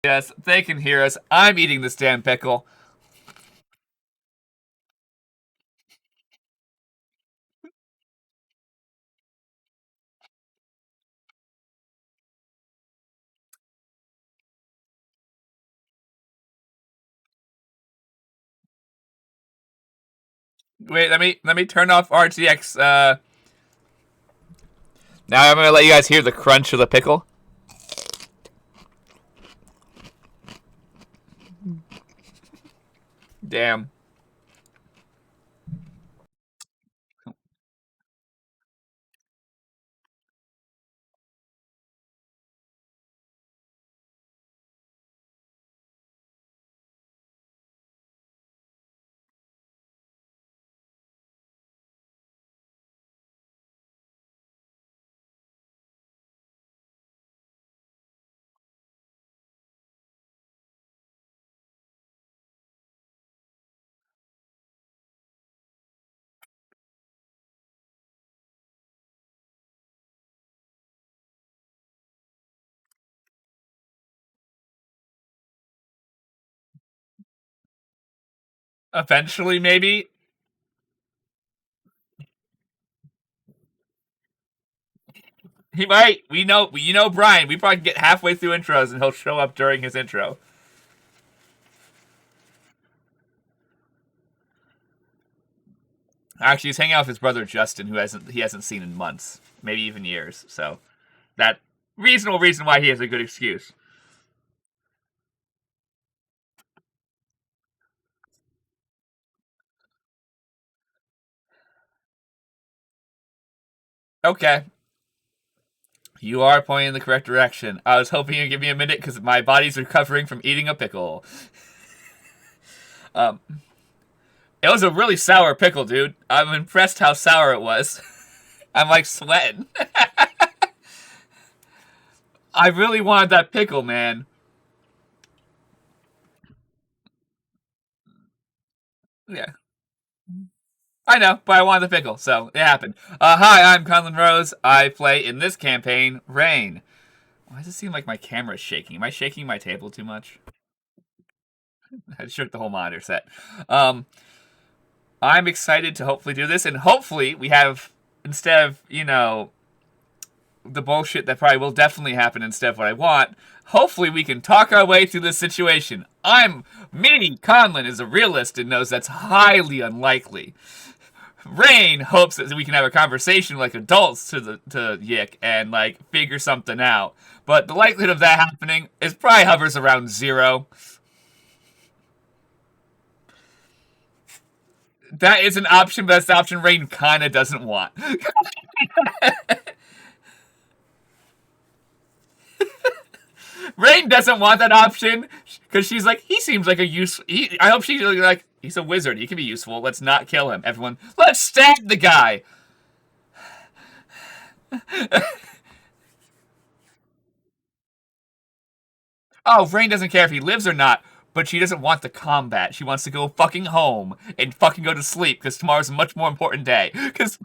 Yes, they can hear us. I'm eating this damn pickle. Wait, let me turn off RTX. Now I'm gonna let you guys hear the crunch of the pickle. Damn. Eventually, maybe. He might. We know. You know, Brian. We probably get halfway through intros and he'll show up during his intro. Actually, he's hanging out with his brother Justin, who he hasn't seen in months, maybe even years. So that reasonable reason why he has a good excuse. Okay. You are pointing in the correct direction. I was hoping you'd give me a minute because my body's recovering from eating a pickle. Um, it was a really sour pickle, dude. I'm impressed how sour it was. I'm like sweating. I really wanted that pickle, man. Yeah. I know, but I wanted the pickle, so it happened. Hi, I'm Conlon Rose. I play in this campaign, Rainn. Why does it seem like my camera's shaking? Am I shaking my table too much? I shook the whole monitor set. Um, I'm excited to hopefully do this, and hopefully we have, instead of, the bullshit that probably will definitely happen instead of what I want, hopefully we can talk our way through this situation. Me, Conlon, is a realist and knows that's highly unlikely. Rainn hopes that we can have a conversation like adults to Yic and like figure something out. But the likelihood of that happening is probably hovers around 0. That is an option, but that's the option Rainn kinda doesn't want. Rainn doesn't want that option because she's like, he seems like a use. I hope she's like, he's a wizard. He can be useful. Let's not kill him. Everyone, let's stab the guy. Oh, Rainn doesn't care if he lives or not, but she doesn't want the combat. She wants to go fucking home and fucking go to sleep because tomorrow's a much more important day. Because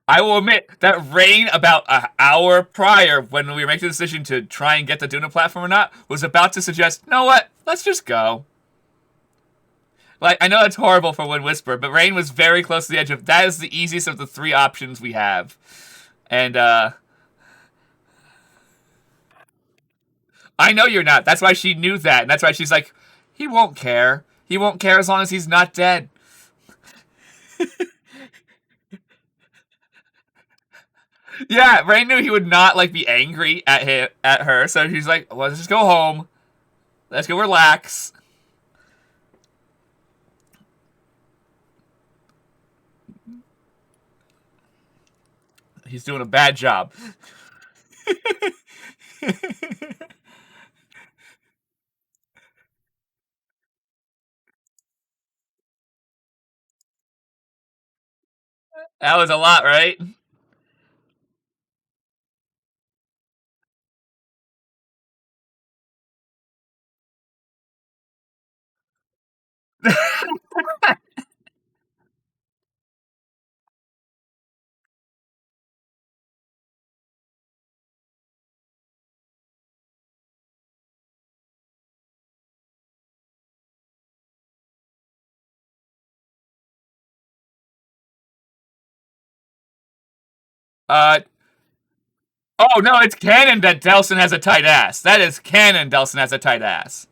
I will admit that Rainn, about an hour prior, when we were making the decision to try and get the Duna platform or not, was about to suggest, you know what? Let's just go. Like, I know it's horrible for Wind Whisper, but Rainn was very close to the edge of that is the easiest of the 3 options we have. And, I know you're not. That's why she knew that. And that's why she's like, he won't care. He won't care as long as he's not dead. Yeah, Rainn knew he would not, like, be angry at her. So she's like, well, let's just go home. Let's go relax. He's doing a bad job. That was a lot, right? Uh, oh no, it's canon that Delsin has a tight ass. That is canon. Delsin has a tight ass.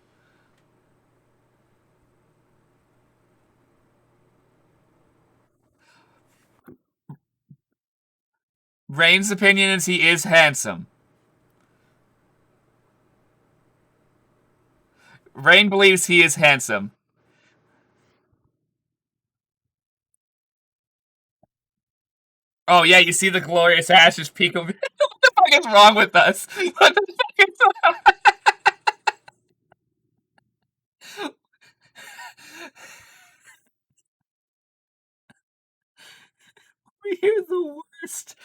Rainn's opinion is he is handsome. Rainn believes he is handsome. Oh yeah, you see the glorious ashes peak of. What the fuck is wrong with us? What the fuck is wrong? We're the worst.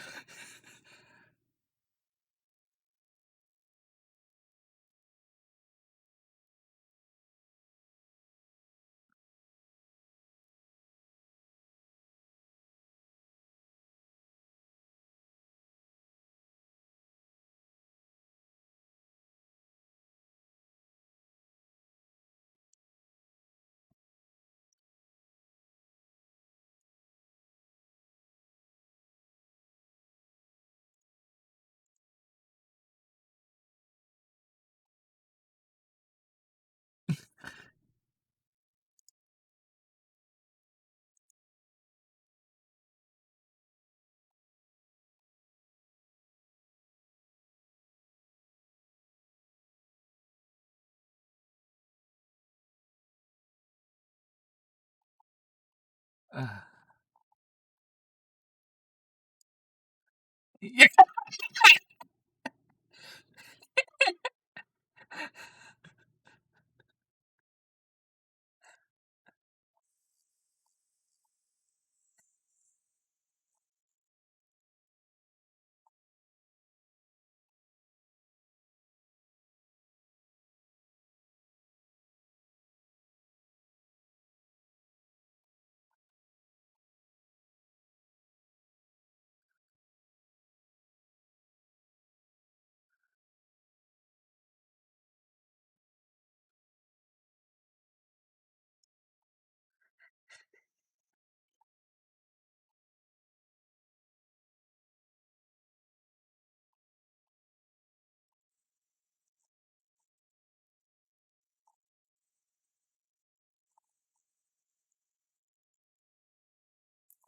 Yeah,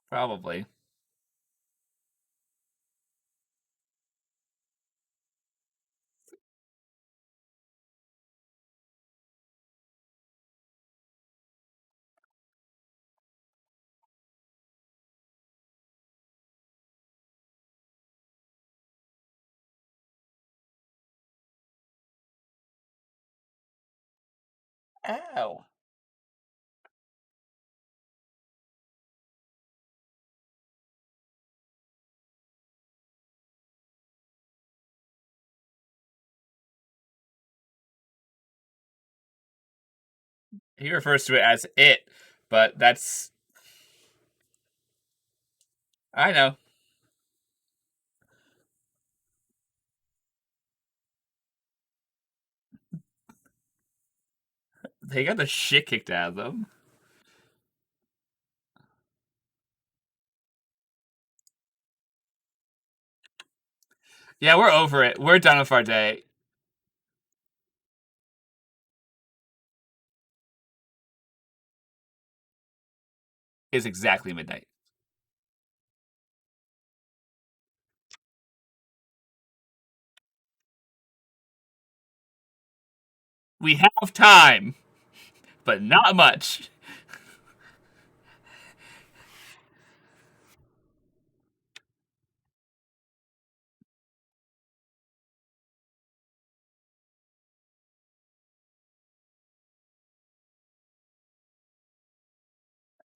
probably. Ow. He refers to it as it, but that's. I know. They got the shit kicked out of them. Yeah, we're over it. We're done with our day. It's exactly midnight. We have time, but not much.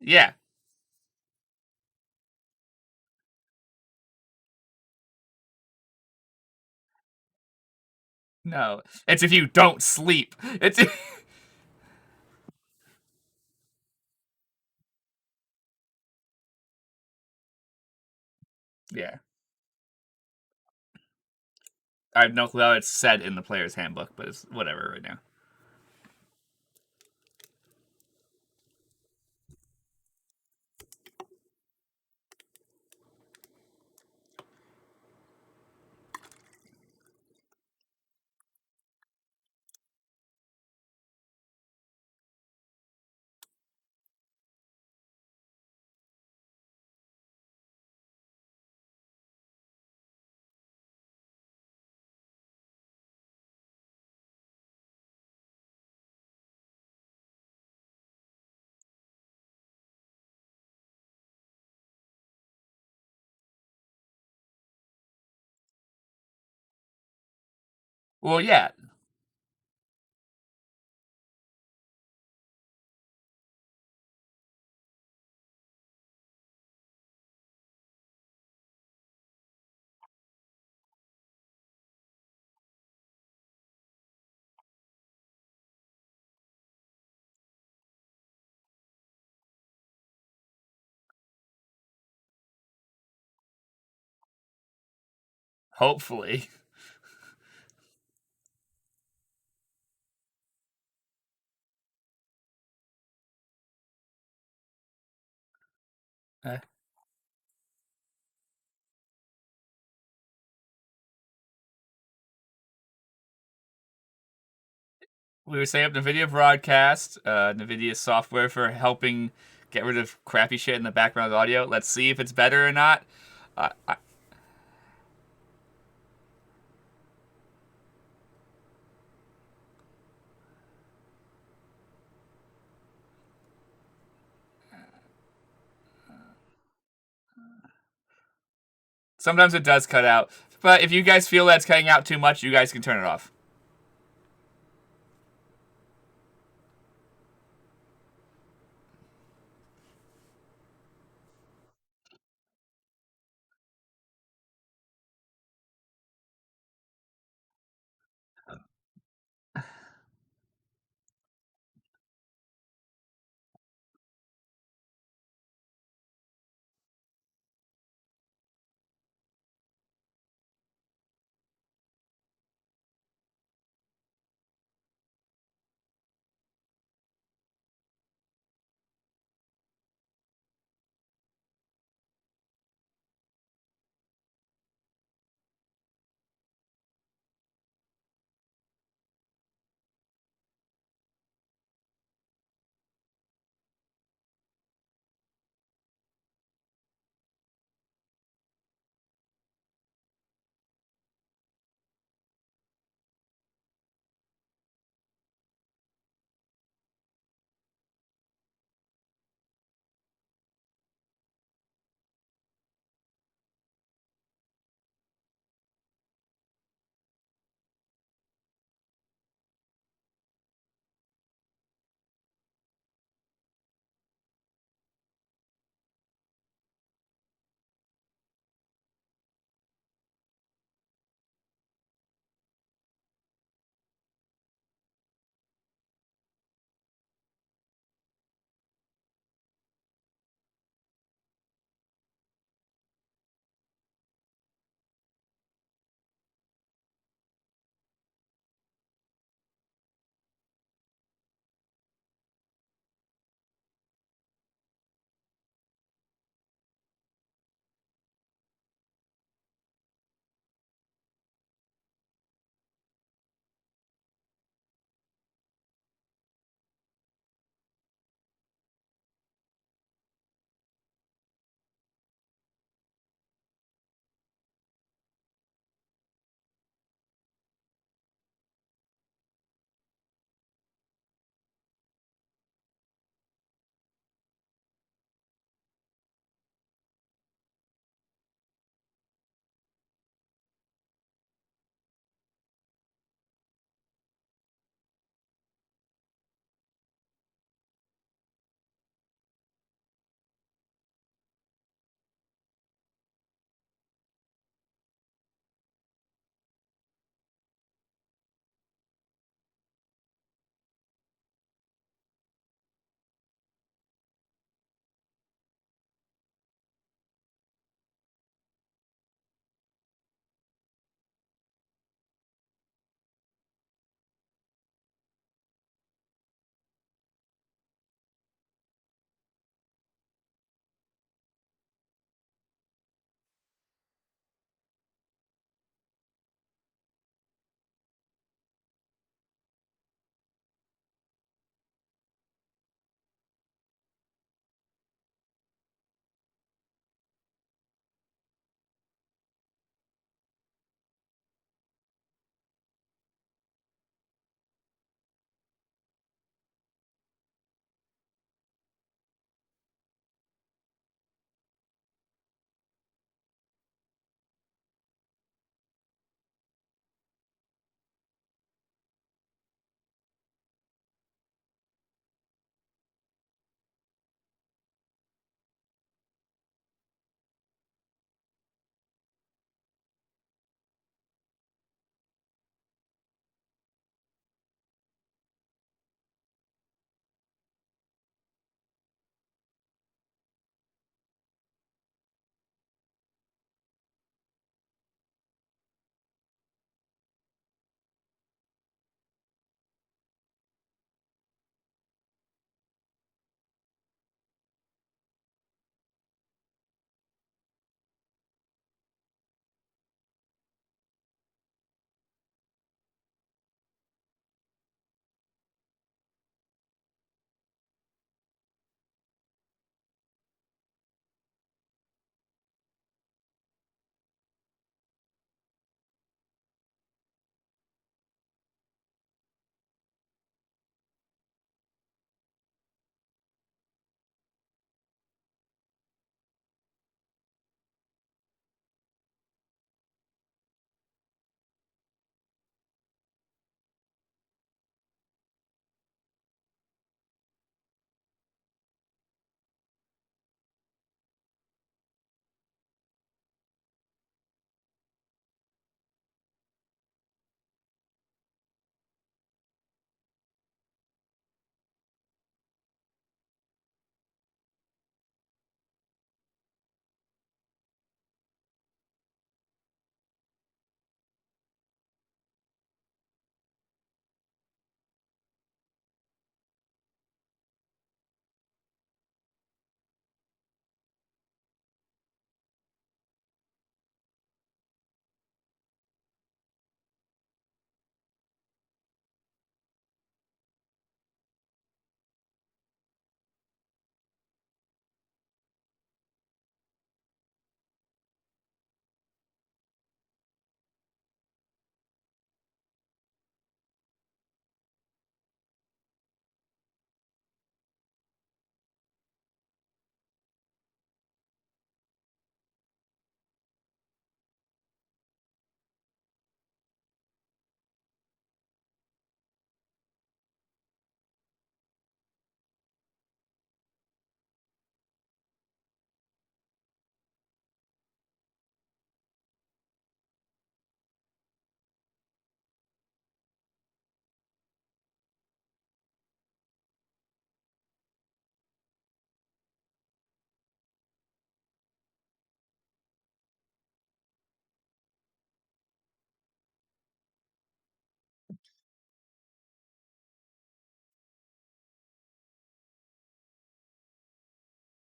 Yeah, no. It's if you don't sleep. It's. Yeah. I have no clue how it's said in the player's handbook, but it's whatever right now. Well, yeah. Hopefully. Uh, we were setting up NVIDIA broadcast, NVIDIA software for helping get rid of crappy shit in the background audio. Let's see if it's better or not. I, sometimes it does cut out, but if you guys feel that's cutting out too much, you guys can turn it off.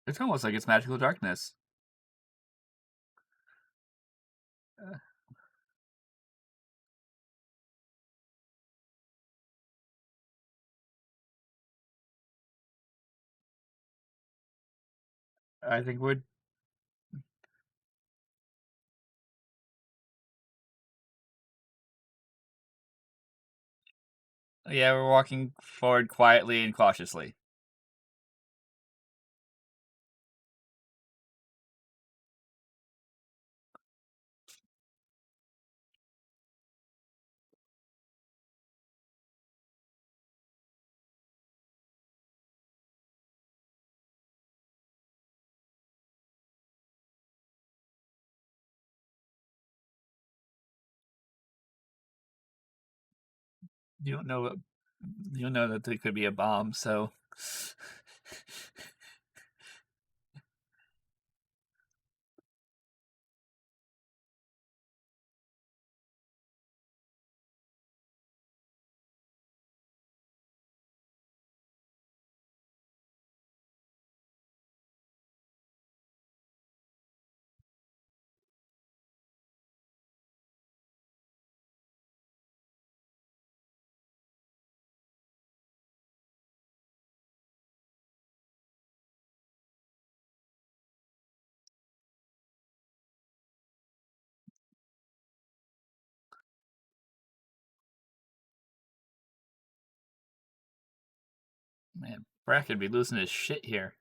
It's almost like it's magical darkness. I think we're... Yeah, we're walking forward quietly and cautiously. You don't know... You don't know that there could be a bomb, so... Man, Brack could be losing his shit here.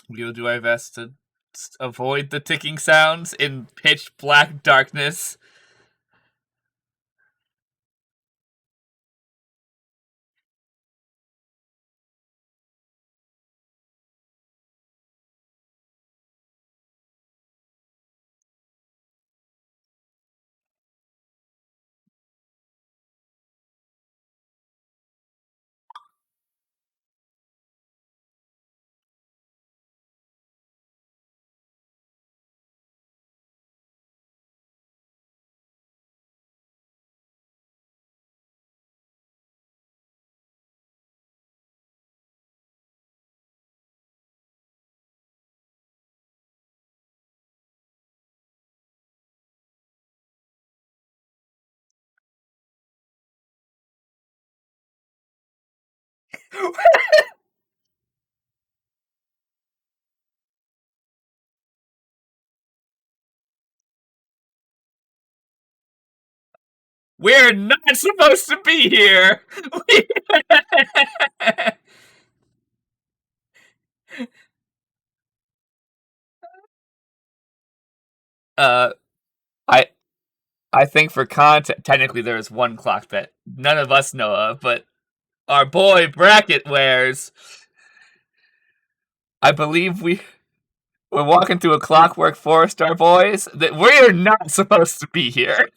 We'll do our best to avoid the ticking sounds in pitch black darkness. We're not supposed to be here. uh, I I think for content, technically there is one clock that none of us know of, but our boy Bracket wears. I believe we're walking through a Clockwork Forest, our boys. That we're not supposed to be here.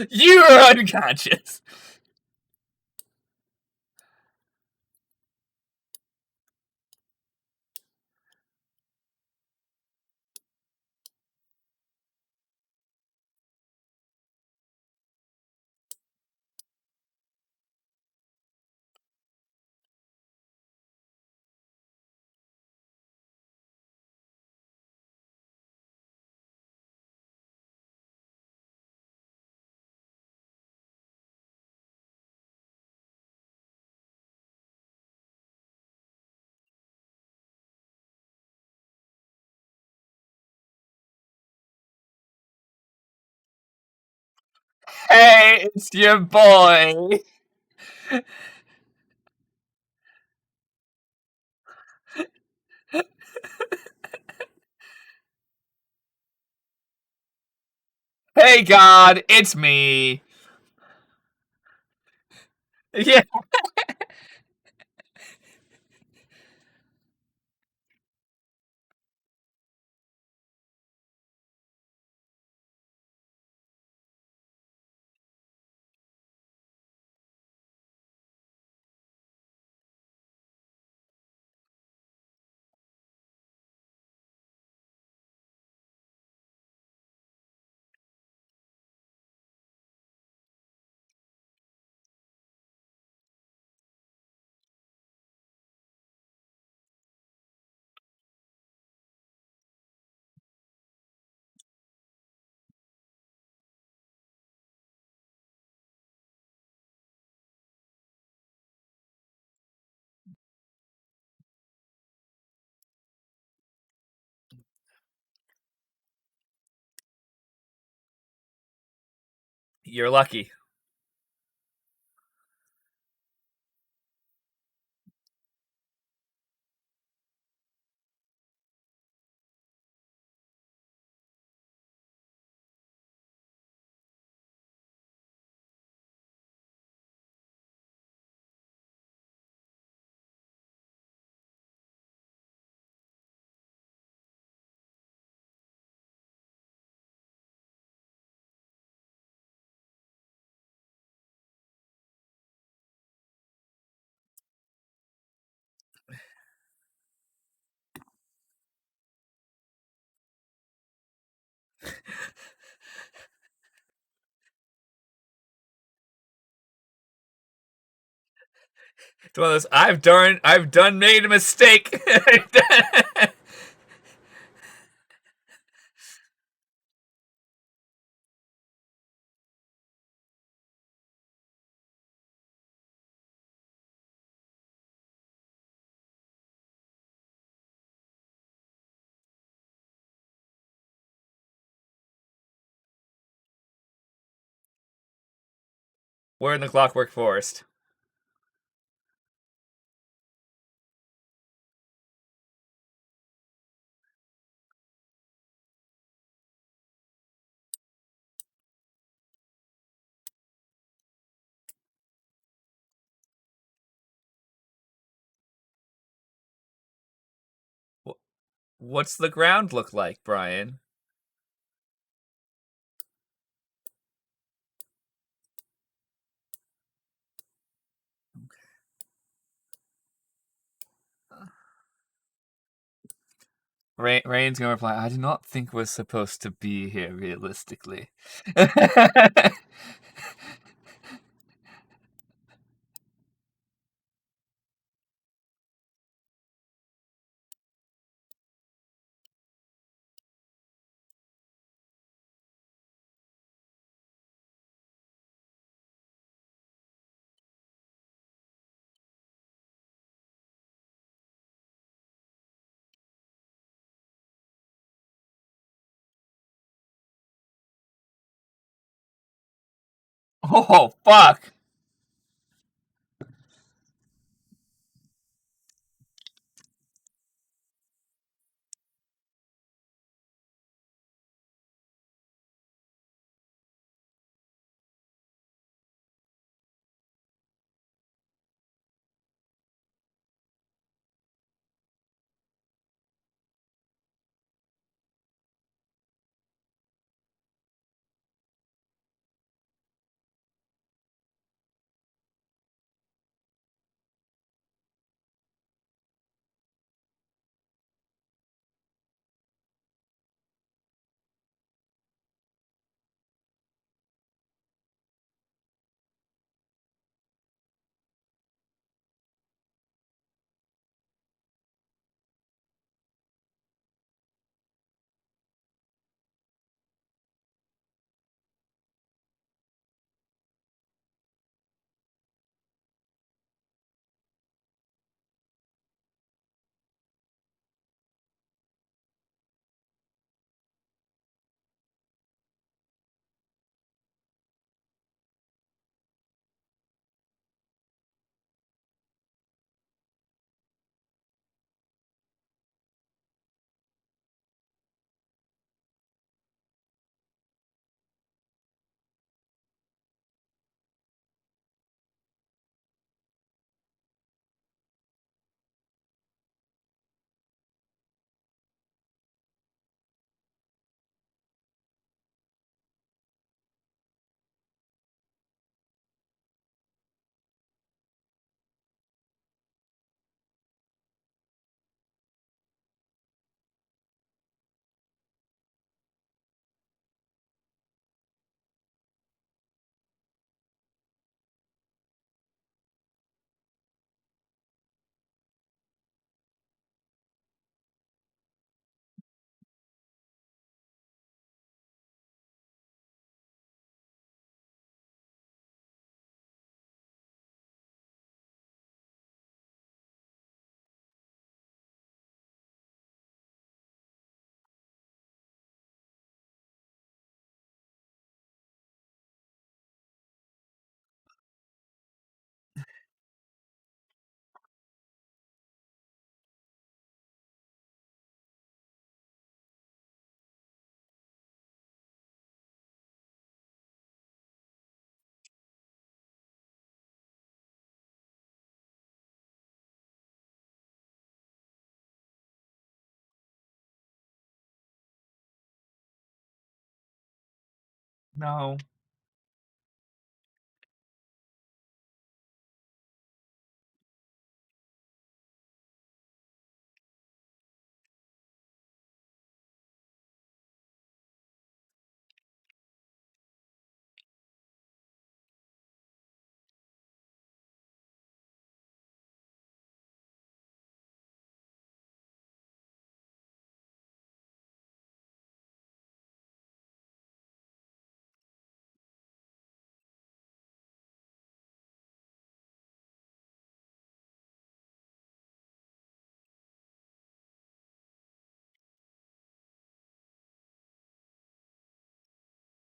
You are unconscious. Hey, it's your boy. Hey, God, it's me. Yeah, you're lucky. It's one of those. I've done made a mistake. We're in the Clockwork Forest. What's the ground look like, Brian? Rainn's gonna reply, I do not think we're supposed to be here realistically. Oh, fuck! No.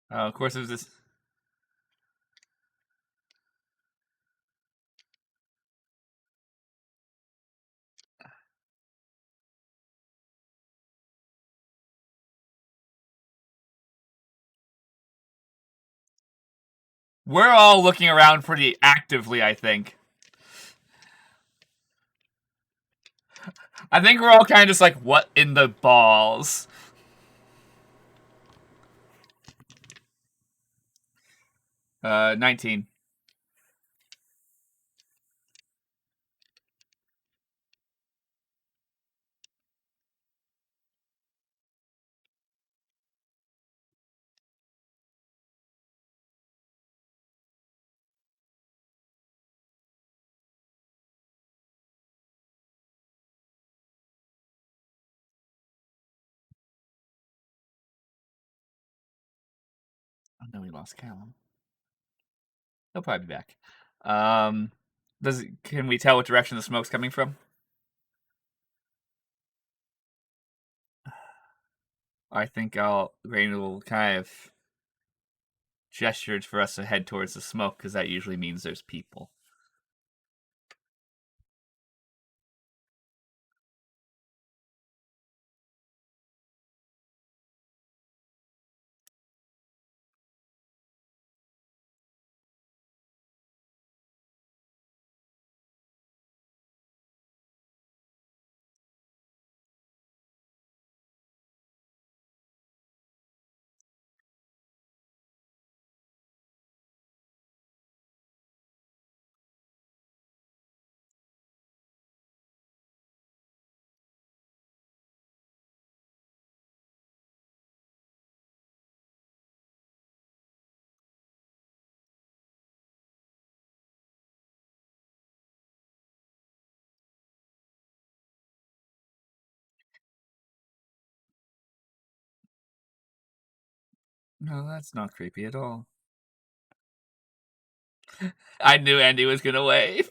Of course, it was this. We're all looking around pretty actively, I think. I think we're all kind of just like, what in the balls? — 19. Oh no, we lost Callum. He'll probably be back. Can we tell what direction the smoke's coming from? I think Rainn will kind of gestured for us to head towards the smoke, because that usually means there's people. No, that's not creepy at all. I knew Andy was gonna wave.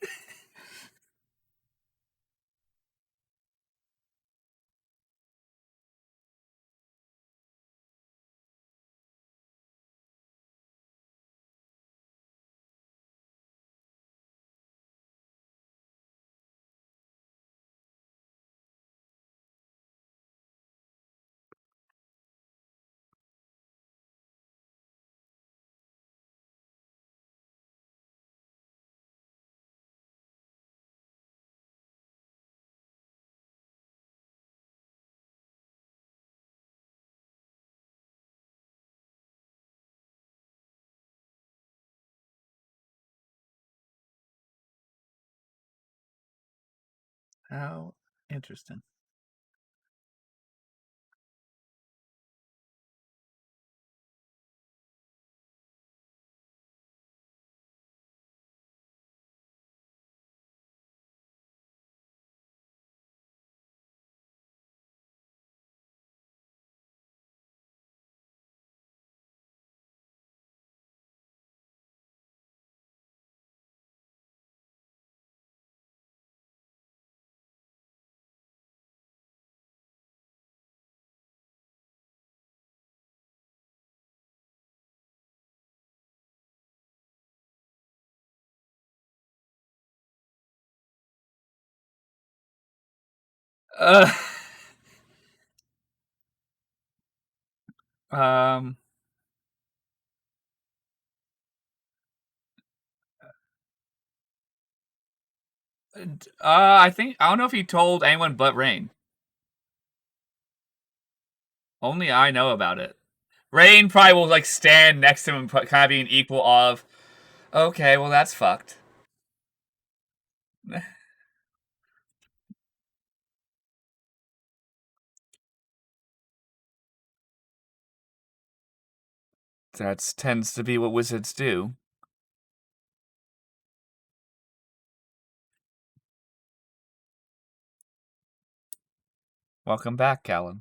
How interesting. Uh, um, I don't know if he told anyone but Rainn. Only I know about it. Rainn probably will like stand next to him and kind of be an equal of, okay, well that's fucked. That tends to be what wizards do. Welcome back, Callan.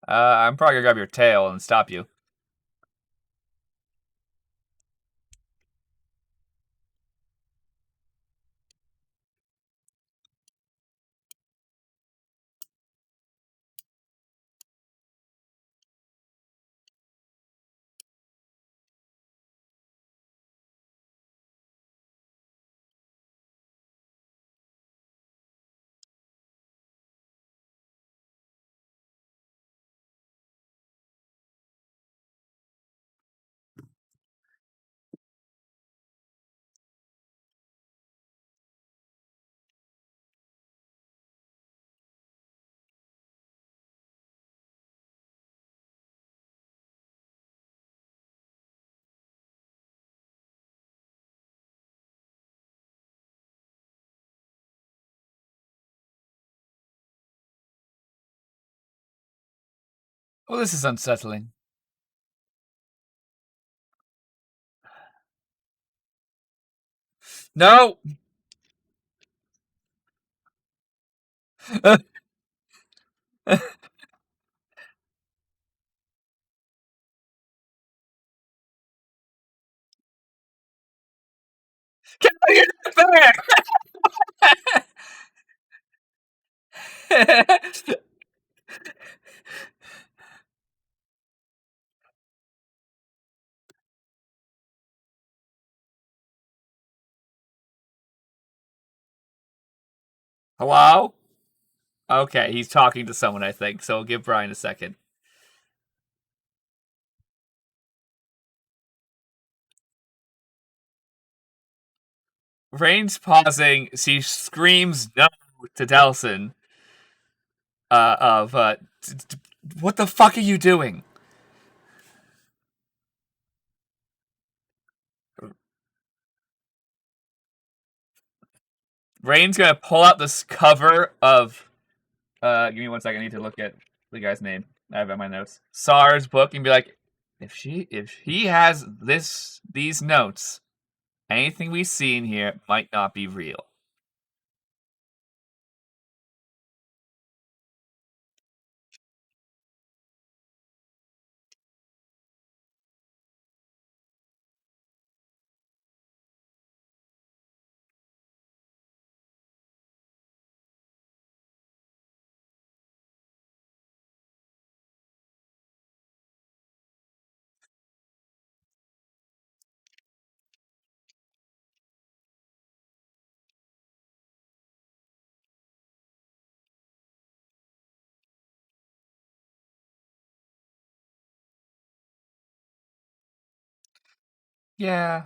I'm probably gonna grab your tail and stop you. Well, this is unsettling. No! Get back! Hello? Okay, he's talking to someone, I think, so I'll give Brian a second. Rainn's pausing. She screams no to Delsin. What the fuck are you doing? Rainn's gonna pull out this cover of. Give me 1 second. I need to look at the guy's name. I have it in my notes. Sar's book, and be like, if he has these notes, anything we see in here might not be real. Yeah.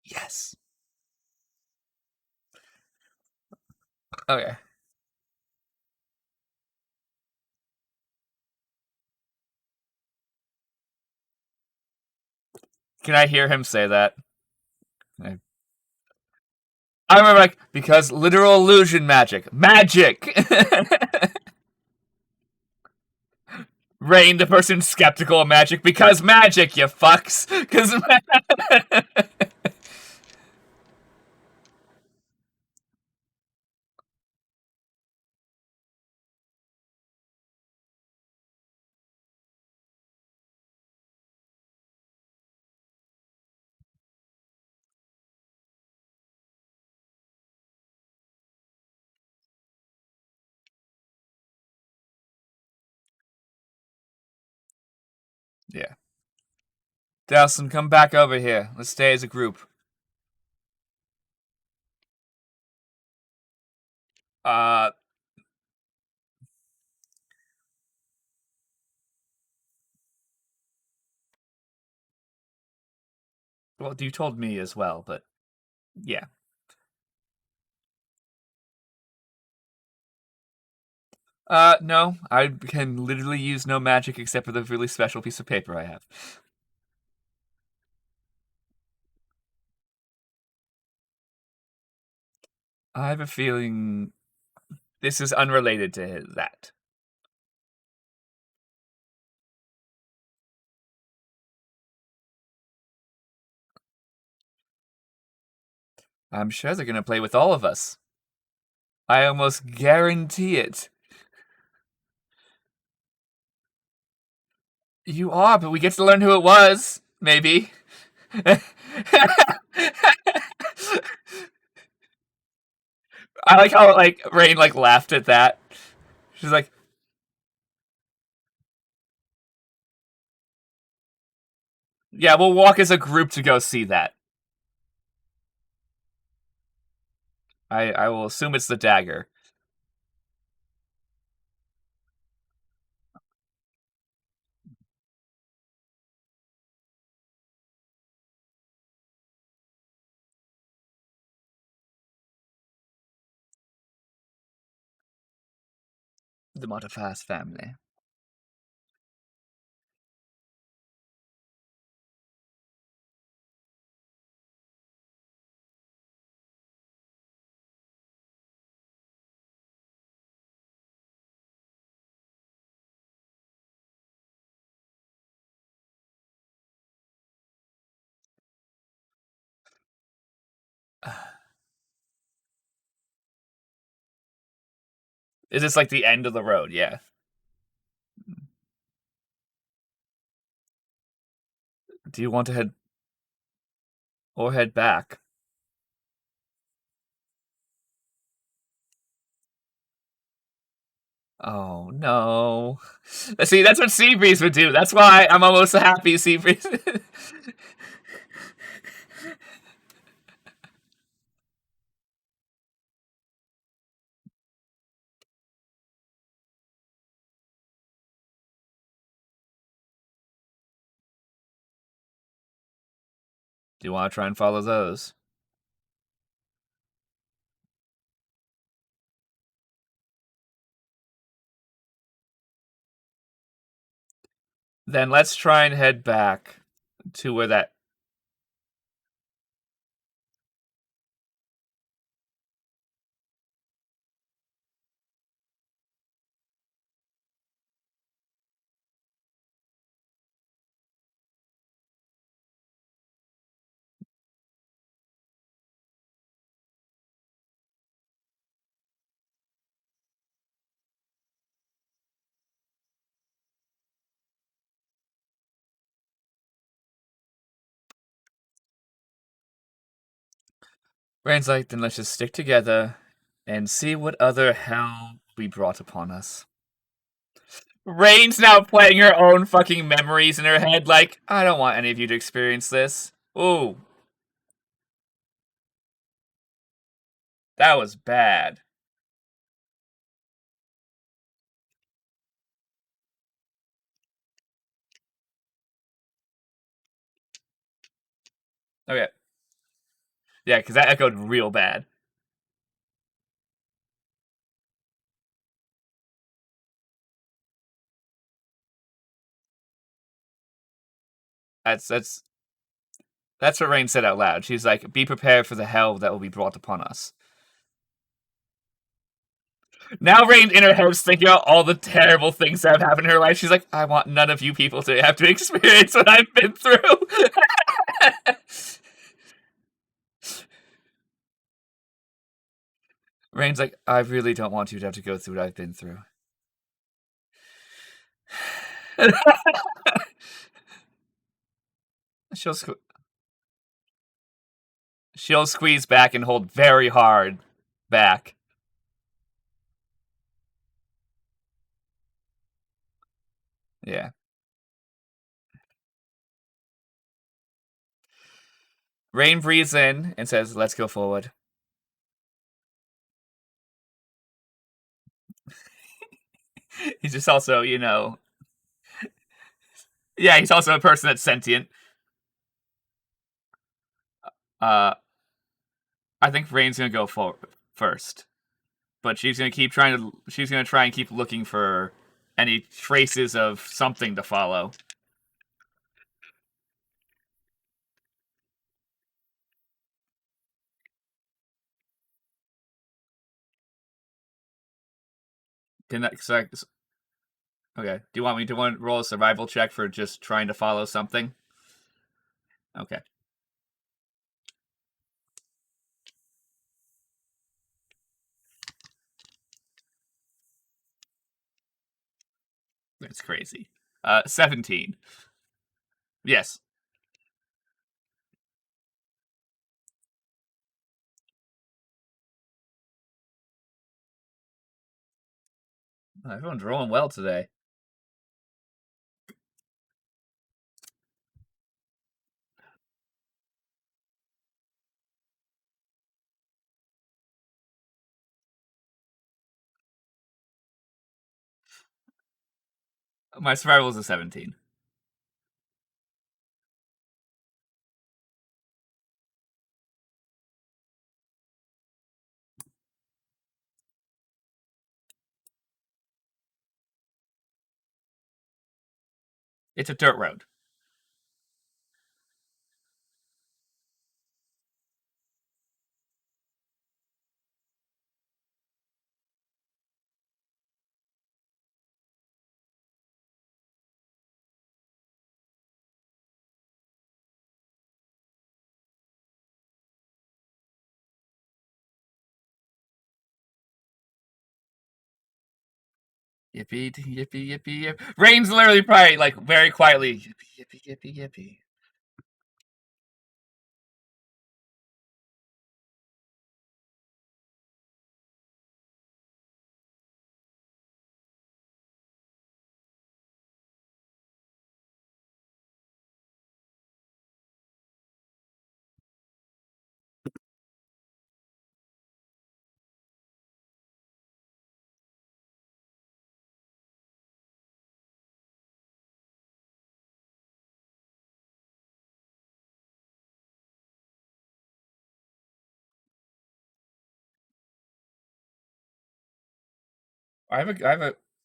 Yes. Okay. Can I hear him say that? I remember, like, because literal illusion magic. Magic! Rainn, the person skeptical of magic, because magic, you fucks! Because. Yeah. Delsin, come back over here. Let's stay as a group. Uh, well, you told me as well, but yeah. No, I can literally use no magic except for the really special piece of paper I have. I have a feeling this is unrelated to that. I'm sure they're gonna play with all of us. I almost guarantee it. You are, but we get to learn who it was. Maybe. I like how Rainn laughed at that. She's like, "Yeah, we'll walk as a group to go see that." I will assume it's the dagger. The Motafast family. Is this like the end of the road? Yeah. Do you want to head back? Oh no. See, that's what Sea Breeze would do. That's why I'm almost happy Sea Breeze. Do you want to try and follow those? Then let's try and head back to where that. Rainn's like, then let's just stick together and see what other hell we brought upon us. Rainn's now playing her own fucking memories in her head, like, I don't want any of you to experience this. Ooh, that was bad. Okay. Yeah, because that echoed real bad. That's that's what Rainn said out loud. She's like, be prepared for the hell that will be brought upon us. Now Rainn in her head is thinking about all the terrible things that have happened in her life. She's like, I want none of you people to have to experience what I've been through. Rainn's like, I really don't want you to have to go through what I've been through. she'll she'll squeeze back and hold very hard back. Yeah. Rainn breathes in and says, "Let's go forward." He's just also, yeah, he's also a person that's sentient. Uh, I think Rainn's gonna go first, but she's gonna try and keep looking for any traces of something to follow. Can that, okay. Do you want me to roll a survival check for just trying to follow something? Okay. That's crazy. 17. Yes. Everyone's rolling well today. My survival is a 17. It's a dirt road. Yippee, yippee, yippee, yippee. Rainn's literally probably, like, very quietly, yippee, yippee, yippee, yippee.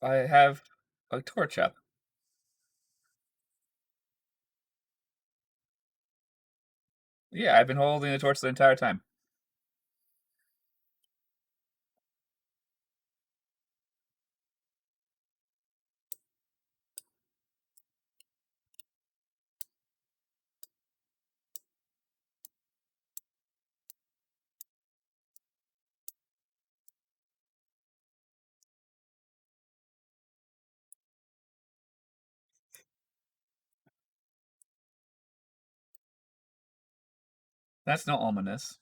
I have a torch up. Yeah, I've been holding the torch the entire time. That's no ominous.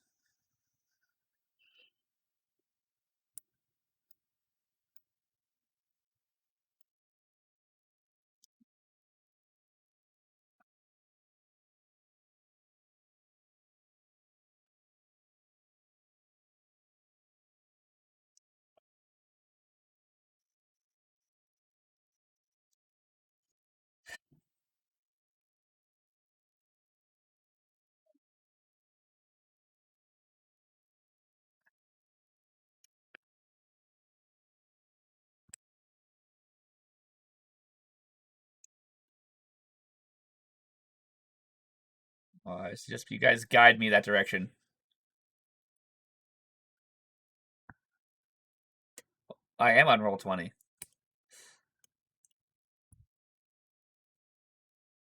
I suggest you guys guide me that direction. I am on roll 20.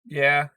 Yeah.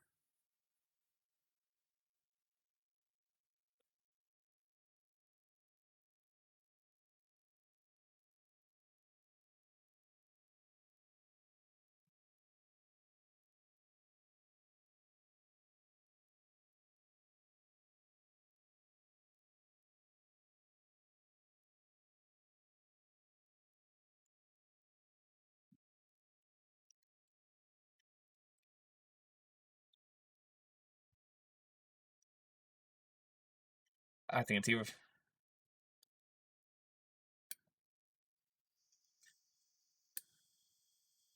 I think it's either.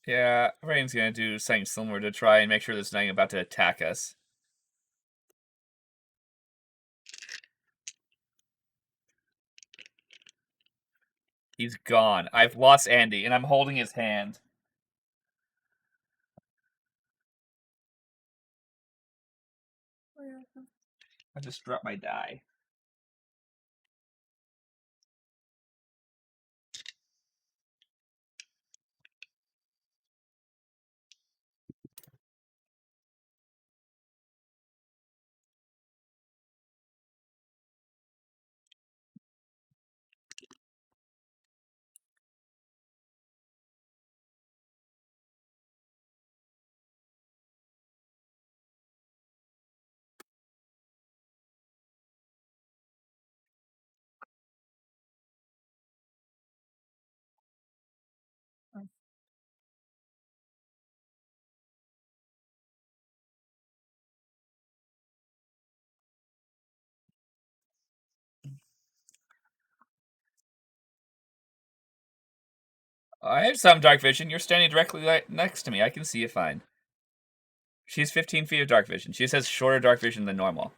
Yeah, Rainn's gonna do something similar to try and make sure there's nothing about to attack us. He's gone. I've lost Andy, and I'm holding his hand. I just dropped my die. I have some dark vision. You're standing directly next to me. I can see you fine. She's 15 feet of dark vision. She just has shorter dark vision than normal.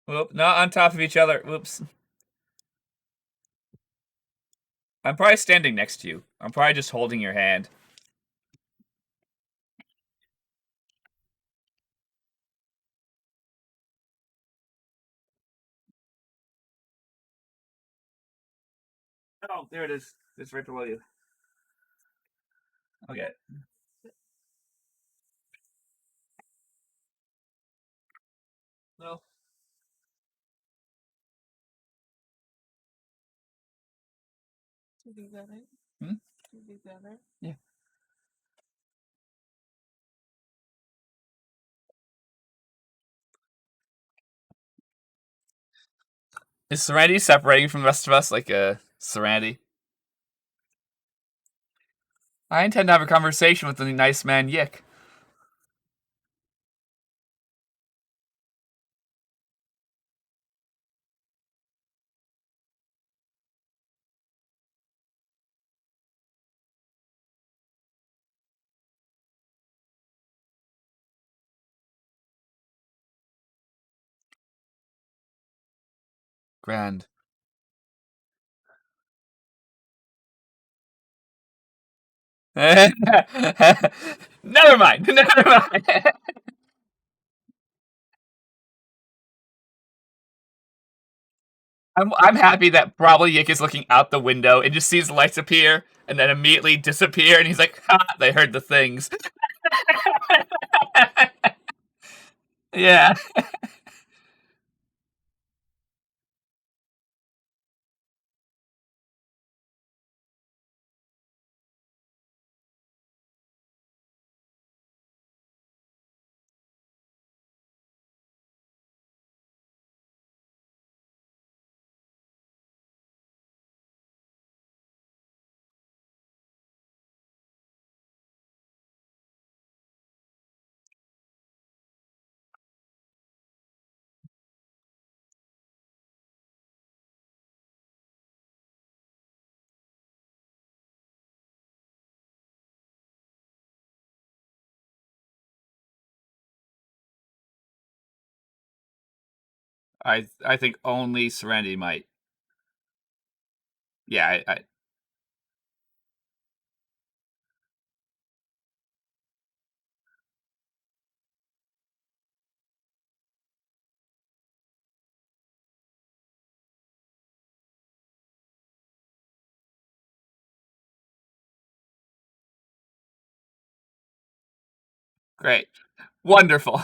Whoop, not on top of each other. Whoops. I'm probably standing next to you. I'm probably just holding your hand. Oh, there it is. It's right below you. Okay. No. Hmm? Yeah. Is Serenity separating from the rest of us like a Serenity? I intend to have a conversation with the nice man Yic. Grand. Never mind. Never mind. I'm happy that probably Yic is looking out the window and just sees the lights appear and then immediately disappear, and he's like, "Ha! They heard the things." Yeah. I think only Serenity might. Yeah, great. Wonderful.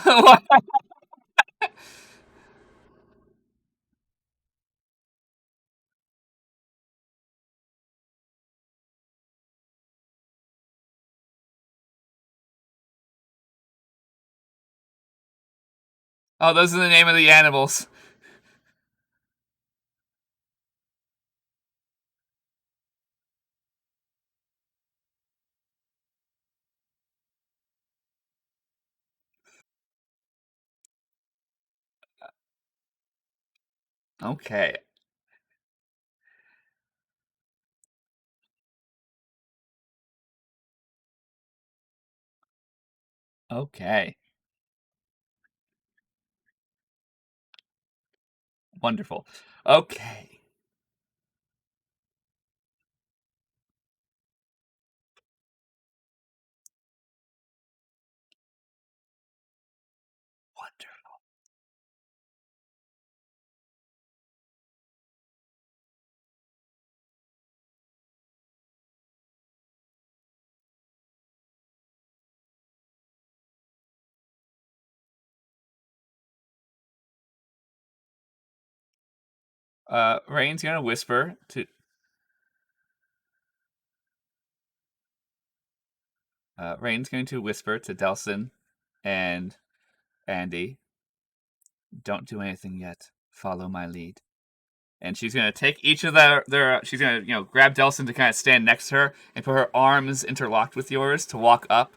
Oh, those are the name of the animals. Okay. Okay. Wonderful. Okay. Wonderful. Rainn's gonna whisper to Rainn's going to whisper to Delsin and Andy, "Don't do anything yet. Follow my lead." And she's gonna take each of their she's gonna grab Delsin to kind of stand next to her and put her arms interlocked with yours to walk up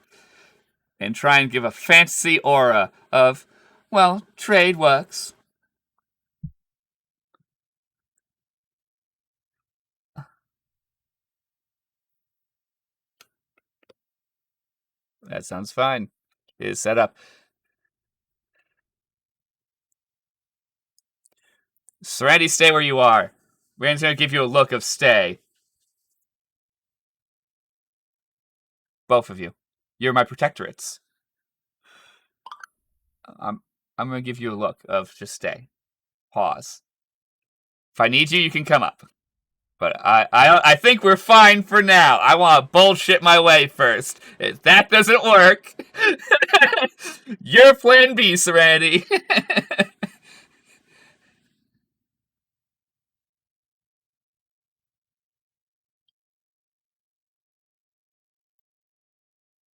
and try and give a fancy aura of, well, trade works. That sounds fine. It is set up. Serenity, stay where you are. Rand's gonna give you a look of stay. Both of you. You're my protectorates. I'm gonna give you a look of just stay. Pause. If I need you, you can come up. But I think we're fine for now. I want to bullshit my way first. If that doesn't work, your plan B, Serenity.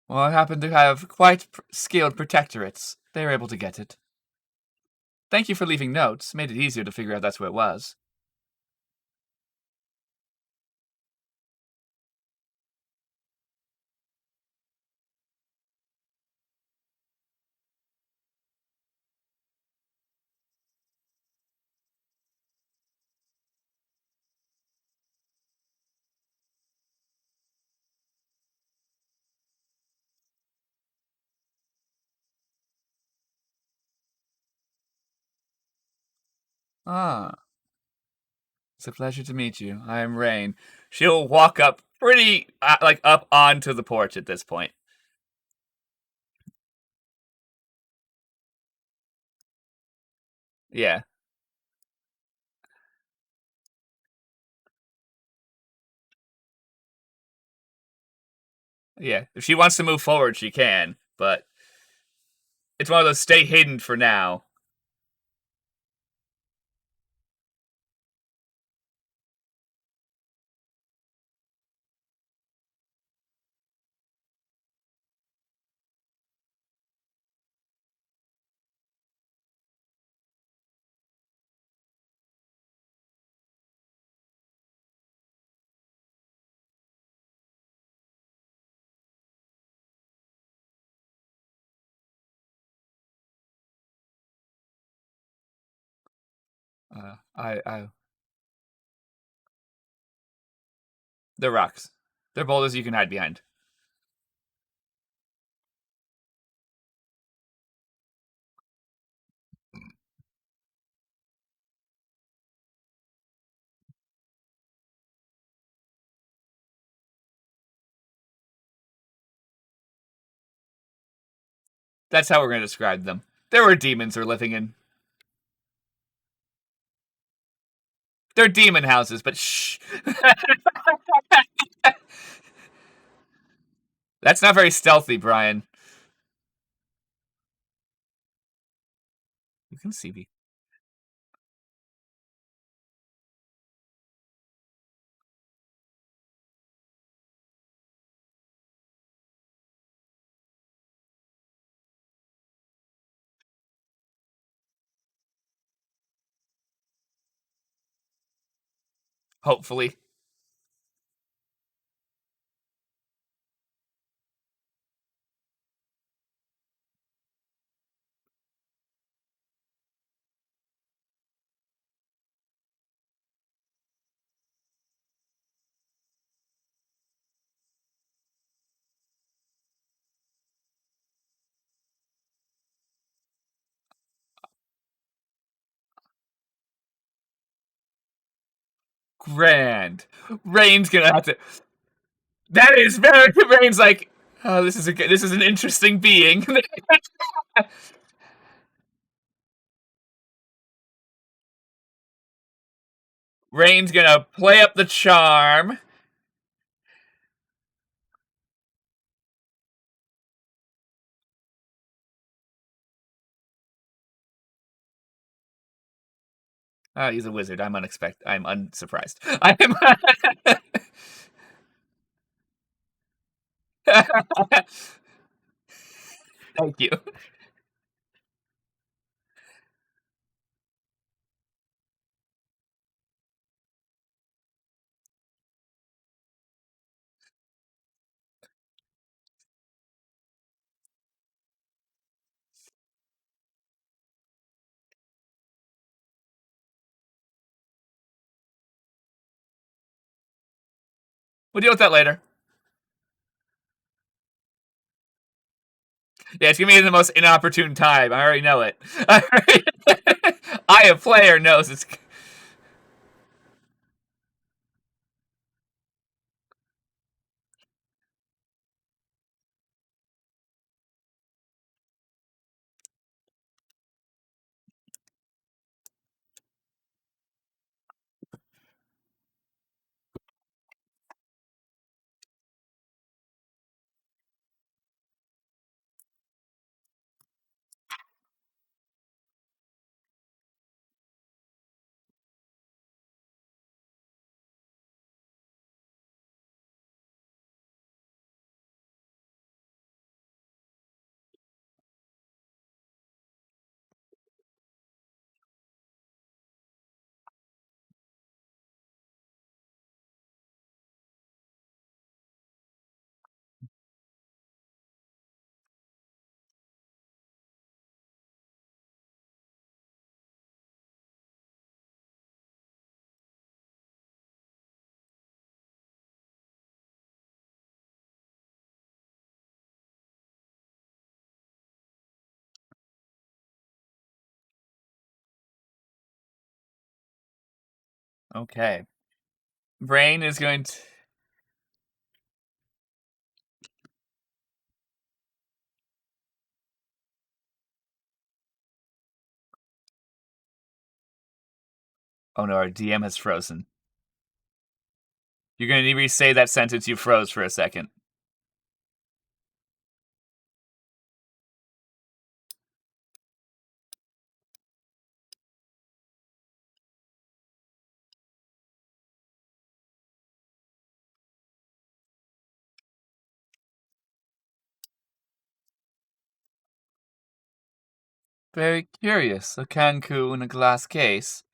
Well, I happen to have quite skilled protectorates. They were able to get it. Thank you for leaving notes. Made it easier to figure out that's where it was. Ah, it's a pleasure to meet you. I am Rainn. She'll walk up pretty, up onto the porch at this point. Yeah. Yeah. If she wants to move forward, she can, but it's one of those stay hidden for now. I They're rocks. They're boulders you can hide behind. That's how we're going to describe them. They're where demons are living in. They're demon houses, but shh. That's not very stealthy, Brian. You can see me. Hopefully. Grand. Rainn's gonna have to. That is very. Rainn's like, oh, this is an interesting being. Rainn's gonna play up the charm. Oh, he's a wizard. I'm unexpected. I'm unsurprised. I am. Thank you. We'll deal with that later. Yeah, it's gonna be the most inopportune time. I already know it. I, a player, knows it's. Okay. Rainn is going to. Oh no, our DM has frozen. You're gonna need to re-say that sentence you froze for a second. Very curious. A Kanku in a glass case.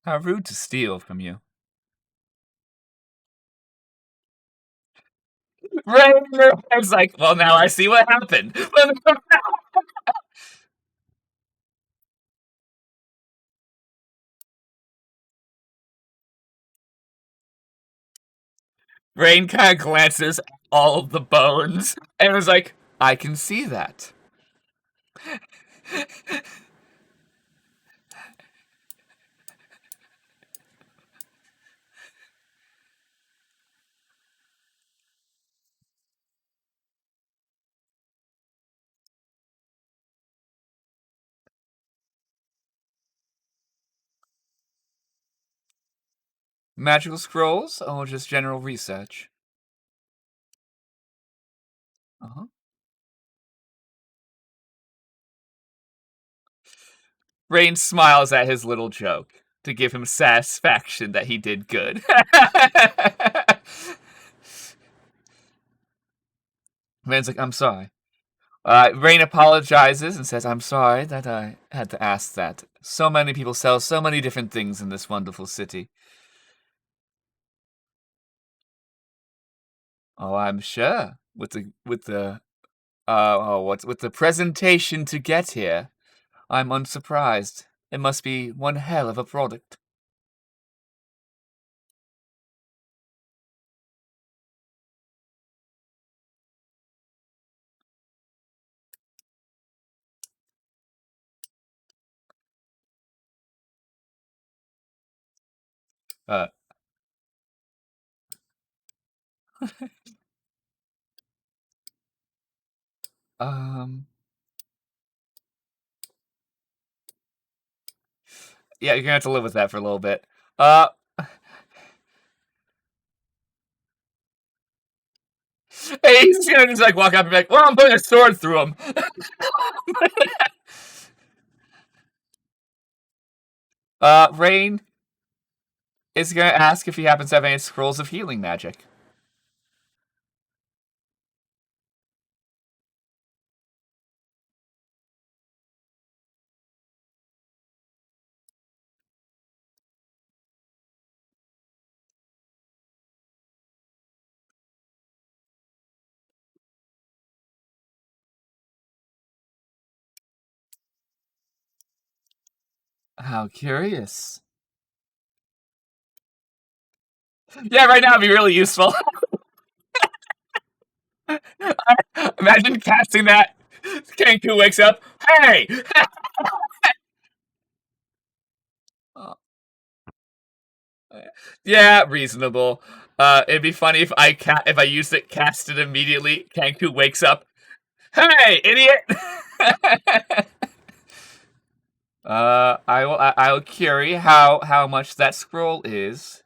How rude to steal from you. Rainn is like, well, now I see what happened. Rainn kind of glances at all of the bones and was like, I can see that. Magical scrolls or just general research? Uh-huh. Rainn smiles at his little joke. to give him satisfaction that he did good. Rain's like, I'm sorry. Rainn apologizes and says, I'm sorry that I had to ask that. So many people sell so many different things in this wonderful city. Oh, I'm sure. With the presentation to get here, I'm unsurprised. It must be one hell of a product. Uh, um, yeah, you're gonna have to live with that for a little bit. Uh, he's gonna just like walk up and be like, well, I'm putting a sword through him. Rainn is gonna ask if he happens to have any scrolls of healing magic. How curious. Yeah, right now it'd be really useful. Imagine casting that. Kenku wakes up. Hey! Yeah, reasonable. It'd be funny if I used it, cast it immediately. Kenku wakes up. Hey, idiot! I'll query how much that scroll is,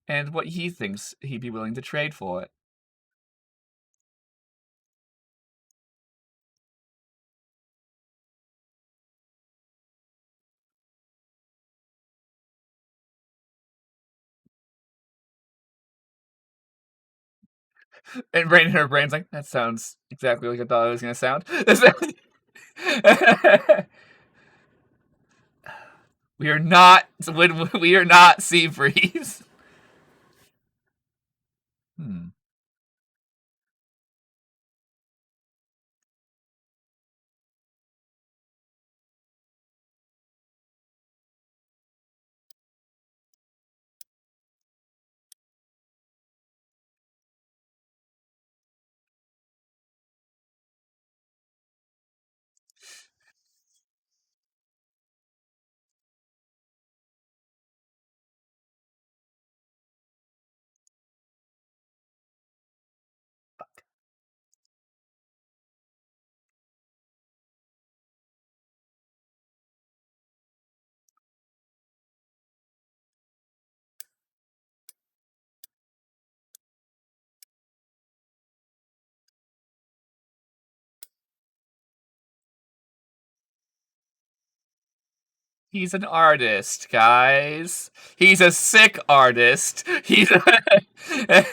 and what he thinks he'd be willing to trade for it. And Rainn in her brain's like, that sounds exactly like I thought it was gonna sound. We are not Sea Breeze. Hmm. He's an artist, guys. He's a sick artist. He's a...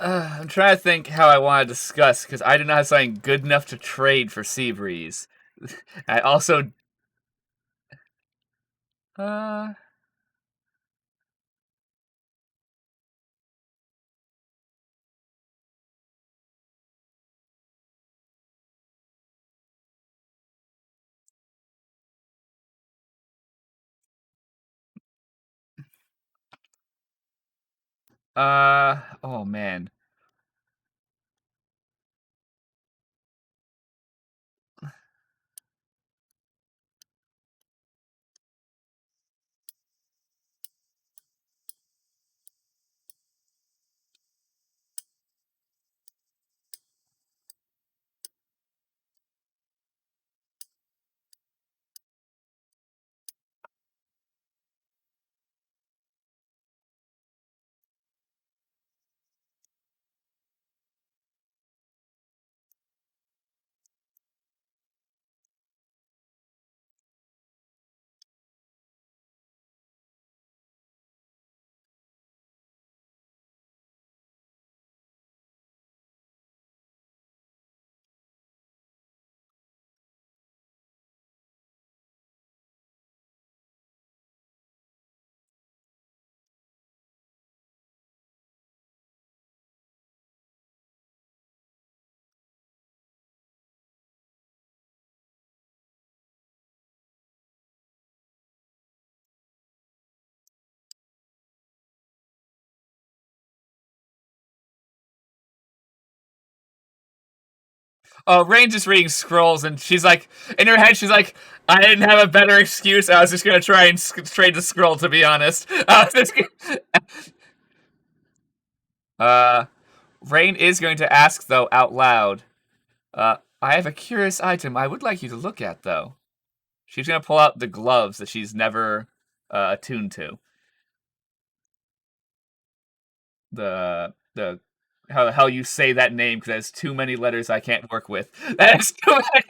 I'm trying to think how I want to discuss, because I do not have something good enough to trade for Sea Breeze. I also... Uh... Oh man. Rainn just reading scrolls, and she's like, in her head, she's like, I didn't have a better excuse. I was just gonna try and trade the scroll, to be honest. Rainn is going to ask, though, out loud. I have a curious item I would like you to look at, though. She's gonna pull out the gloves that she's never attuned to. The how the hell you say that name, because there's too many letters I can't work with. That's too many.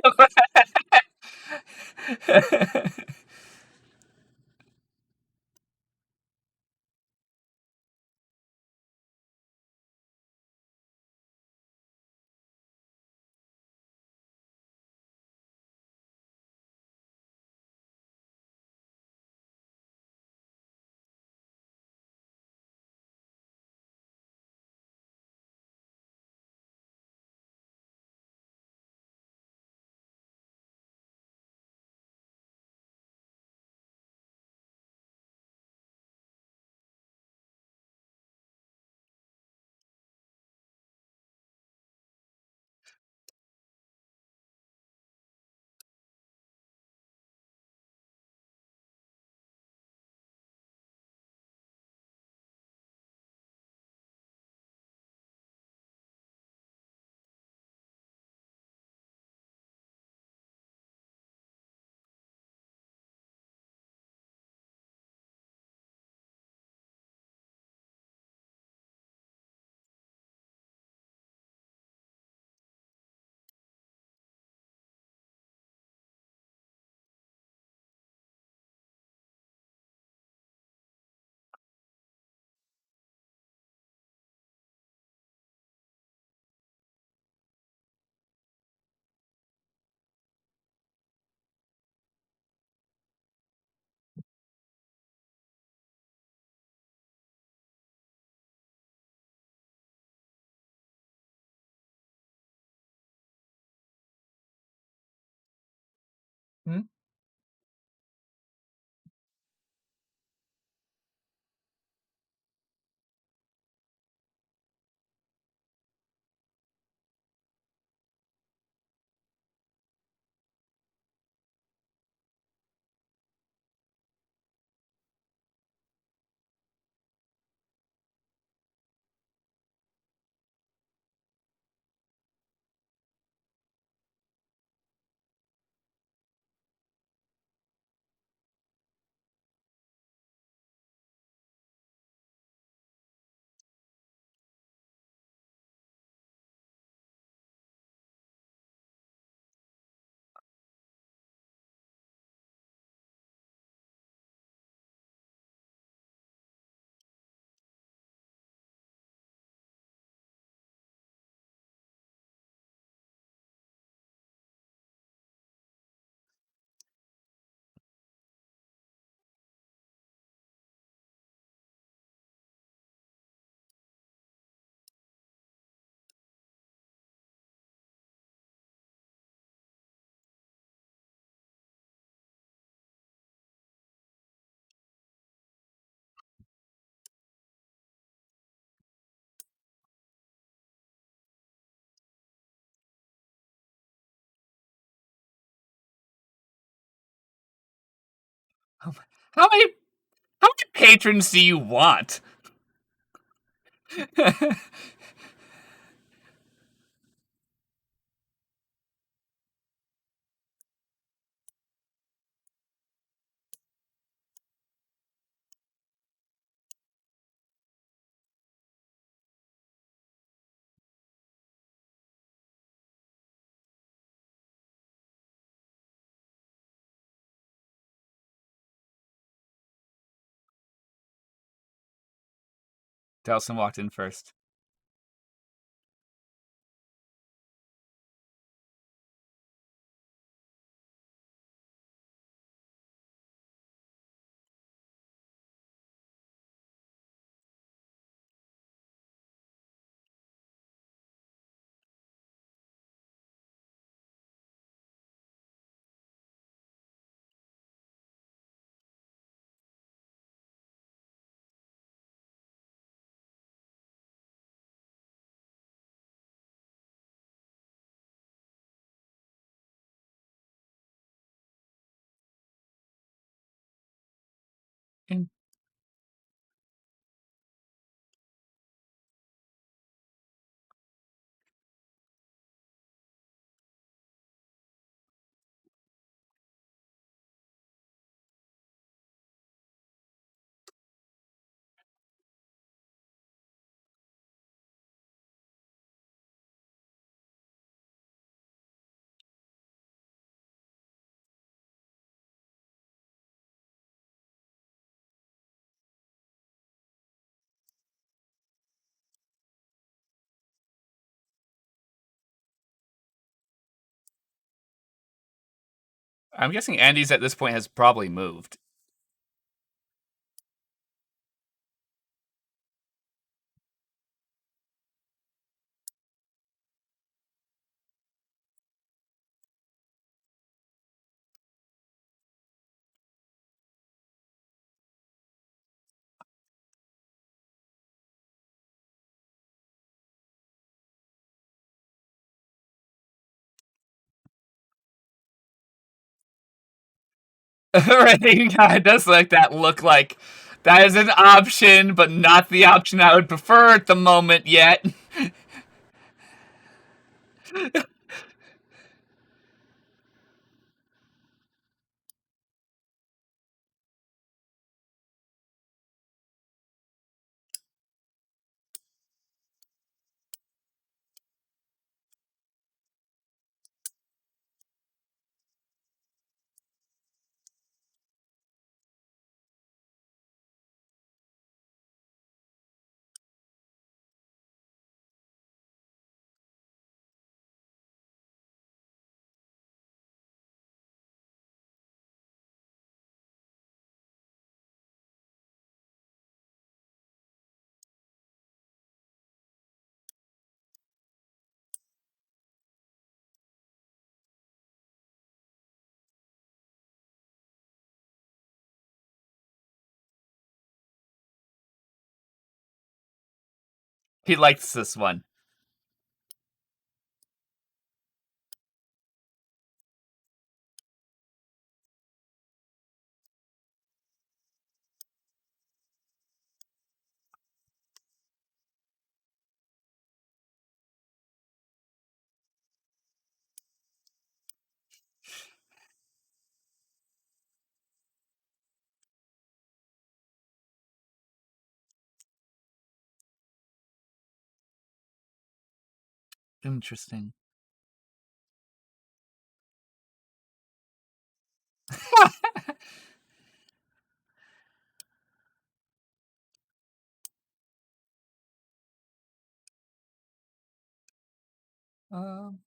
Hmm? How many how many patrons do you want? Delsin walked in first. I'm guessing Andy's at this point has probably moved. Right, it does like that look like that is an option, but not the option I would prefer at the moment yet. He likes this one. Interesting. um,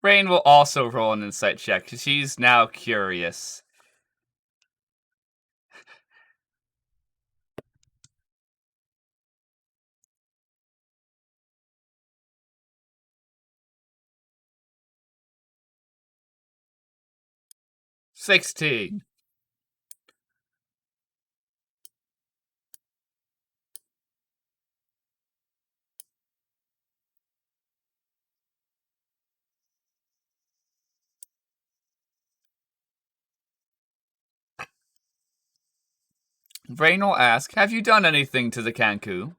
Rainn will also roll an insight check because she's now curious. $16. Rainn will ask, have you done anything to the Kanku?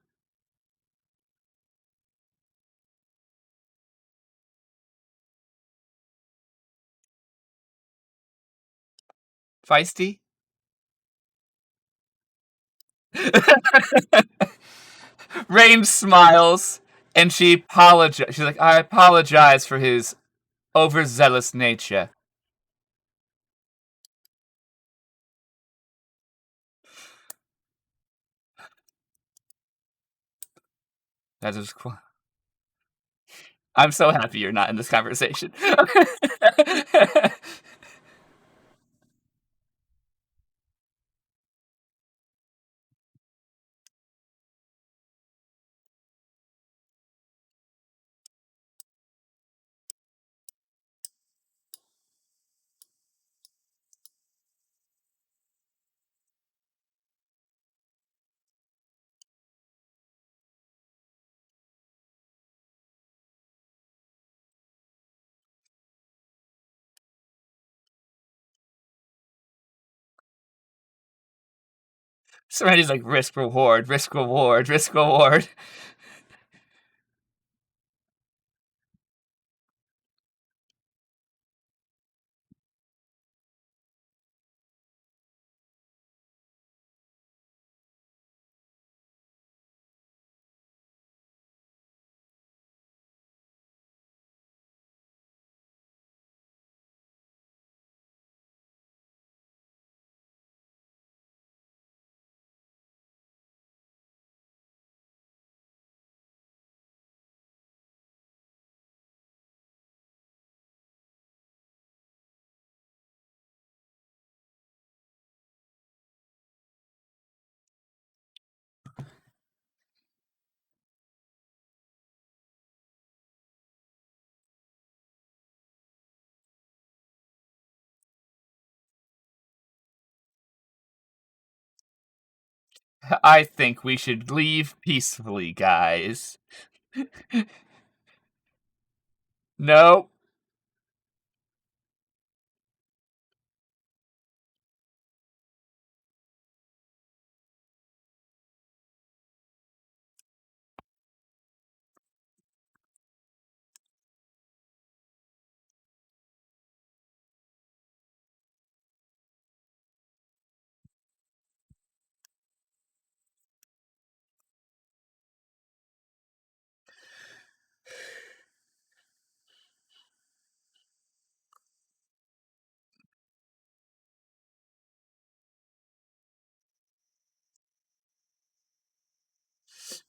Feisty? Rainn smiles, and she apologizes. She's like, I apologize for his overzealous nature. That is cool. I'm so happy you're not in this conversation. Serenity's like, risk reward, risk reward, risk reward. I think we should leave peacefully, guys. No.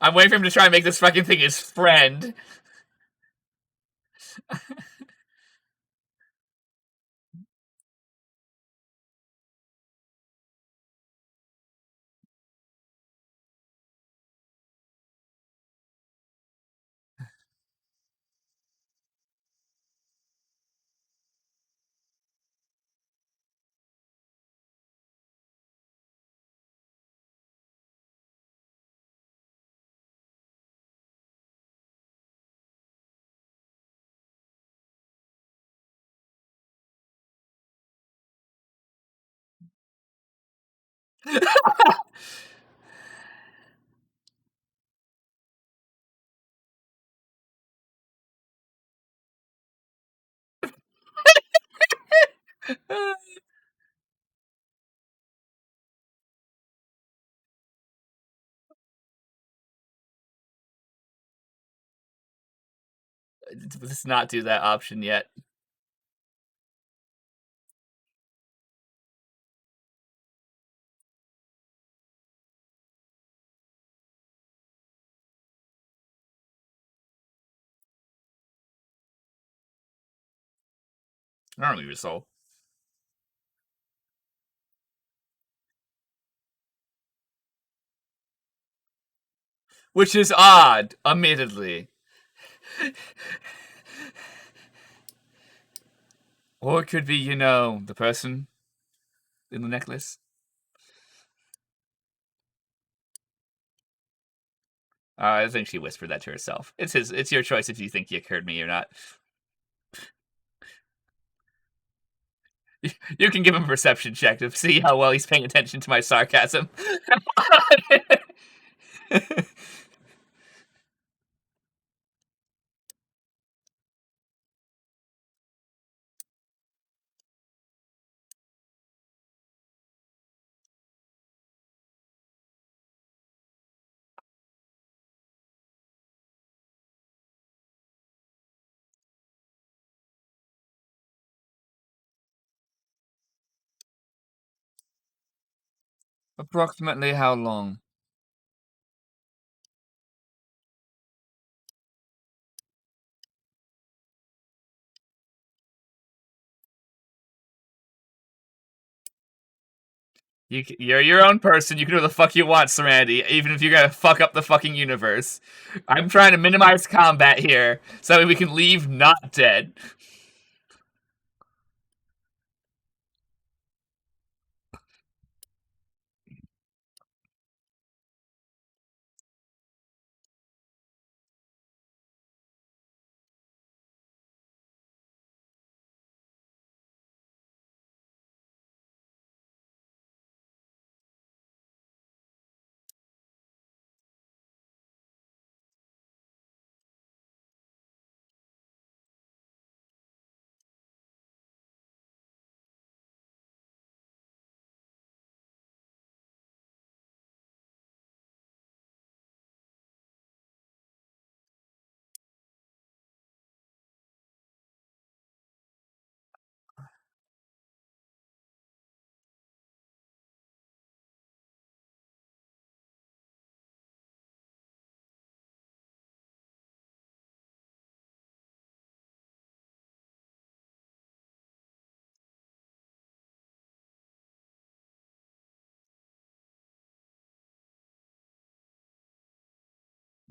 I'm waiting for him to try and make this fucking thing his friend. Let's not do that option yet. I don't leave your soul. Which is odd, admittedly. Or it could be, the person in the necklace. I think she whispered that to herself. It's your choice if you think Yic heard me or not. You can give him a perception check to see how well he's paying attention to my sarcasm. Approximately how long? You're your own person. You can do what the fuck you want, Serenity, even if you're gonna fuck up the fucking universe. I'm trying to minimize combat here so that we can leave not dead.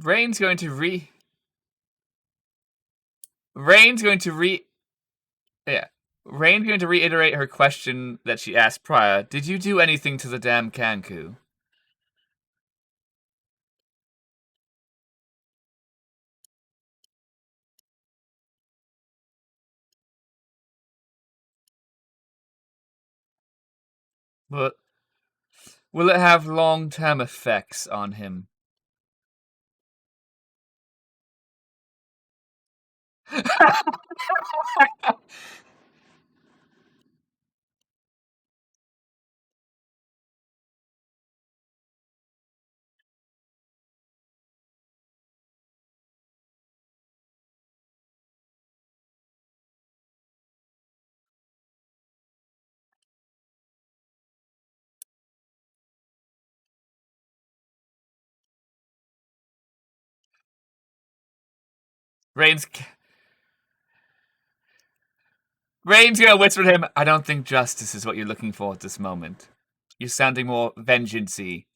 Rainn's going to re. Rainn's going to re. Yeah. Rainn's going to reiterate her question that she asked prior. Did you do anything to the damn Kanku? But will it have long-term effects on him? Rainn's Rainn's gonna whisper to him, I don't think justice is what you're looking for at this moment. You're sounding more vengeance-y.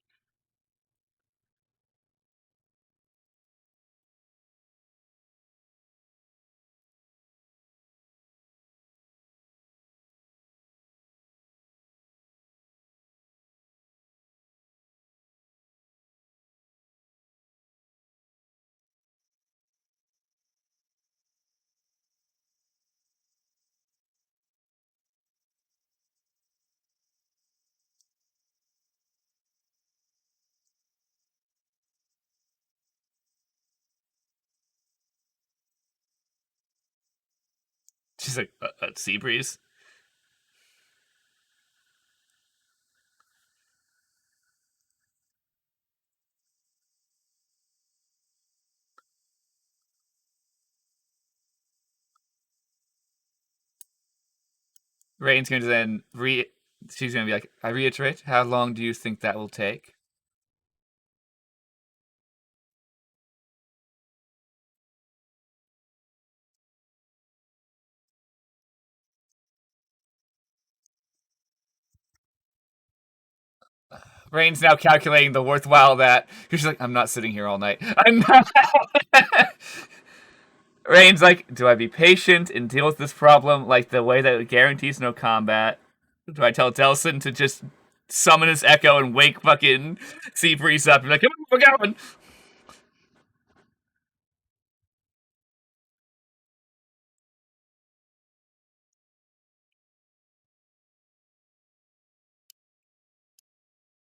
She's like, Sea Breeze? Rainn's going to then she's going to be like, I reiterate, how long do you think that will take? Rainn's now calculating the worthwhile that. She's like, I'm not sitting here all night. I'm not. Rainn's like, do I be patient and deal with this problem like the way that it guarantees no combat? Do I tell Delsin to just summon his echo and wake fucking Sea Breeze up and be like, come on, we're going?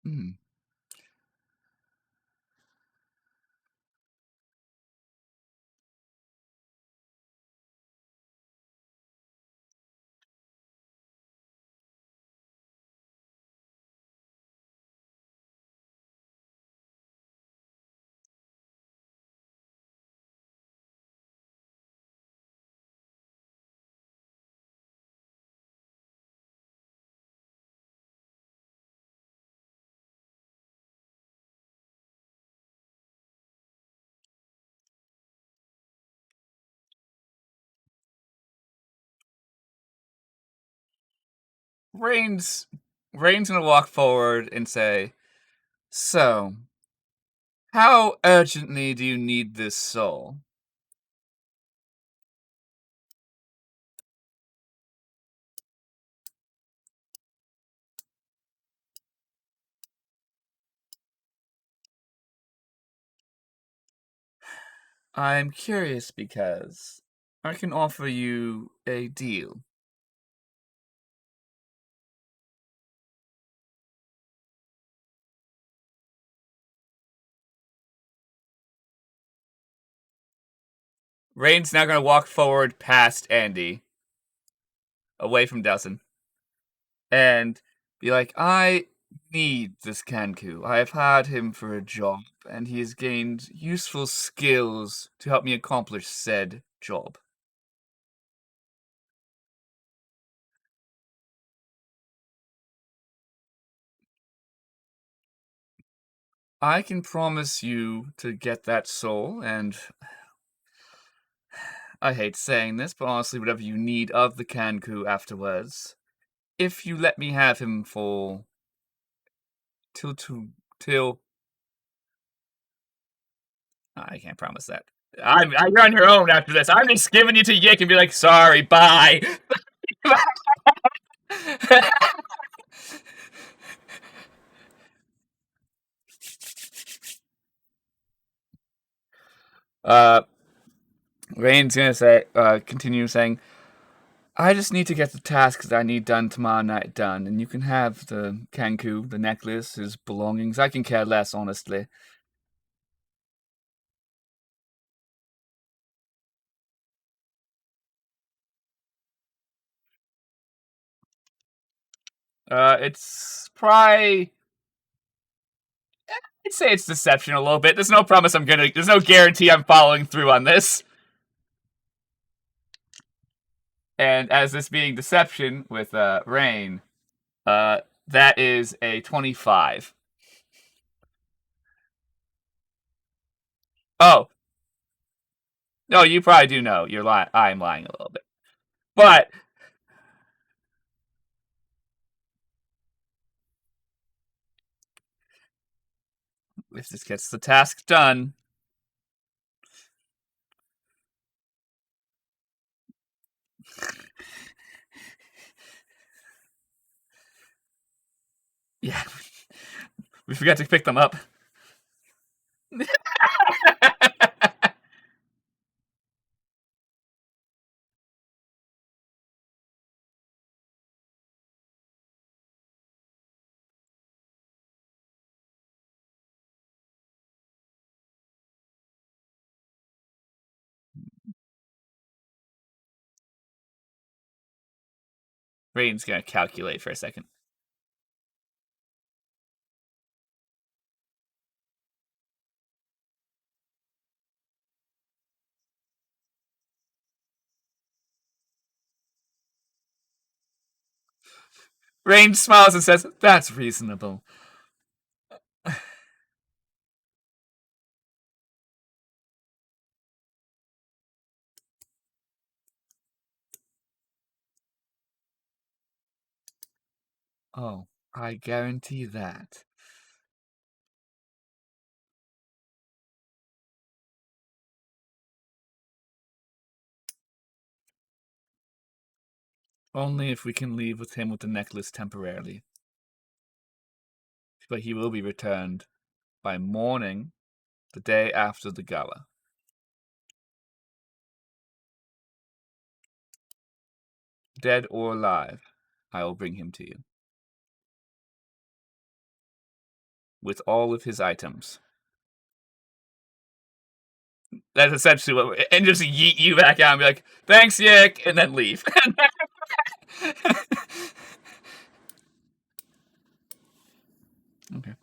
Hmm. Rainn's gonna walk forward and say, "So, how urgently do you need this soul?" I'm curious because I can offer you a deal. Rainn's now gonna walk forward past Andy, away from Delsin, and be like, "I need this Kanku. I have hired him for a job, and he has gained useful skills to help me accomplish said job." I can promise you to get that soul, and I hate saying this, but honestly, whatever you need of the Kanku afterwards, if you let me have him for till I can't promise that. You're on your own after this. I'm just giving you to Yic and be like, sorry, bye. uh, Rainn's gonna say, continue saying, I just need to get the tasks that I need done tomorrow night done, and you can have the Kanku, the necklace, his belongings. I can care less, honestly. It's probably, I'd say it's deception a little bit. There's no promise there's no guarantee I'm following through on this. And as this being deception with Rainn, that is a 25. Oh, no, you probably do know. You're lying. I'm lying a little bit. But if this gets the task done, yeah, we forgot to pick them up. Rainn's gonna calculate for a second. Rainn smiles and says, "That's reasonable." Oh, I guarantee that. Only if we can leave with him with the necklace temporarily. But he will be returned by morning, the day after the gala. Dead or alive, I will bring him to you. With all of his items. That's essentially what and just yeet you back out and be like, thanks, Yic, and then leave. Okay.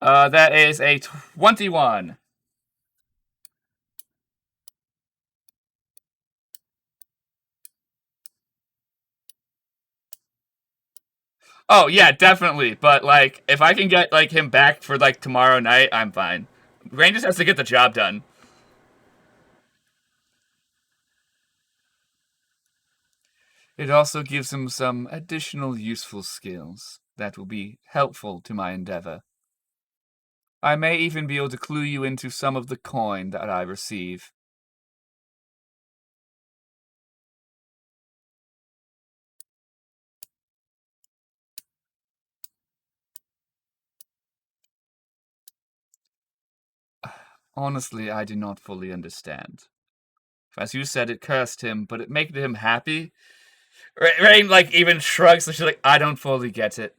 That is a 21. Oh yeah, definitely. But like, if I can get like him back for like tomorrow night, I'm fine. Rainn just has to get the job done. It also gives him some additional useful skills that will be helpful to my endeavor. I may even be able to clue you into some of the coin that I receive. Honestly, I do not fully understand. As you said, it cursed him, but it made him happy. Rainn, like, even shrugs, and she's like, I don't fully get it.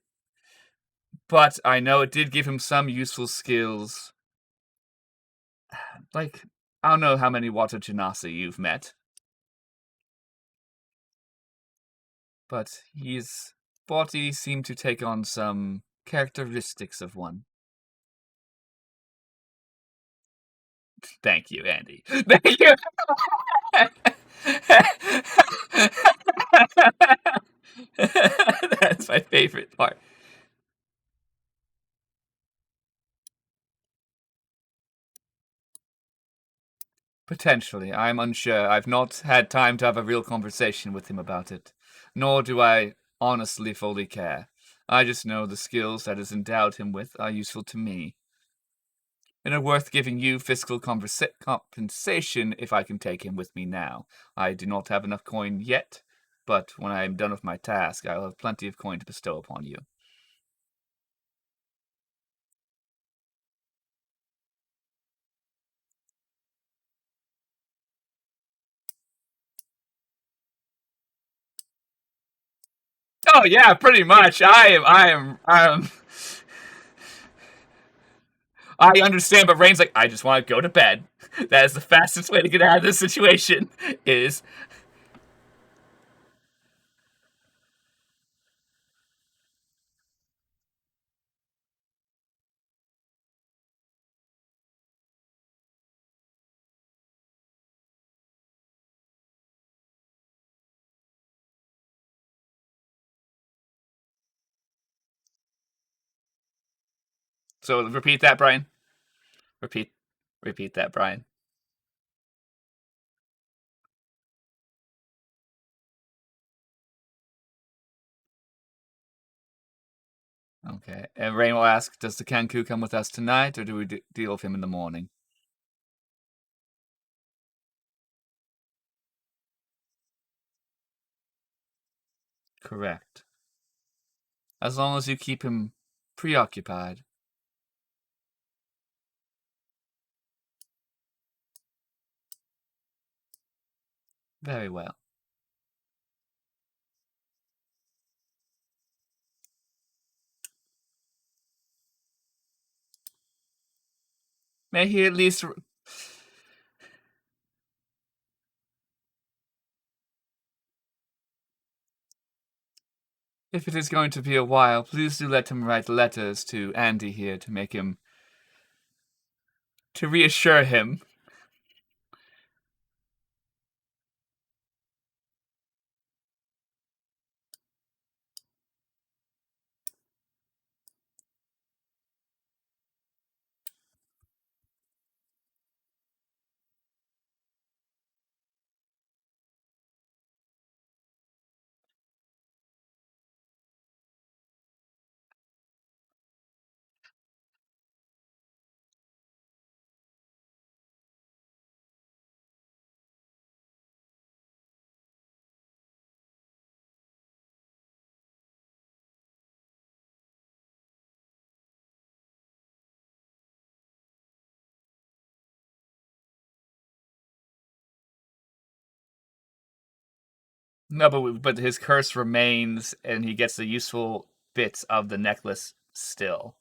But I know it did give him some useful skills. Like, I don't know how many water genasi you've met, but his body seemed to take on some characteristics of one. Thank you, Andy. Thank you. That's my favorite part. Potentially. I'm unsure. I've not had time to have a real conversation with him about it. Nor do I honestly fully care. I just know the skills that has endowed him with are useful to me, and are worth giving you fiscal compensation if I can take him with me now. I do not have enough coin yet, but when I am done with my task, I will have plenty of coin to bestow upon you. Oh yeah, pretty much. I understand, but Rainn's like, I just want to go to bed. That is the fastest way to get out of this situation. Is so repeat that, Brian. Repeat, repeat that, Brian. Okay. And Rainn will ask, does the Kenku come with us tonight, or do we deal with him in the morning? Correct. As long as you keep him preoccupied. Very well. May he at least. If it is going to be a while, please do let him write letters to Andy here to make him. To reassure him. No, but his curse remains, and he gets the useful bits of the necklace still.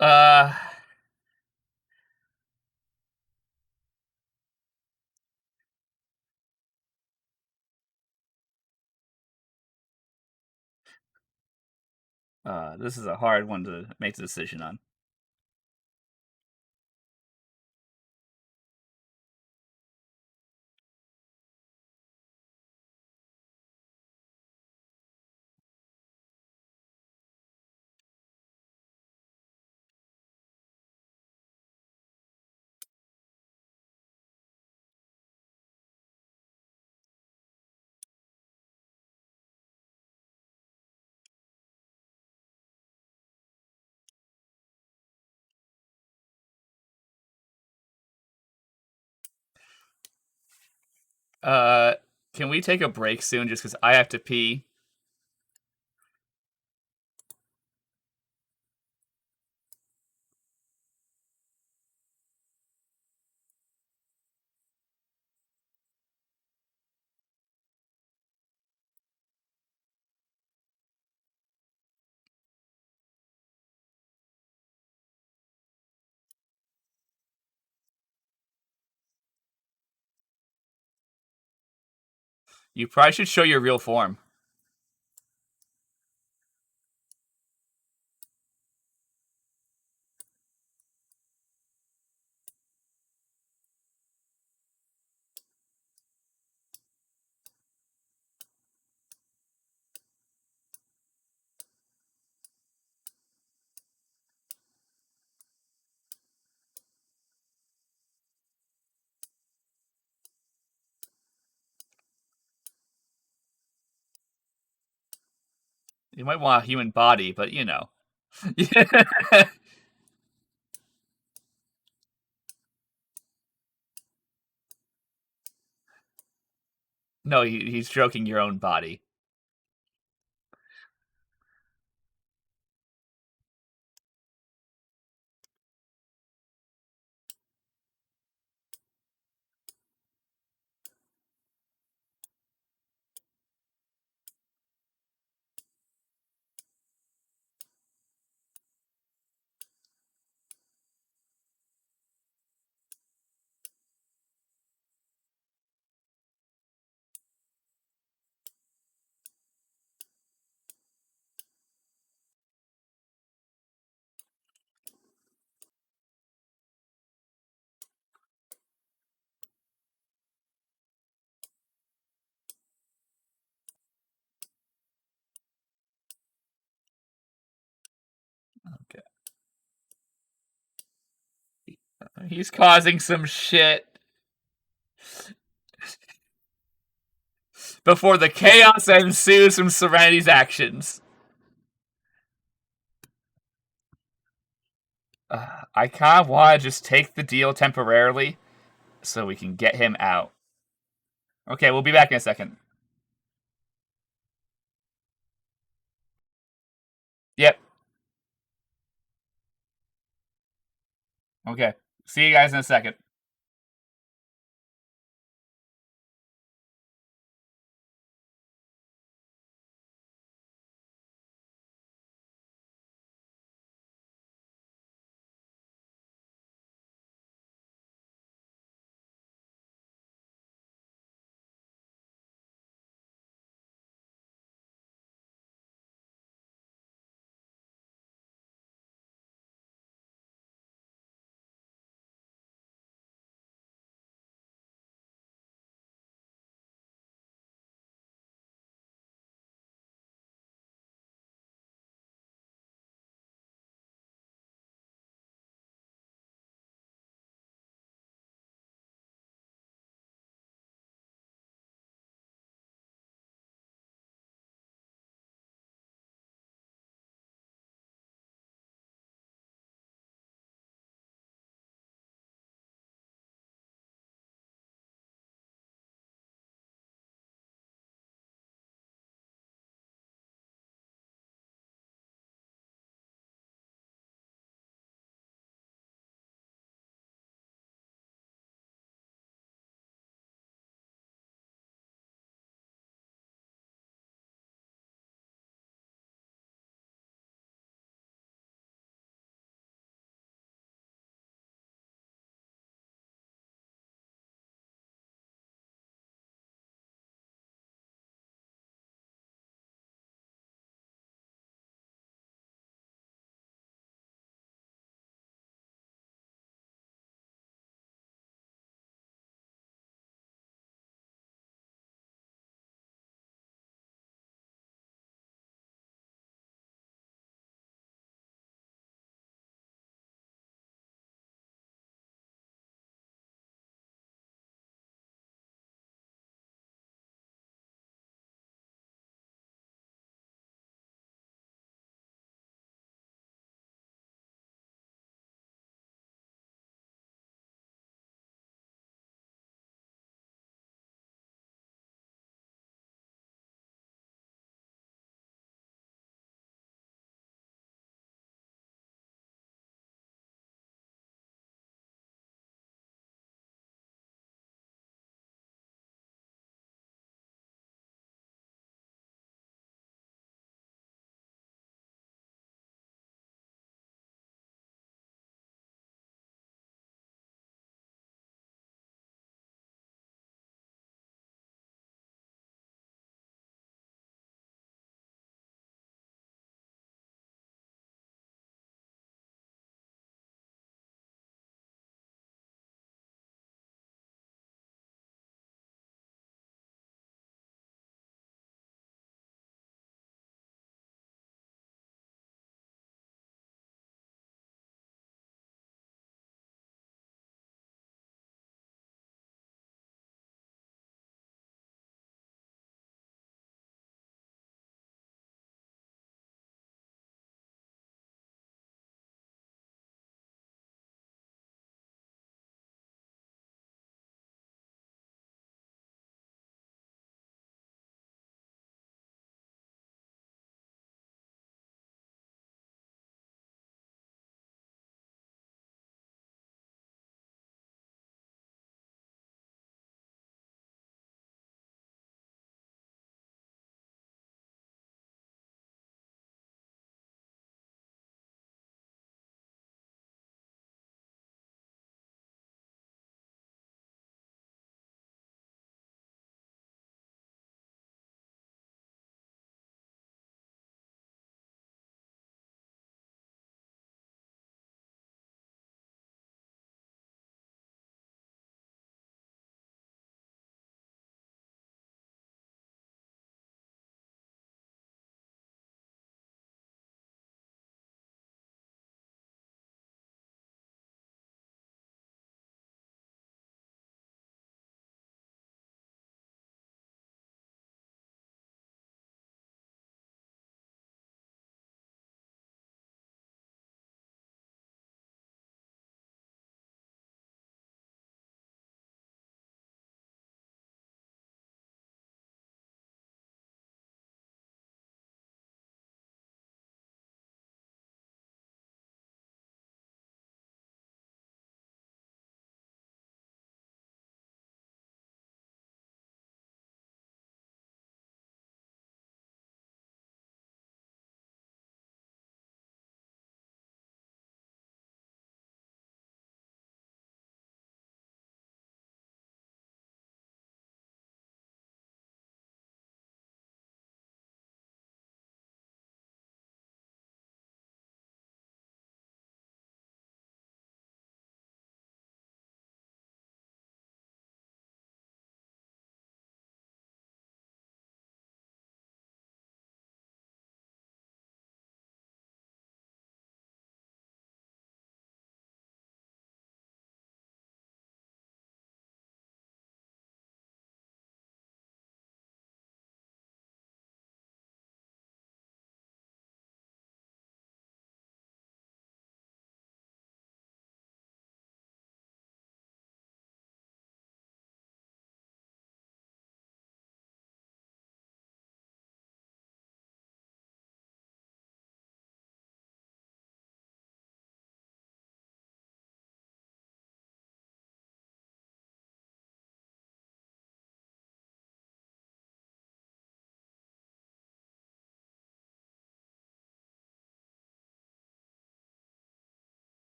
Uh, this is a hard one to make the decision on. Uh, can we take a break soon just because I have to pee? You probably should show your real form. You might want a human body, but you know. No, he's stroking your own body. Okay. He's causing some shit. Before the chaos ensues from Serenity's actions. I kind of want to just take the deal temporarily so we can get him out. Okay, we'll be back in a second. Yep. Okay. See you guys in a second.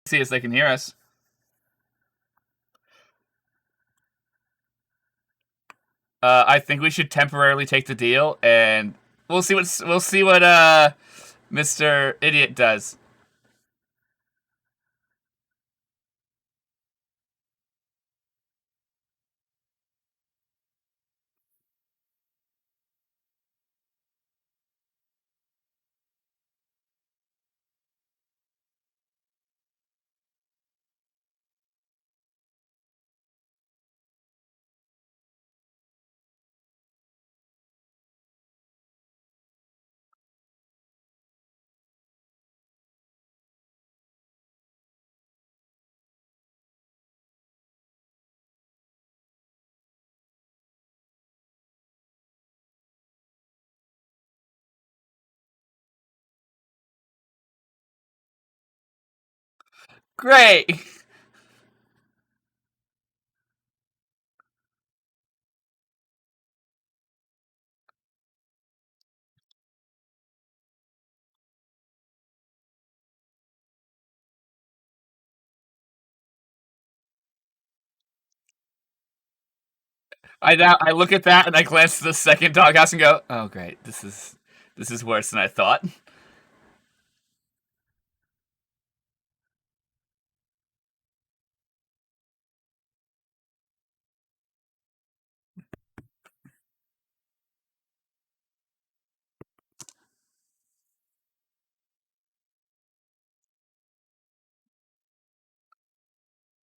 See if they can hear us. I think we should temporarily take the deal, and we'll see what Mr. Idiot does. Great. I look at that and I glance to the second doghouse and go, "Oh, great! This is worse than I thought."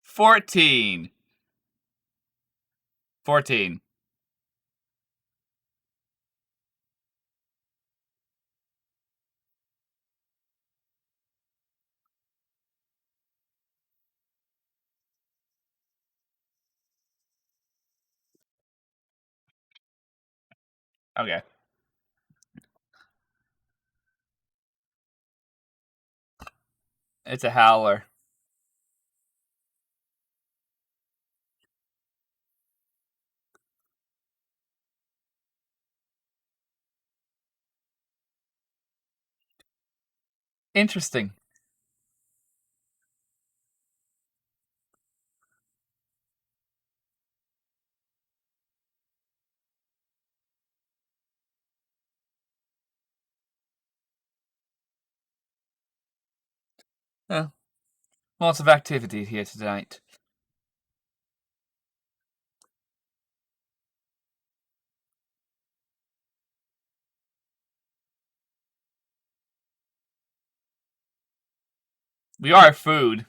14. 14. Okay, it's a howler. Interesting. Uh, Lots of activity here tonight. We are food.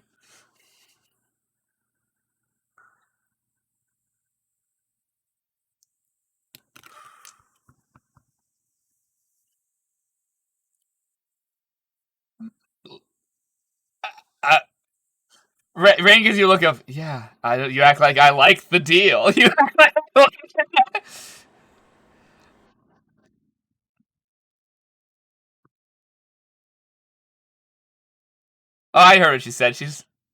Uh, Rainn gives you a look of, yeah. You act like I like the deal. You act like Oh, I heard what she said.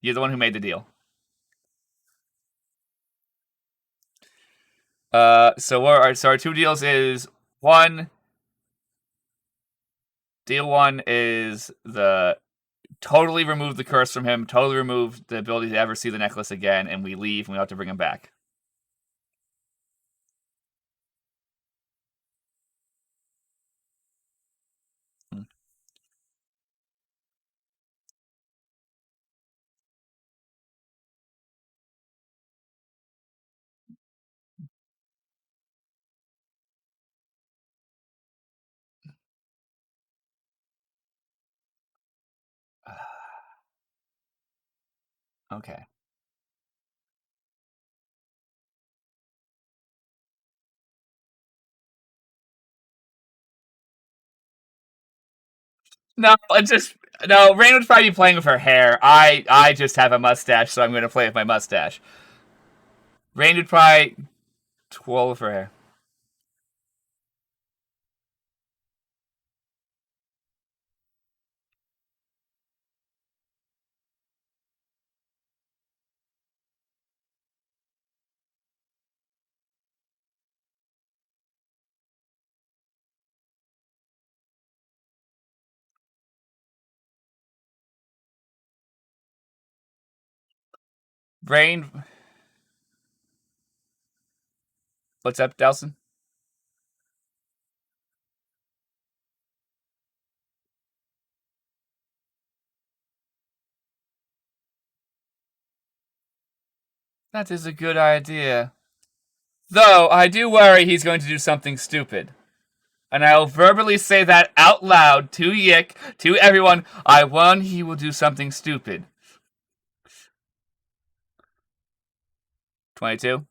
You're the one who made the deal. So our two deals is one. Deal one is the totally remove the curse from him, totally remove the ability to ever see the necklace again, and we leave and we have to bring him back. Hmm. Okay. No, it's just no. Rainn would probably be playing with her hair. I just have a mustache, so I'm going to play with my mustache. Rainn would probably twirl with her hair. Rainn. What's up, Delsin? That is a good idea. Though, I do worry he's going to do something stupid. And I'll verbally say that out loud to Yic, to everyone. I warn he will do something stupid. 22.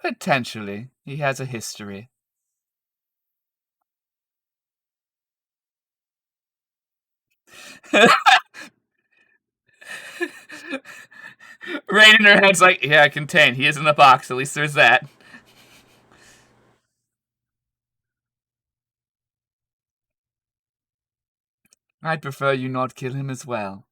Potentially. He has a history. Rainn in her head's like, yeah, contained. He is in the box. At least there's that. I'd prefer you not kill him as well.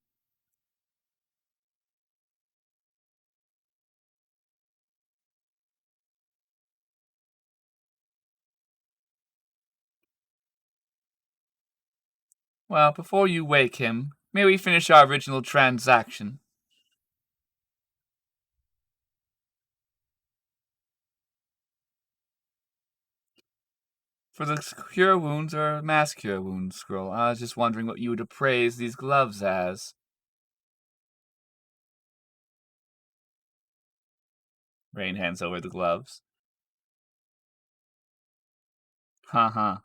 Well, before you wake him, may we finish our original transaction? For the cure wounds or mass cure wounds scroll, I was just wondering what you would appraise these gloves as. Rainn hands over the gloves. Huh.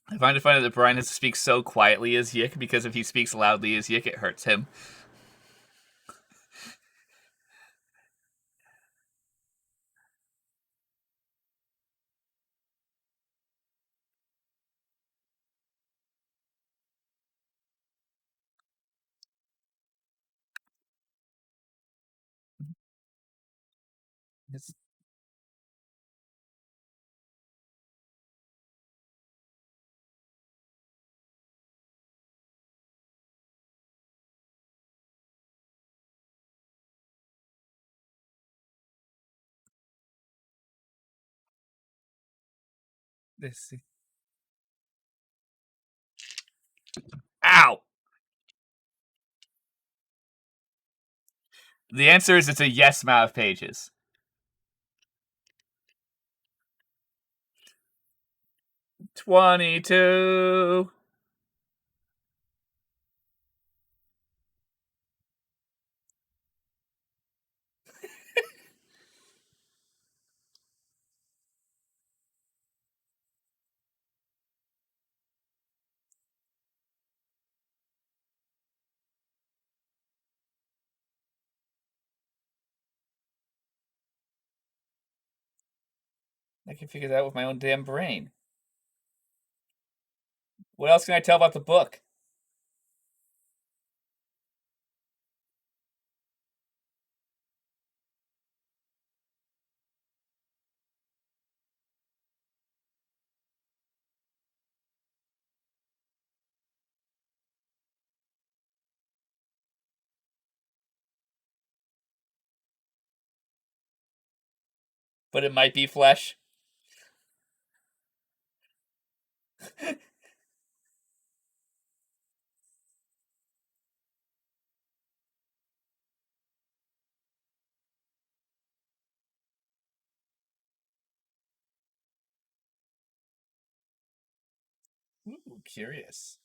I find it funny that Brian has to speak so quietly as Yic, because if he speaks loudly as Yic, it hurts him. Let's see. Ow! The answer is it's a yes amount of pages. 22. I can figure that out with my own damn brain. What else can I tell about the book? But it might be flesh. Ooh, curious.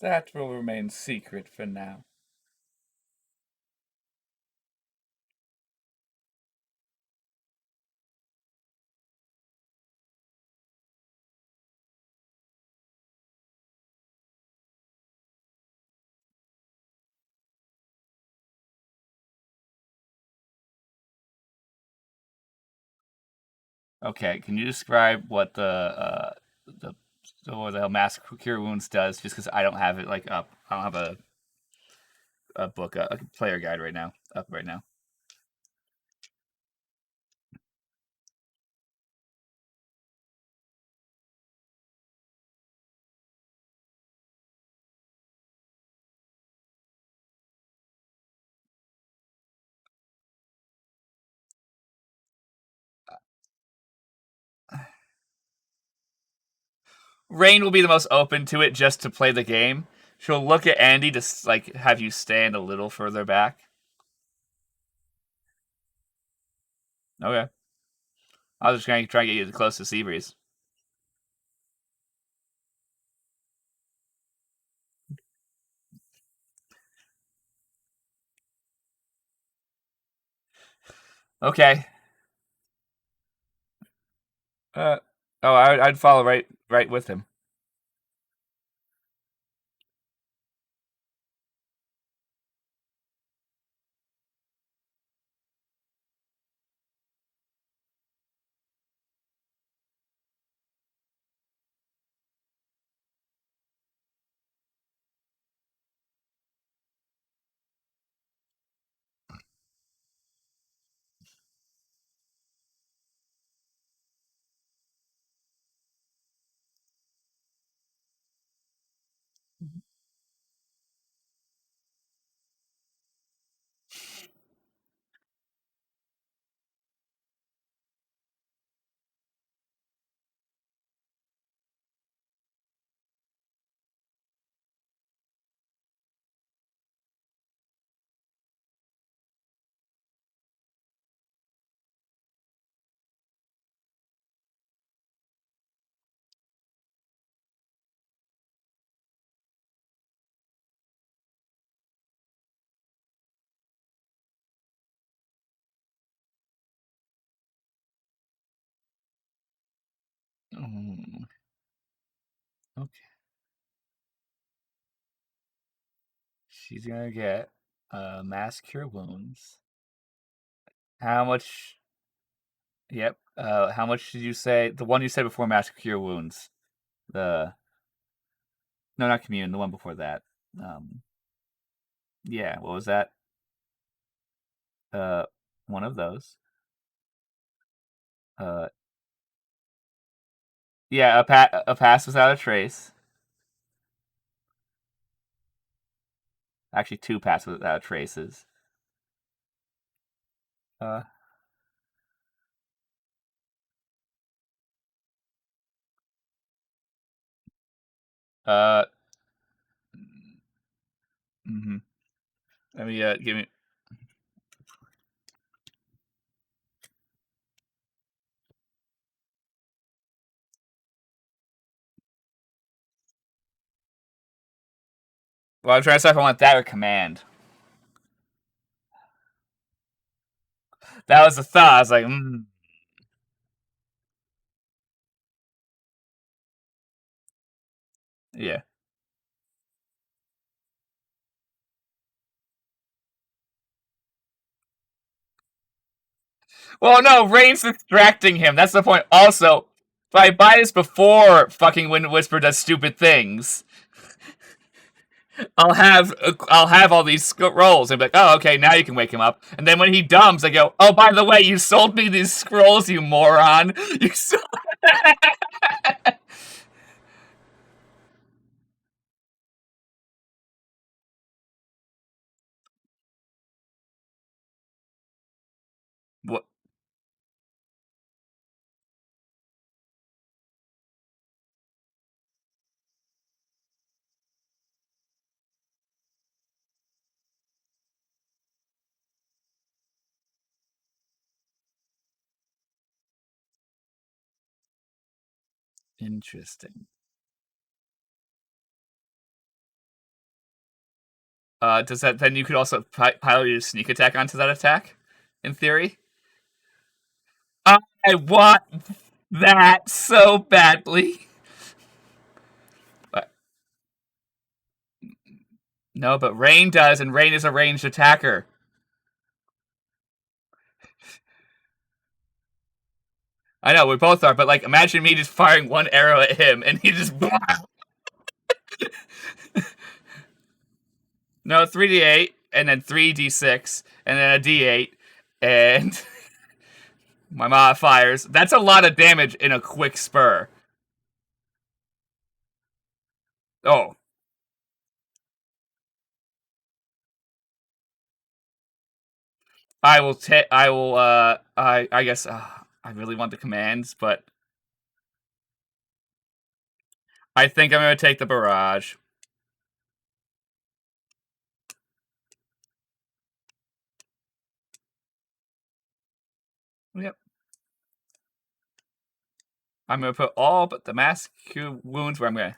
That will remain secret for now. Okay, can you describe what the what the hell Mass Cure Wounds does? Just because I don't have it like up. I don't have a book, a player guide right now up right now. Rainn will be the most open to it just to play the game. She'll look at Andy to like have you stand a little further back. Okay, I was just going to try and get you close to Sea Breeze. Okay. Uh, oh, I'd follow right with him. Mm, okay. She's gonna get Mass Cure Wounds. How much? Yep. How much did you say? The one you said before Mass Cure Wounds. The no, not Commune. The one before that. Um, yeah. What was that? Uh, one of those. Uh, yeah. A pass without a trace. Actually, two pass without traces. Uh, uh. Mm-hmm. Let me give me. Well, I'm trying to decide if I want that or command. That was the thought. I was like, yeah. Well, no, Rainn's distracting him. That's the point. Also, if I buy this before fucking Wind Whisper does stupid things, I'll have all these scrolls and be like, oh, okay, now you can wake him up. And then when he dumps, I go, oh, by the way, you sold me these scrolls, you moron. You sold. What? Interesting. Does that then you could also pilot your sneak attack onto that attack? In theory, I want that so badly. But no, but Rainn does, and Rainn is a ranged attacker. I know we both are, but like, imagine me just firing one arrow at him, and he just no 3d8, and then 3d6, and then a d8, and my modifiers. That's a lot of damage in a quick spur. Oh, I will take. I will. I guess. I really want the commands, but I think I'm gonna take the barrage. Yep. I'm gonna put all but the mass wounds where I'm gonna.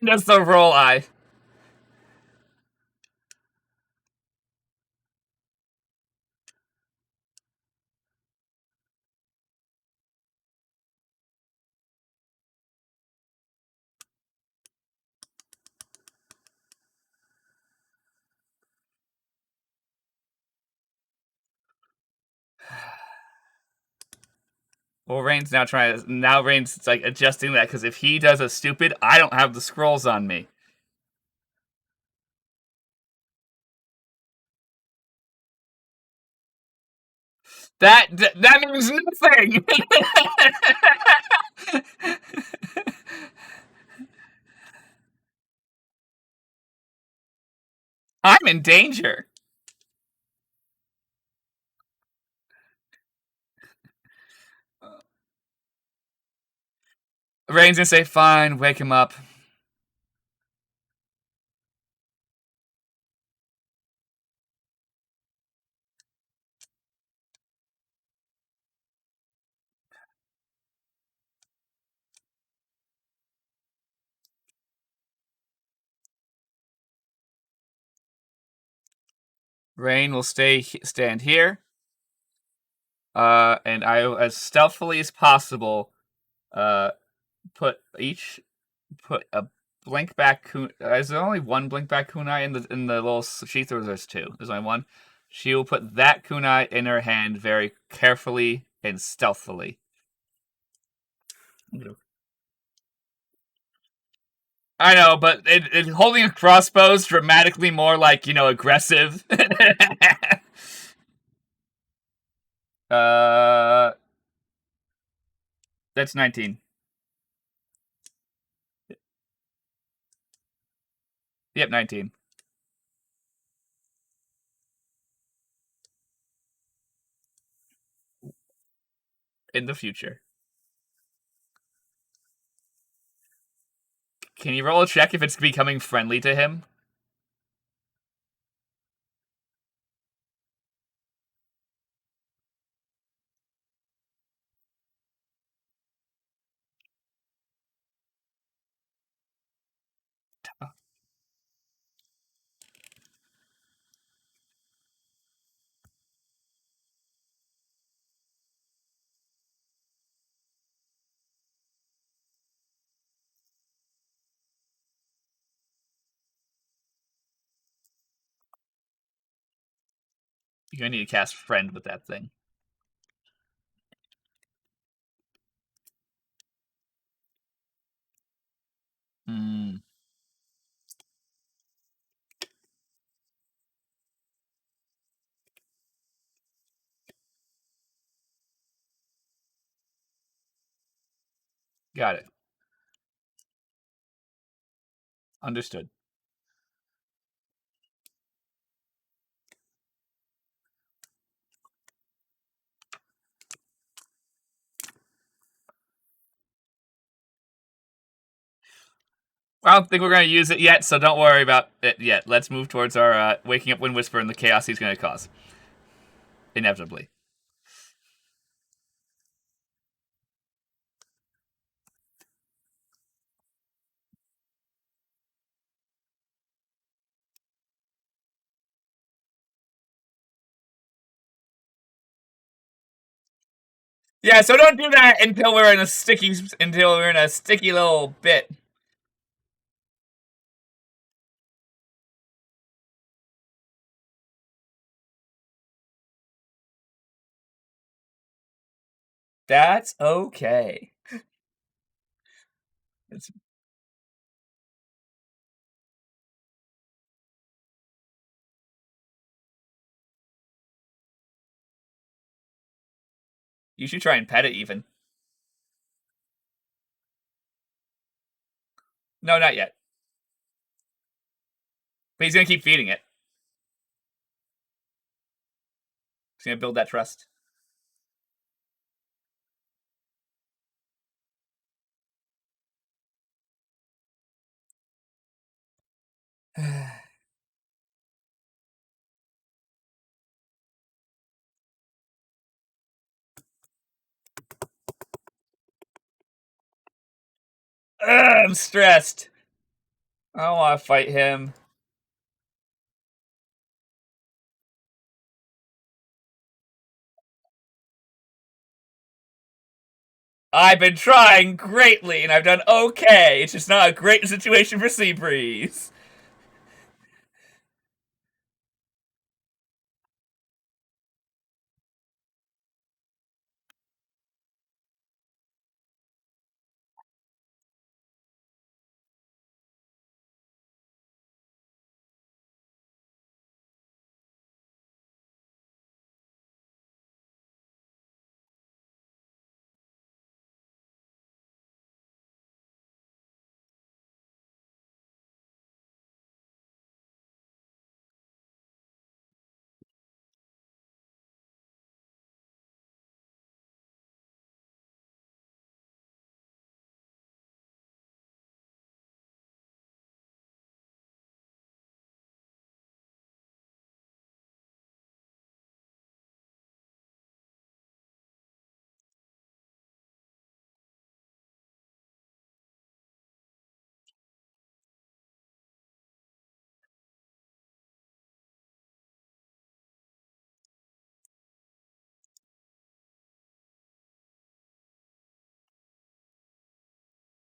That's the roll I. Well, Rainn's now trying to. Now Rainn's like adjusting that because if he does a stupid, I don't have the scrolls on me. That means nothing. I'm in danger. Rainn's gonna say, "Fine, wake him up." Rainn will stand here, and I, as stealthily as possible, put a blink back. Is there only one blink back kunai in the little sheath, or there's two? There's only one. She will put that kunai in her hand very carefully and stealthily. I know, but holding a crossbow is dramatically more like, aggressive. uh, that's 19. Yep, 19. In the future. Can you roll a check if it's becoming friendly to him? You're gonna need to cast friend with that thing. Hmm. Got it. Understood. I don't think we're going to use it yet, so don't worry about it yet. Let's move towards our waking up Wind Whisper and the chaos he's going to cause. Inevitably. Yeah, so don't do that until we're in a sticky little bit. That's okay. It's, you should try and pet it even. No, not yet. But he's gonna keep feeding it. He's gonna build that trust. I'm stressed. I don't want to fight him. I've been trying greatly, and I've done okay. It's just not a great situation for Sea Breeze.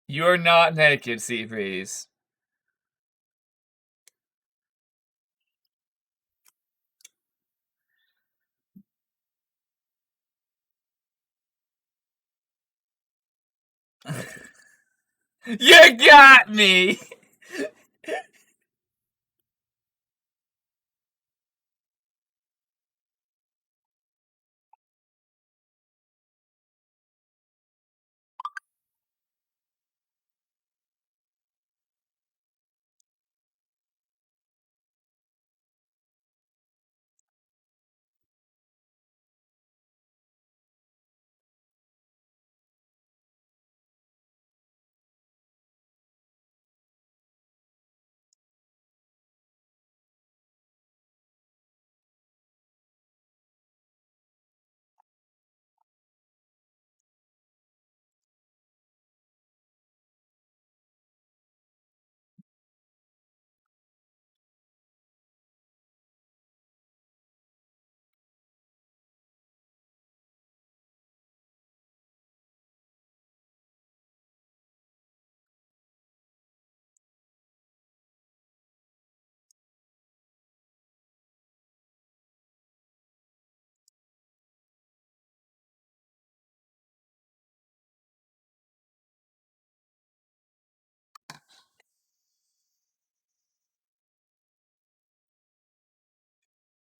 You're not naked, Sea Breeze. You got me!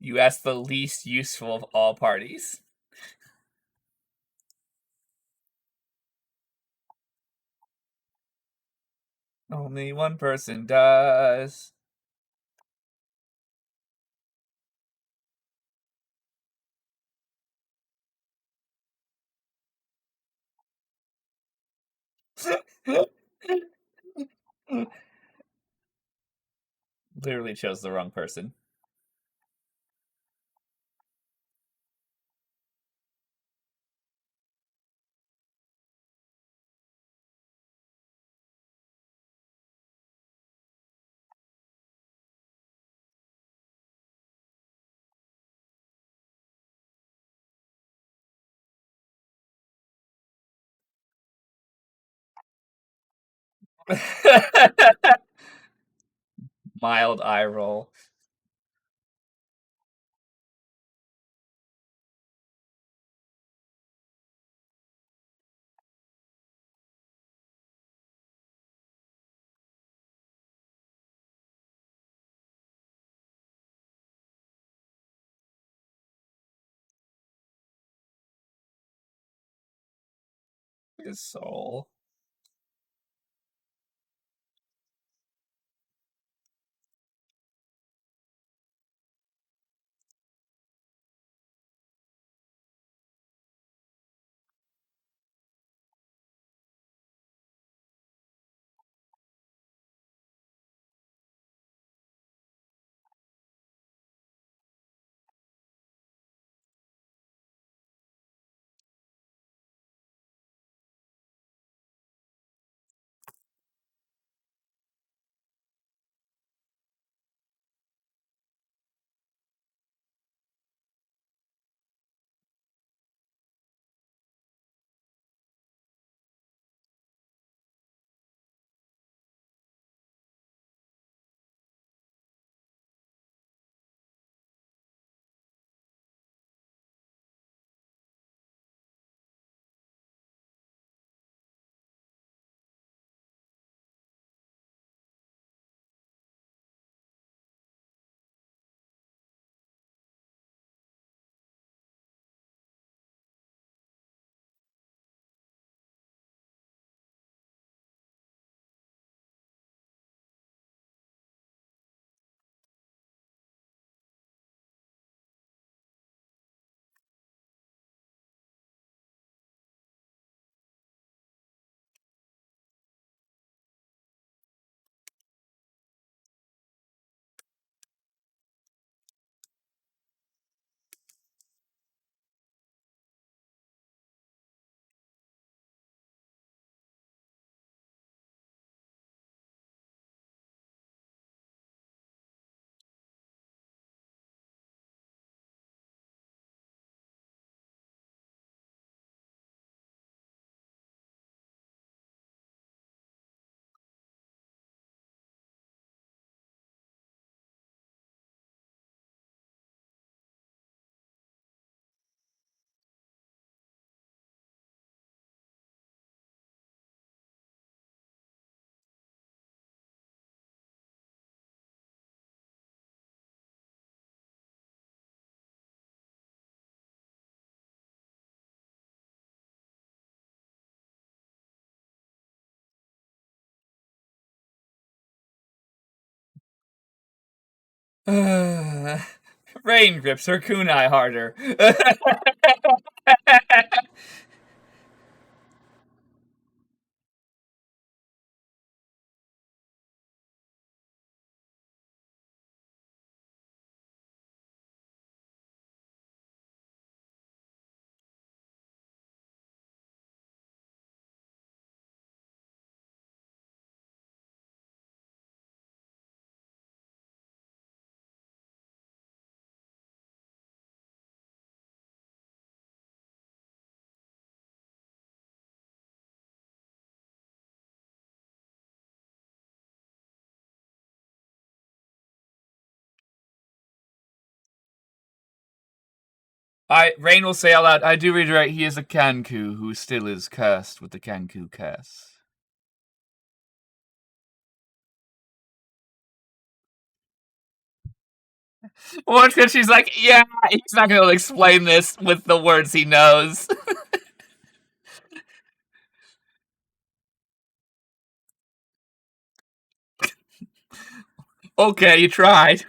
You asked the least useful of all parties. Only one person does. Literally chose the wrong person. Mild eye roll. his soul. Rainn grips her kunai harder. Rainn will say out loud, I do reiterate, he is a Kanku who still is cursed with the Kanku curse. Well, it's because she's like, yeah, he's not going to explain this with the words he knows. Okay, you tried.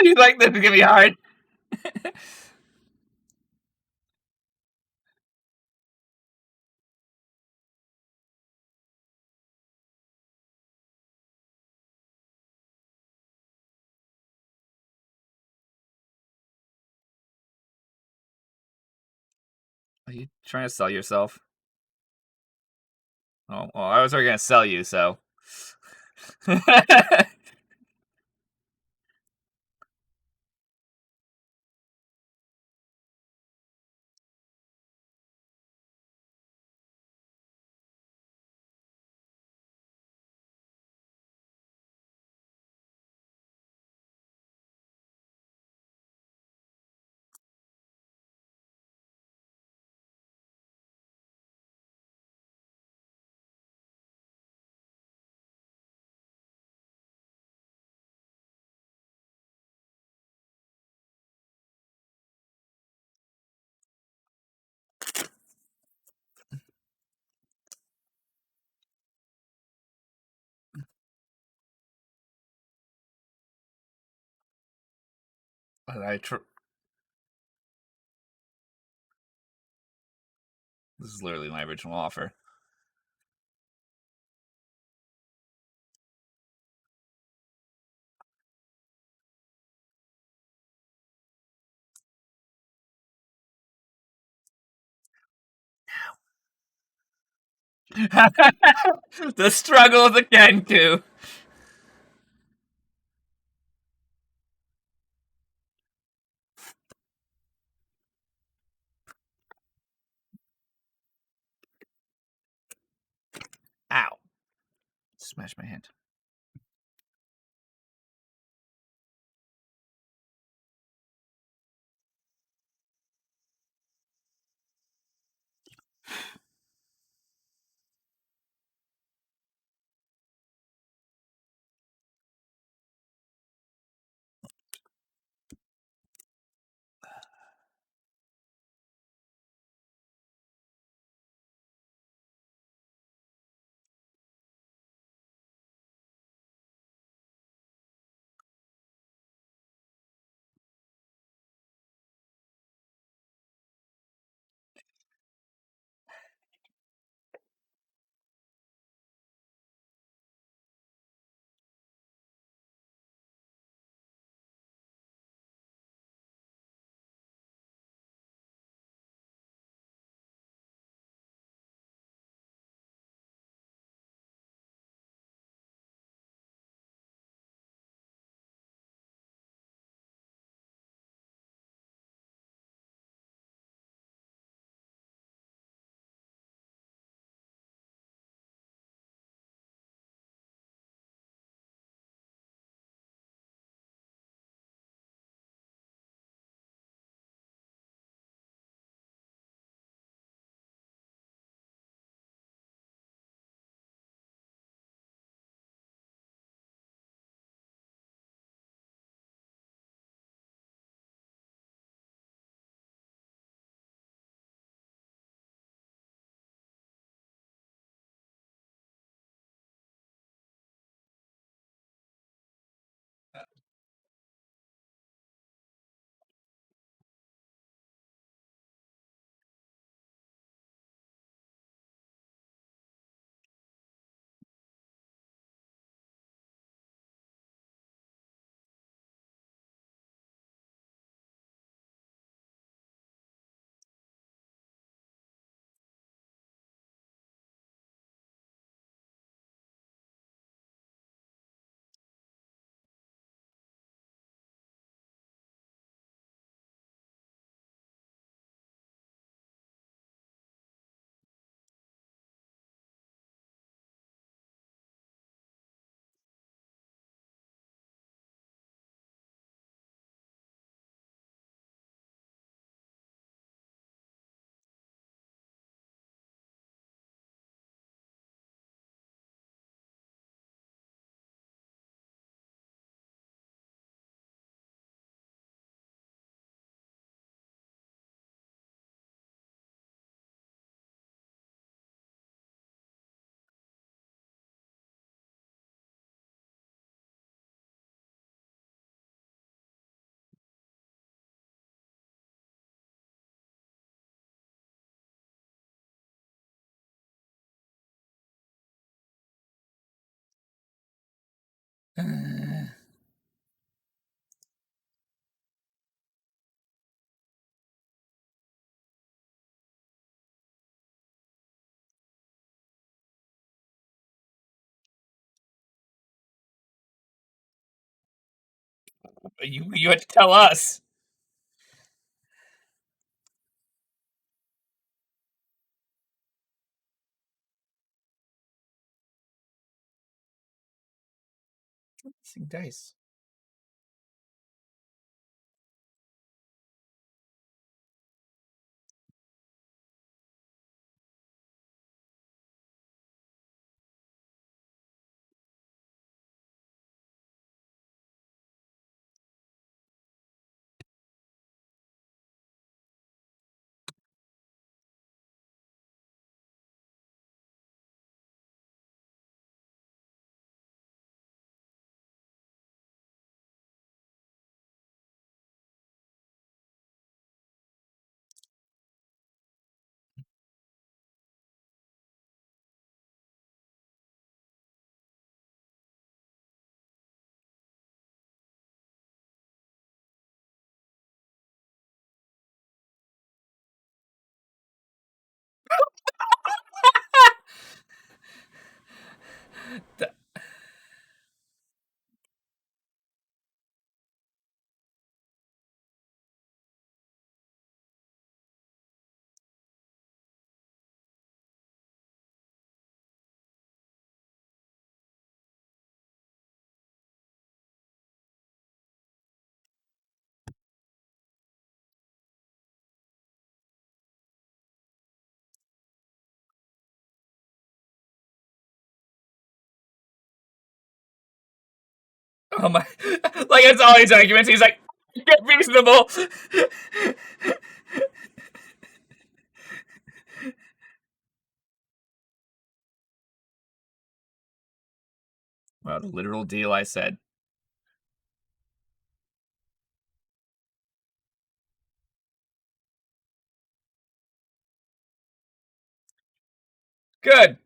He's like, this is going to be hard. Are you trying to sell yourself? Oh, well, I was already going to sell you, so. This is literally my original offer. The struggle of the Kenku. Ow. Smash my hand. You had to tell us. Missing dice. Oh my! Like it's all his arguments. He's like, get reasonable. Well, the literal deal I said. Good.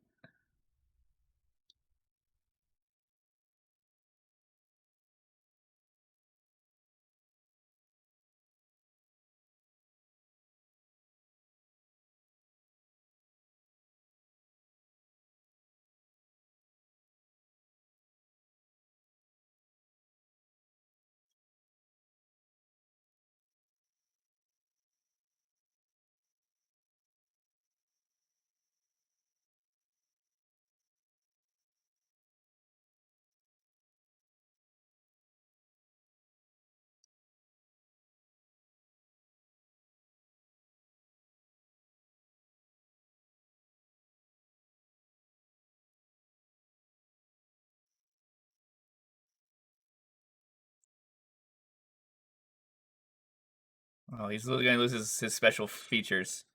Oh, he's literally gonna lose his special features.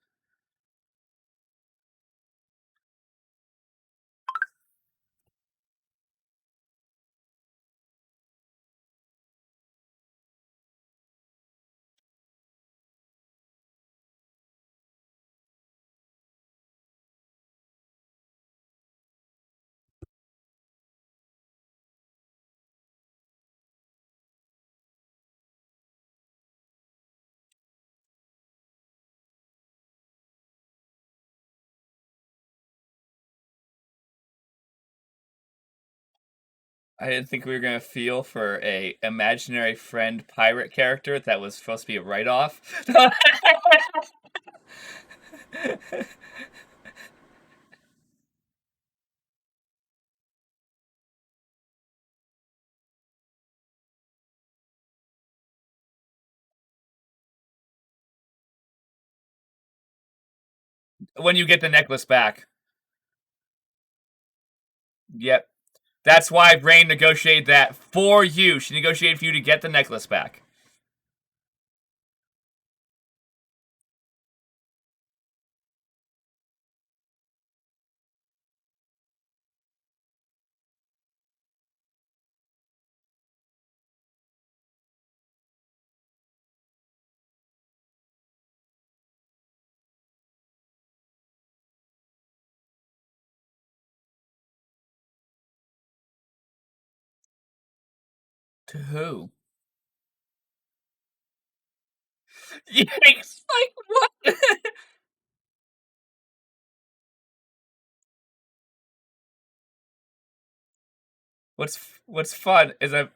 I didn't think we were gonna feel for a imaginary friend pirate character that was supposed to be a write-off. When you get the necklace back. Yep. That's why Rainn negotiated that for you. She negotiated for you to get the necklace back. To who? Yikes! Like what? What's fun is I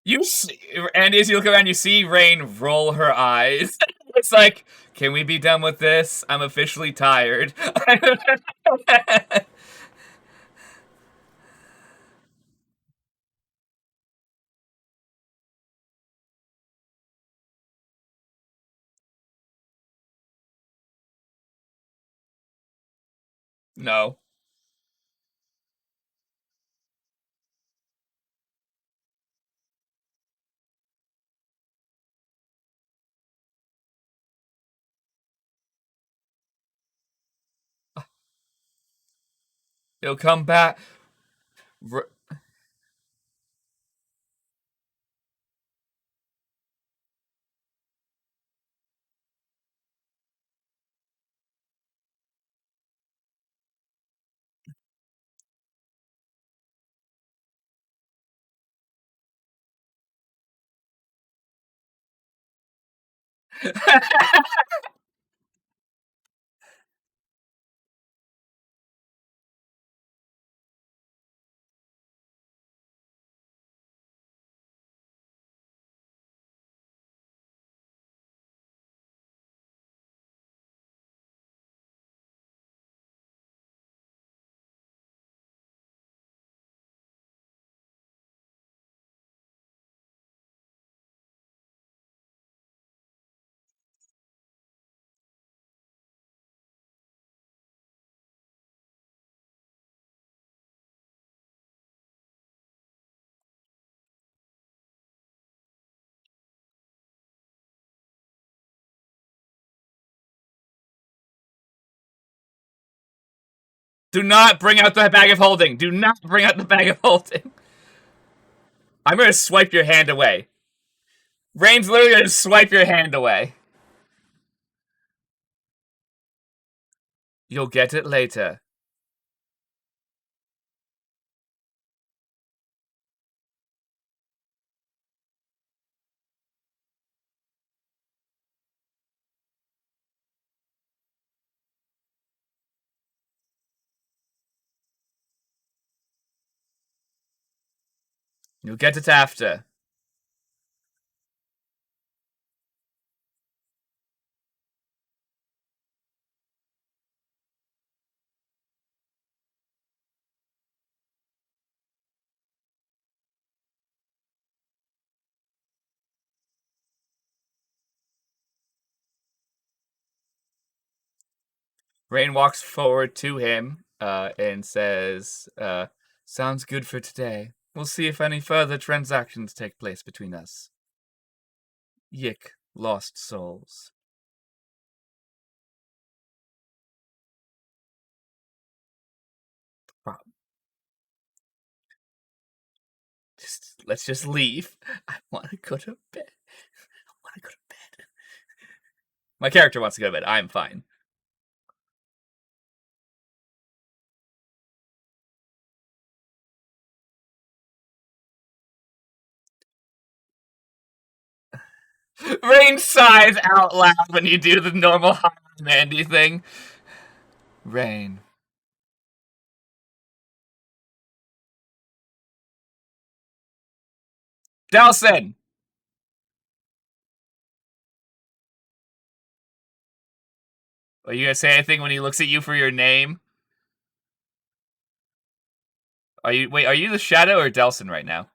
you see, and as you look around, you see Rainn roll her eyes. It's like, can we be done with this? I'm officially tired. No. It'll come back. Do not bring out the bag of holding. Do not bring out the bag of holding. I'm gonna swipe your hand away. Rainn's literally gonna swipe your hand away. You'll get it later. You'll get it after. Rainn walks forward to him and says, sounds good for today. We'll see if any further transactions take place between us. Yic LostSouls. Let's just leave. I want to go to bed. My character wants to go to bed. I'm fine. Rainn sighs out loud when you do the normal Mandy thing. Rainn. Delsin! Are you gonna say anything when he looks at you for your name? Are you the Shadow or Delsin right now?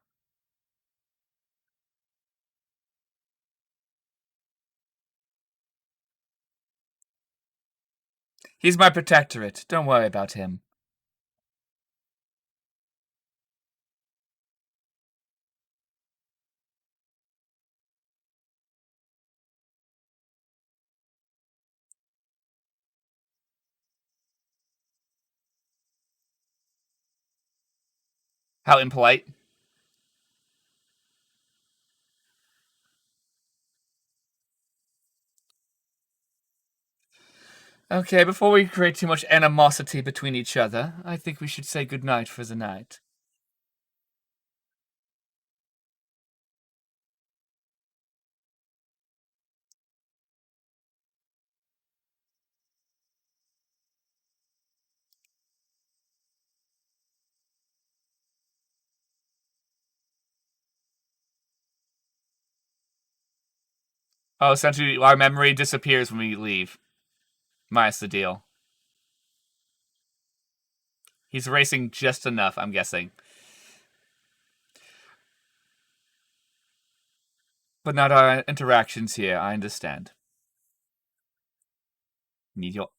He's my protectorate. Don't worry about him. How impolite. Okay, before we create too much animosity between each other, I think we should say goodnight for the night. Oh, essentially, our memory disappears when we leave. Minus the deal. He's erasing just enough, I'm guessing. But not our interactions here, I understand. Need your...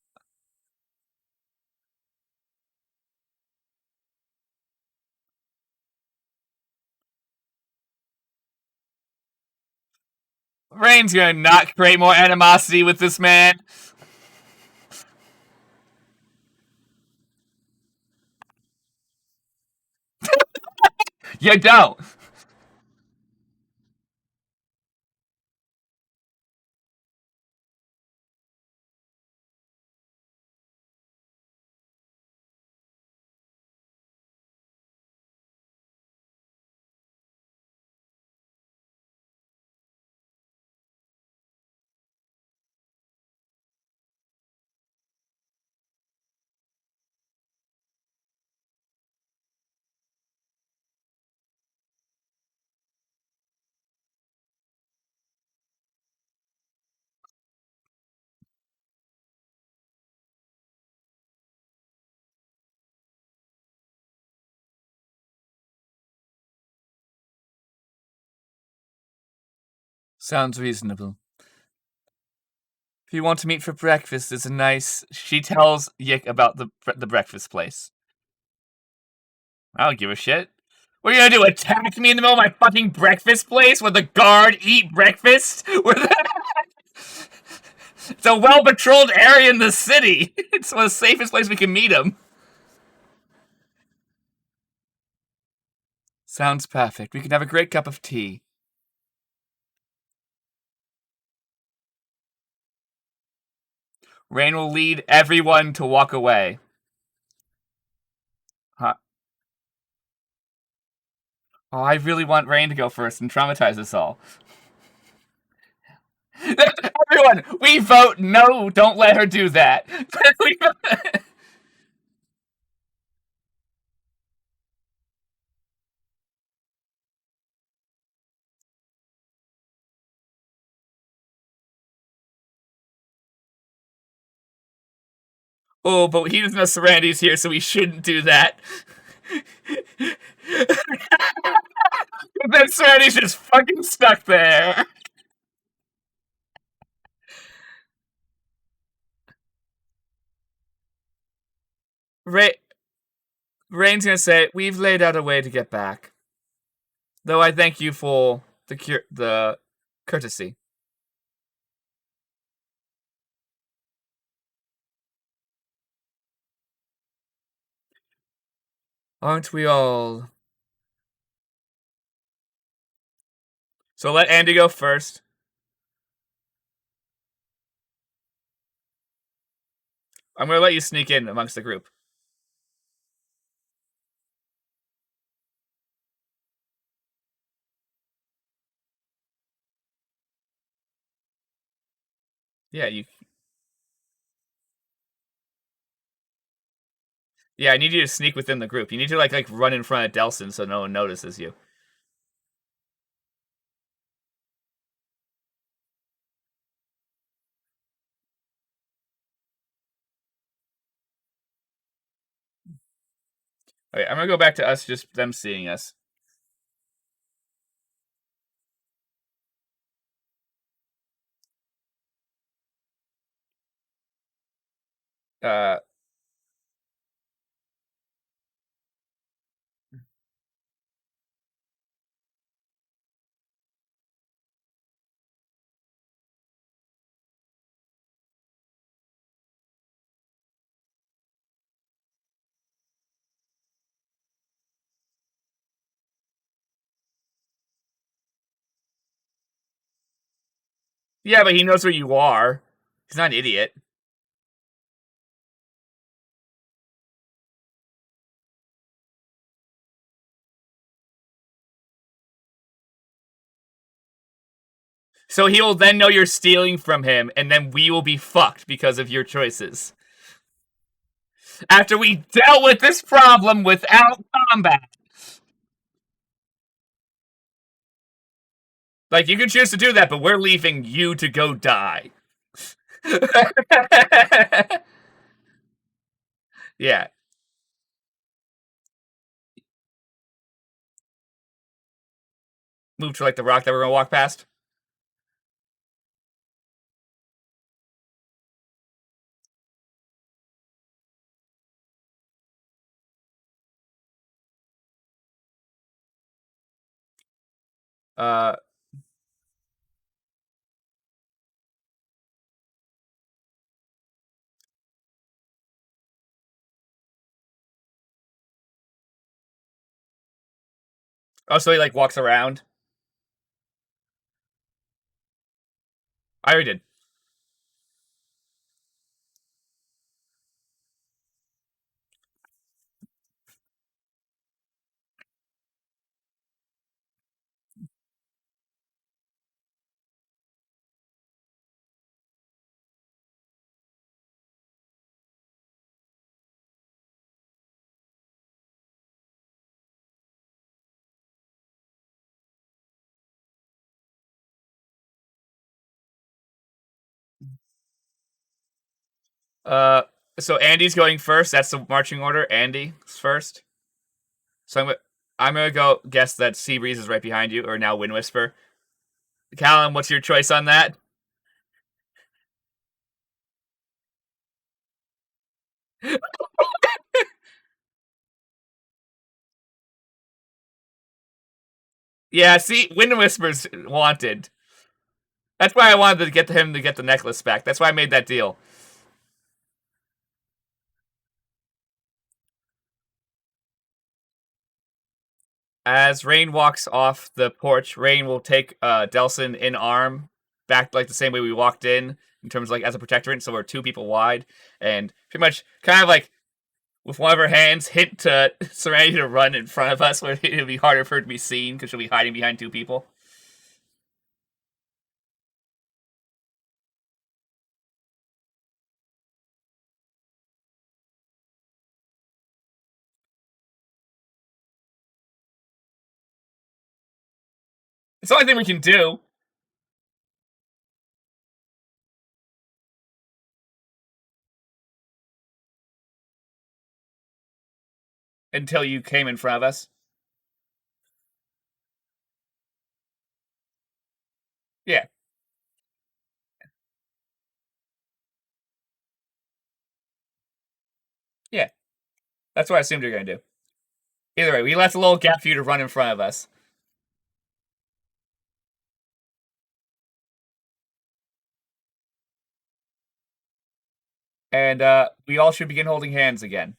Rainn's gonna not create more animosity with this man. You don't. Sounds reasonable. If you want to meet for breakfast, there's a nice. She tells Yic about the breakfast place. I don't give a shit. What are you gonna do? Attack me in the middle of my fucking breakfast place where the guard eat breakfast? It's a well patrolled area in the city. It's the safest place we can meet him. Sounds perfect. We can have a great cup of tea. Rainn will lead everyone to walk away. Huh. Oh, I really want Rainn to go first and traumatize us all. Everyone, we vote no, don't let her do that. Oh, but he doesn't know Serenity's here, so we shouldn't do that. Then Serenity's just fucking stuck there. Rainn's gonna say, "We've laid out a way to get back. Though I thank you for the courtesy." Aren't we all? So let Andy go first. I'm gonna let you sneak in amongst the group. Yeah, you. Yeah, I need you to sneak within the group. You need to like run in front of Delsin so no one notices you. Okay, I'm gonna go back to us, just them seeing us. Uh, yeah, but he knows where you are. He's not an idiot. So he will then know you're stealing from him, and then we will be fucked because of your choices. After we dealt with this problem without combat. Like, you can choose to do that, but we're leaving you to go die. Yeah. Move to, like, the rock that we're gonna walk past. Uh, Oh, so he like walks around. I already did. Uh, so Andy's going first. That's the marching order. Andy's first. So I'm gonna go guess that Sea Breeze is right behind you, or now Wind Whisper. Callum, what's your choice on that? Yeah, see, Wind Whisper's wanted. That's why I wanted to get him to get the necklace back. That's why I made that deal. As Rainn walks off the porch, Rainn will take Delsin in arm back like the same way we walked in terms of like as a protectorate, so we're two people wide, and pretty much kind of like with one of her hands hint to Serenity to run in front of us, where it'll be harder for her to be seen because she'll be hiding behind two people. It's the only thing we can do until you came in front of us. Yeah, yeah. That's what I assumed you're gonna do. Either way, we left a little gap for you to run in front of us. And we all should begin holding hands again.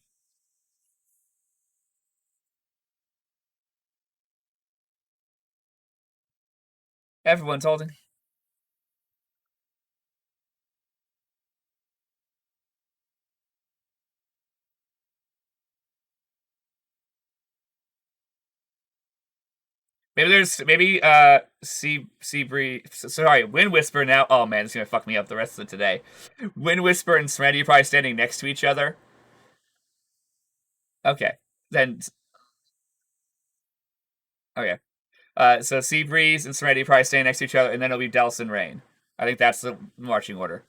Everyone's holding. Sea Breeze. Sorry, Wind Whisper now. Oh man, it's gonna fuck me up the rest of today. Wind Whisper and Serenity probably standing next to each other. Okay, then okay. So Sea Breeze and Serenity probably standing next to each other, and then it'll be Delsin Rainn. I think that's the marching order.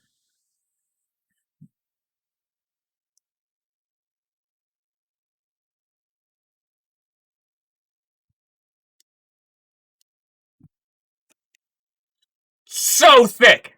So thick.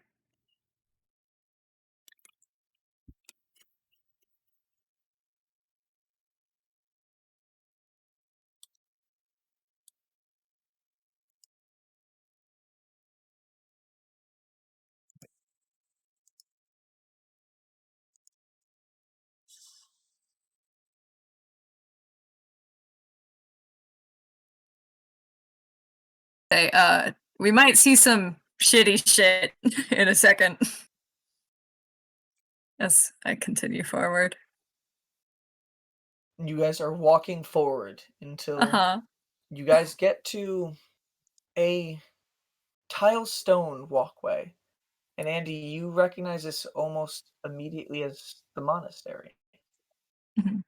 Say, we might see some shitty shit in a second as I continue forward. You guys are walking forward until Uh-huh. you guys get to a tile stone walkway. And Andy, you recognize this almost immediately as the monastery. Mhm.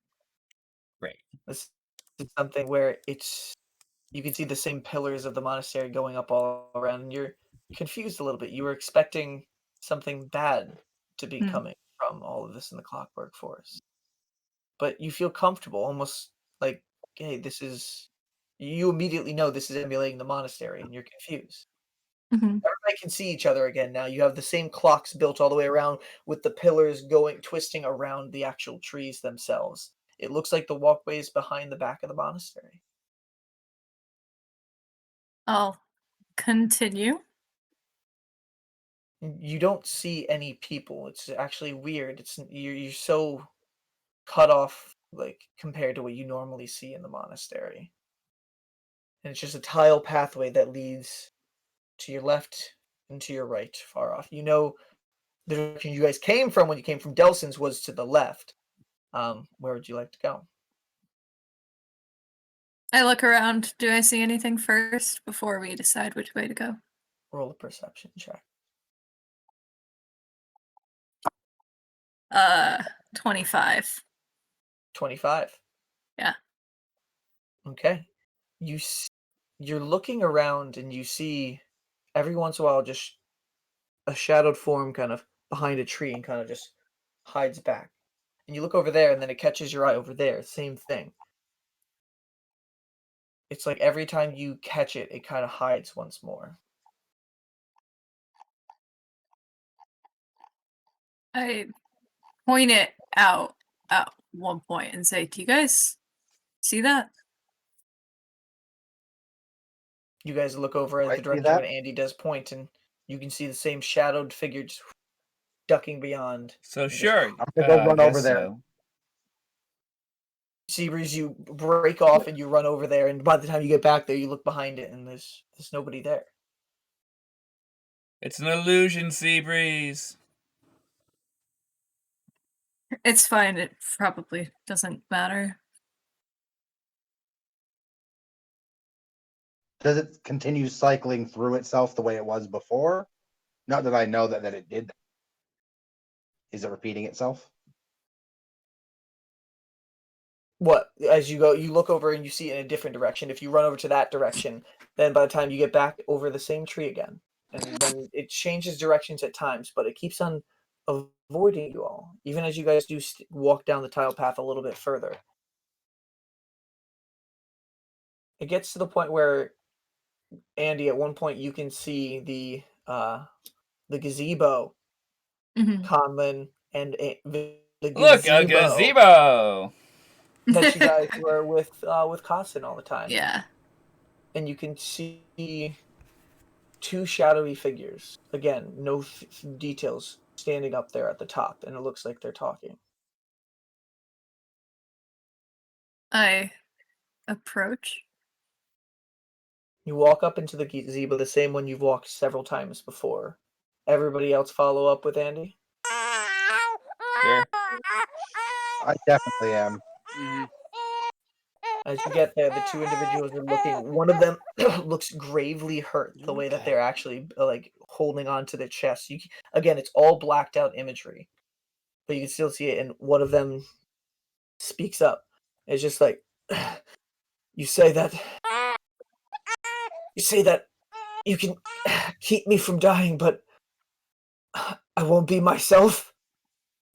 Right. This is something where you can see the same pillars of the monastery going up all around, and you're confused a little bit. You were expecting something bad to be Mm. coming from all of this in the Clockwork Forest. But you feel comfortable, almost like, hey, you immediately know this is emulating the monastery, and you're confused. Mhm. Everybody can see each other again now. You have the same clocks built all the way around with the pillars going twisting around the actual trees themselves. It looks like the walkway is behind the back of the monastery. I'll continue. You don't see any people. It's actually weird. You're so cut off, like, compared to what you normally see in the monastery. And it's just a tile pathway that leads to your left and to your right, far off. You know the direction you guys came from when you came from Delsin's was to the left. Where would you like to go? I look around. Do I see anything first before we decide which way to go? Roll a perception check. 25. 25. Yeah. Okay. You're looking around and you see every once in a while just a shadowed form kind of behind a tree and kind of just hides back. And you look over there and then it catches your eye over there. Same thing. It's like every time you catch it, it kind of hides once more. I point it out at one point and say, "Do you guys see that?" You guys look over at I the see direction that. when Andy does point, and you can see the same shadowed figure just ducking beyond. So and just- sure, I'm gonna go I run guess over there. so. Sea Breeze, you break off and you run over there, and by the time you get back there, you look behind it, and there's nobody there. It's an illusion, Sea Breeze. It's fine. It probably doesn't matter. Does it continue cycling through itself the way it was before? Not that I know that it did that. Is it repeating itself? What? As you go, you look over and you see it in a different direction. If you run over to that direction, then by the time you get back over the same tree again, and then it changes directions at times, but it keeps on avoiding you all, even as you guys do walk down the tile path a little bit further. It gets to the point where Andy, at one point, you can see the gazebo, Mhm. Conlon, and the Look, a gazebo. that you guys were with Costin all the time. Yeah. And you can see two shadowy figures. Again, no details standing up there at the top, and it looks like they're talking. I approach. You walk up into the gazebo, the same one you've walked several times before. Everybody else follow up with Andy? Here. I definitely am. As you get there, the two individuals are looking. One of them looks gravely hurt. The way that they're actually like holding on to their chest. Again, it's all blacked out imagery, but you can still see it. And one of them speaks up. It's just like, you say that you can keep me from dying, but I won't be myself.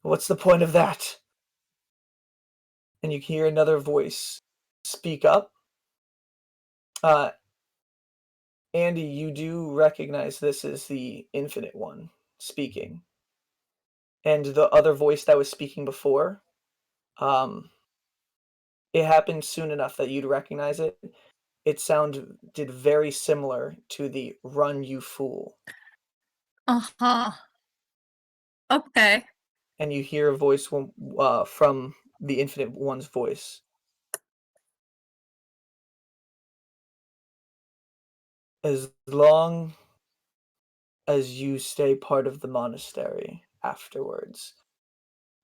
What's the point of that? And you hear another voice speak up. Andy, you do recognize this as the Infinite One speaking. And the other voice that was speaking before, it happened soon enough that you'd recognize it. It sounded very similar to the "Run, you fool." Uh-huh. Okay. And you hear a voice from the Infinite One's voice. As long as you stay part of the monastery afterwards,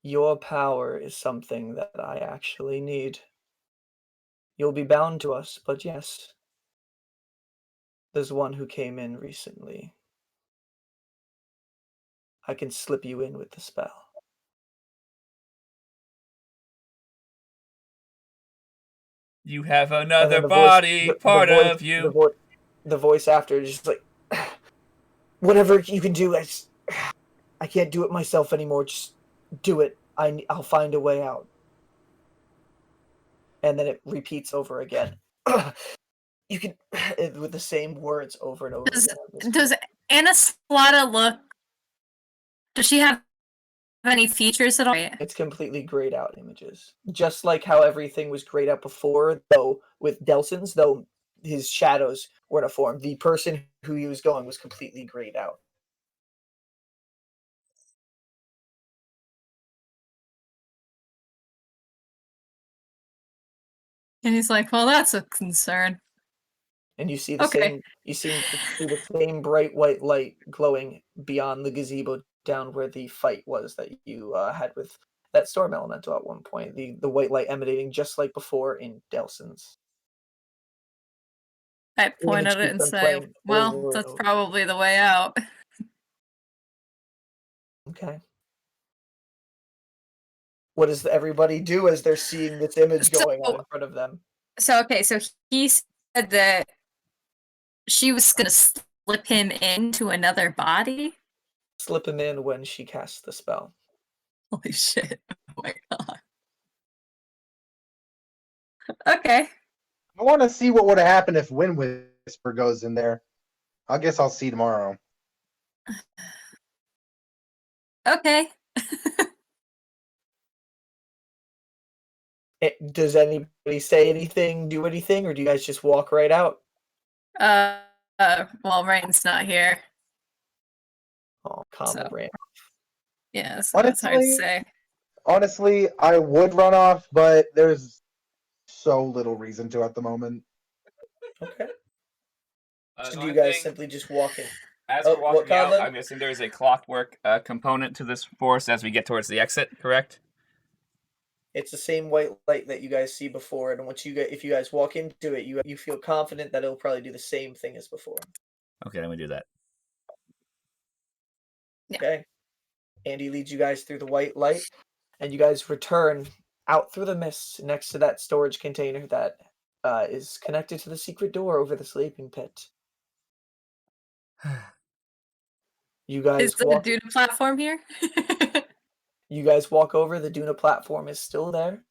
your power is something that I actually need. You'll be bound to us, but yes, there's one who came in recently. I can slip you in with the spell. You have And another then body, part of you. the voice after is just like, whatever you can do, I can't do it myself anymore. Just do it. I'll find a way out. And then it repeats over again. You can with the same words over and over again. Does Anaslata look? Does she have any features at all? It's completely grayed out images, just like how everything was grayed out before. Though with Delsin's, though his shadows were in a form, the person who he was going was completely grayed out. And he's like, "Well, that's a concern." And you see the Okay. same. You see the same bright white light glowing beyond the gazebo, down where the fight was that you had with that storm elemental at one point. The white light emanating just like before in Delsin's. I point Image at it keeps and on say, playing well, over and that's over. probably the way out. Okay. What does everybody do as they're seeing this image going on in front of them? So he said that she was going to slip him into another body? Slip him in when she casts the spell. Holy shit. Oh my god. Okay. I want to see what would have happened if Wind Whisper goes in there. I guess I'll see tomorrow. Okay. Does anybody say anything, do anything, or do you guys just walk right out? Well, Rainn's not here. Oh, comma So. Rainn. Yeah, so that's hard to say. Honestly, I would run off, but there's so little reason to at the moment. Okay. The So do only you guys thing- simply just walk in? As Oh, we're what, walking out, Conlon? I'm guessing there's a clockwork component to this forest as we get towards the exit, correct? It's the same white light that you guys see before, and once if you guys walk into it, you feel confident that it'll probably do the same thing as before. Okay, then we do that. Yeah. Okay. Andy leads you guys through the white light, and you guys return out through the mist next to that storage container that is connected to the secret door over the sleeping pit. You guys Is the walk. Duna platform here? You guys walk over. The Duna platform is still there.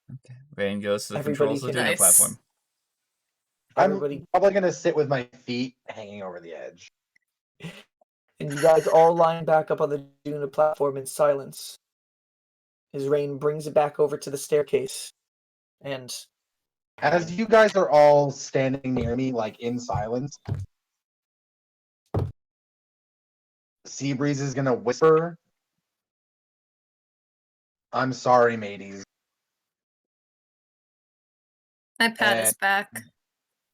Okay. Rainn goes to the Everybody controls of the can- Duna Nice. platform. Everybody, I'm probably going to sit with my feet hanging over the edge. and you guys all line back up on the Duna platform in silence. As Rainn brings it back over to the staircase, and As you guys are all standing near me, like in silence, Sea Breeze is going to whisper, "I'm sorry, mateys." I pat his back.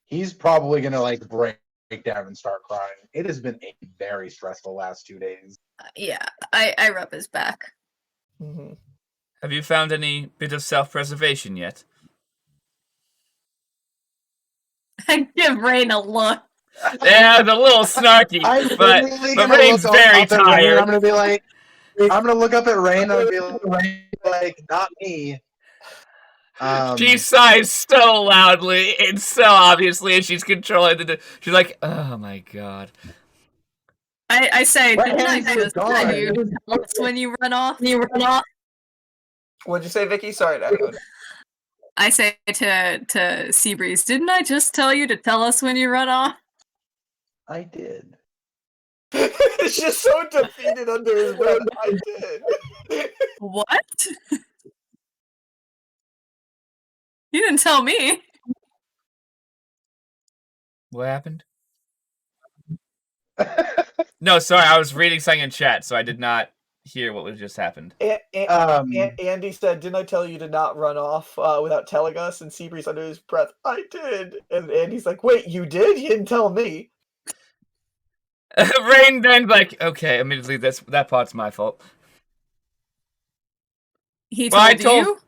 He's probably going to like break down and start crying. It has been a very stressful last 2 days. Yeah, I rub his back. mhm. Have you found any bit of self-preservation yet? I give Rainn a look. Yeah, it's a little snarky, I'm but literally gonna Rainn's look very up at Rainn, tired. I'm gonna be like, I'm gonna look up at Rainn and I'll be like, not me. She sighs so loudly and so obviously, and she's controlling the. She's like, "Oh my god." I say, What didn't I hands are just tell gone? you to tell us when you run off? What'd you say, Vicky? Sorry, Echoed. I say to Sea Breeze, didn't I just tell you to tell us when you run off? I did. It's just so defeated under his breath. I did. What? You didn't tell me. What happened? No, sorry, I was reading something in chat, so I did not hear what was just happened. Andy said, "Didn't I tell you to not run off without telling us?" And Sea Breeze under his breath, "I did." And Andy's like, "Wait, you did? You didn't tell me." Rainn then like, okay, immediately that part's my fault. He Well, I told you?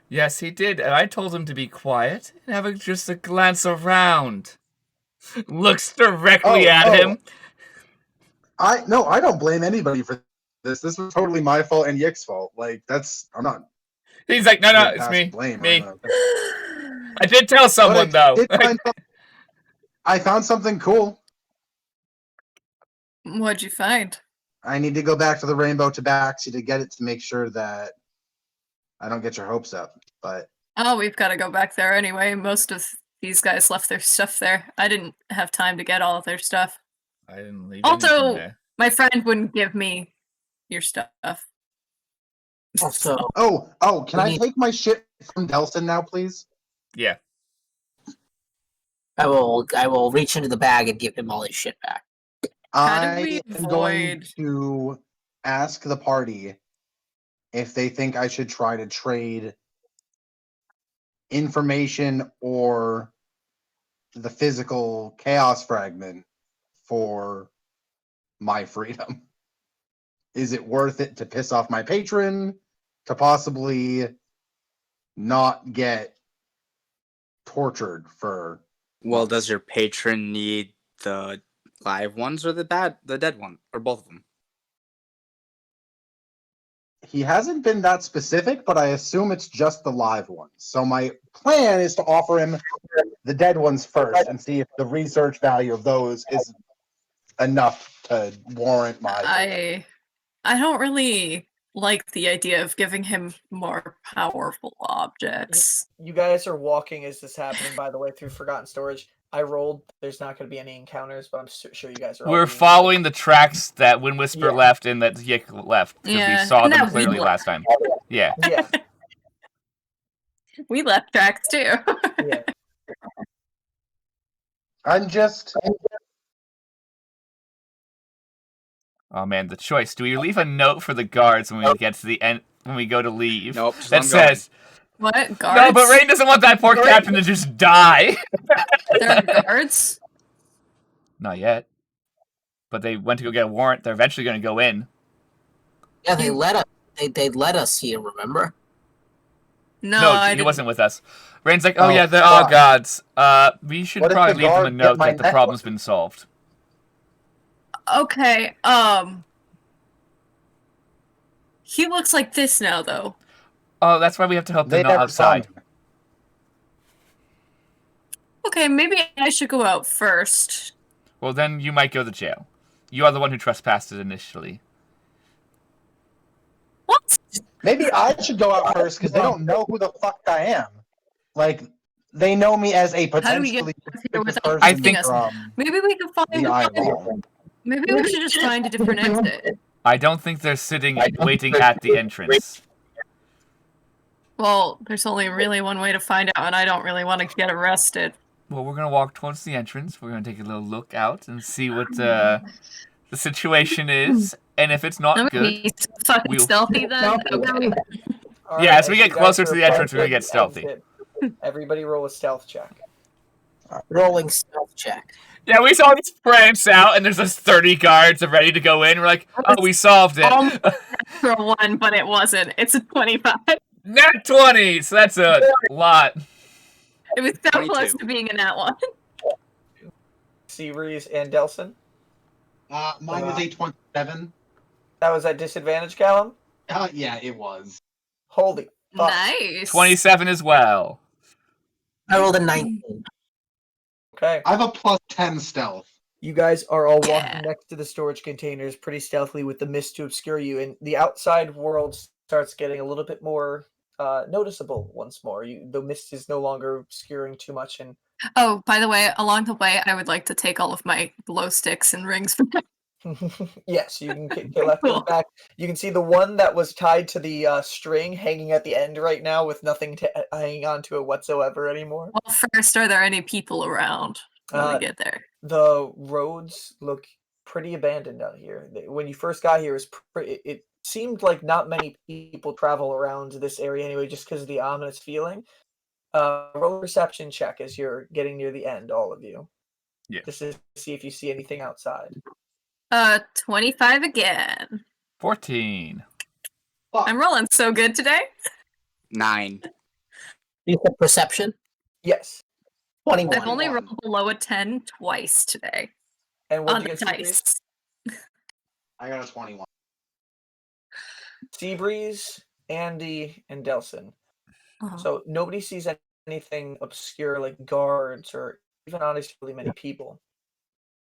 Yes, he did, and I told him to be quiet and have just a glance around. Looks directly at him. I don't blame anybody for this. This was totally my fault and Yic's fault. Like I'm not. He's like, no, gonna it's pass me. blame. Me. Right? I did tell someone though. I found something cool. What'd you find? I need to go back to the Rainbow Tabaxi to get it to make sure that I don't get your hopes up. But Oh, we've got to go back there anyway. Most of these guys left their stuff there. I didn't have time to get all of their stuff. I didn't leave anything Also, there. my friend wouldn't give me your stuff. Also, can I take my shit from Delsin now, please? Yeah. I will reach into the bag and give him all his shit back. How do I we am going avoid- to ask the party if they think I should try to trade information or the physical chaos fragment for my freedom? Is it worth it to piss off my patron, to possibly not get tortured for... Well, does your patron need the live ones or the dead one, or both of them? He hasn't been that specific, but I assume it's just the live ones. So my plan is to offer him the dead ones first and see if the research value of those is enough to warrant my... I don't really like the idea of giving him more powerful objects. You guys are walking as this happening, by the way, through Forgotten Storage. I rolled. There's not going to be any encounters, but I'm sure you guys are. We're following the tracks that Wind Whisper left and that Yic left because we saw them clearly last time. Yeah. Yeah. We left tracks too. Yeah. I'm just... Oh man, the choice. Do we leave a note for the guards when we get to the end, when we go to leave? Nope. That says... What? Guards? No, but Rainn doesn't want that poor captain to just die. There are guards? Not yet. But they went to go get a warrant. They're eventually going to go in. Yeah, they let us. They let us here. Remember? No, he wasn't with us. Rainn's like, oh Oh, yeah, they're all fuck. gods. We should What if probably the leave them a guard note get my that the problem's been solved. Okay, he looks like this now, though. Oh, that's why we have to help They them not never outside. saw me. Okay, maybe I should go out first. Well, then you might go to jail. You are the one who trespassed it initially. What? Maybe I should go out first because they don't know who the fuck I am. Like, they know me as a How do we get potentially here suspicious without person I think- from Maybe we can find. the eyeball. Maybe we should just find a different exit. I don't think they're sitting waiting at the entrance. Well, there's only really one way to find out, and I don't really want to get arrested. Well, we're gonna walk towards the entrance. We're gonna take a little look out and see what the situation is, and if it's not I'm gonna good, be fucking we'll- stealthy then. Okay. All Yeah, as we as get you guys closer are to the entrance, we're gonna approaching get stealthy. the exit, everybody roll a stealth check. Rolling stealth check. Yeah, we saw this branch out, and there's just 30 guards ready to go in. We're like, oh, we solved it. Almost for a 1, but it wasn't. It's a 25. Nat 20, so that's a lot. It was so 22. close to being a nat 1. Sea Breeze and Delsin. Mine was a 27. That was at disadvantage, Callum? Yeah, it was. Holy fuck. Nice. 27 as well. I rolled a 19. Okay. I have a plus 10 stealth. You guys are all walking Yeah. next to the storage containers pretty stealthily with the mist to obscure you, and the outside world starts getting a little bit more noticeable once more. The mist is no longer obscuring too much, and Oh, by the way, along the way, I would like to take all of my glow sticks and rings from yes, you can get left and Cool. back. You can see the one that was tied to the string hanging at the end right now with nothing to hang on to it whatsoever anymore. Well, first, are there any people around when Uh, we get there? The roads look pretty abandoned out here. When you first got here, it seemed like not many people travel around this area anyway, just because of the ominous feeling. Roll a perception check as you're getting near the end, all of you. Yeah. Just to see if you see anything outside. 25 again. 14. I'm rolling so good today. 9. You said perception? Yes. 21. I've only rolled below a 10 twice today And what on did you the get, Sea Breeze? dice. I got a 21. Sea Breeze, Andy, and Delsin. Oh. So nobody sees anything obscure like guards or even honestly really many people.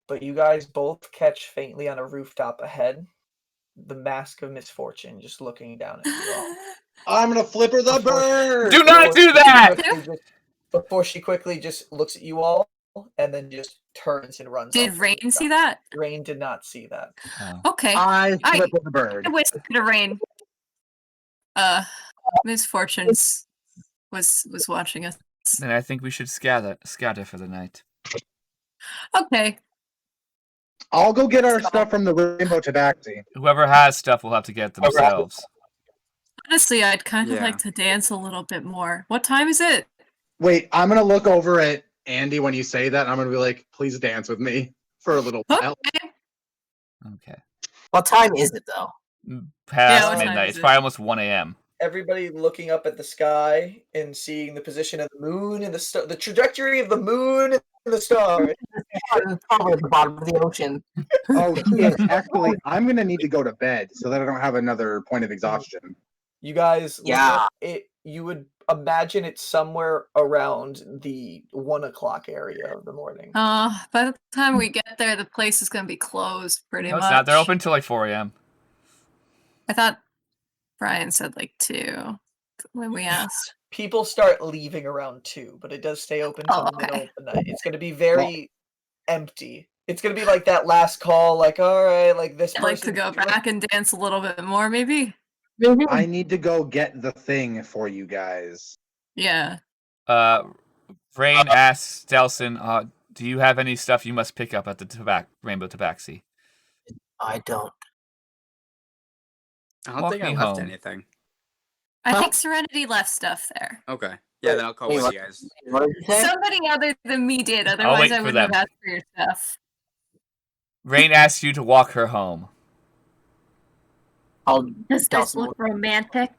But you guys both catch faintly on a rooftop ahead the mask of misfortune just looking down at you all. I'm gonna flipper the bird! Do not do that! Before she quickly just looks at you all and then just turns and runs. Did off the Rainn rooftop. see that? Rainn did not see that. Okay. I I- flipper the bird. I whispered to Rainn. Misfortunes was watching us. Then I think we should scatter for the night. Okay. I'll go get our stuff from the Rainbow Tabaxi. Whoever has stuff will have to get it themselves. Honestly, I'd kind of Yeah. like to dance a little bit more. What time is it? Wait, I'm gonna look over at Andy when you say that. I'm gonna be like, please dance with me for a little while. Okay. What time is it though? Past what time midnight. is It's it? probably almost 1 a.m. Everybody looking up at the sky and seeing the position of the moon and the trajectory of the moon and the stars. Probably at the bottom of the ocean. Oh shit! Actually, I'm gonna need to go to bed so that I don't have another point of exhaustion. You guys, look Yeah. up it. You would imagine it's somewhere around the 1 o'clock area of the morning. By the time we get there, the place is gonna be closed pretty No, much. it's not. They're open till like 4 a.m. I thought Brian said like 2 when we asked. People start leaving around 2, but it does stay open till the middle of the night. It's going to be very empty. It's going to be like that last call, like, all right, like this I'd person. like to go back and dance a little bit more, maybe. I need to go get the thing for you guys. Yeah. Rainn asks Delsin, do you have any stuff you must pick up at the Rainbow Tabaxi? I don't. I don't Walk think I me left home. anything. I think Serenity left stuff there. Okay. Yeah, then I'll call with you guys. What did you say? Somebody other than me did, wait otherwise I for wouldn't have them. asked for your stuff. Rainn asks you to walk her home. Does this Delsin look romantic?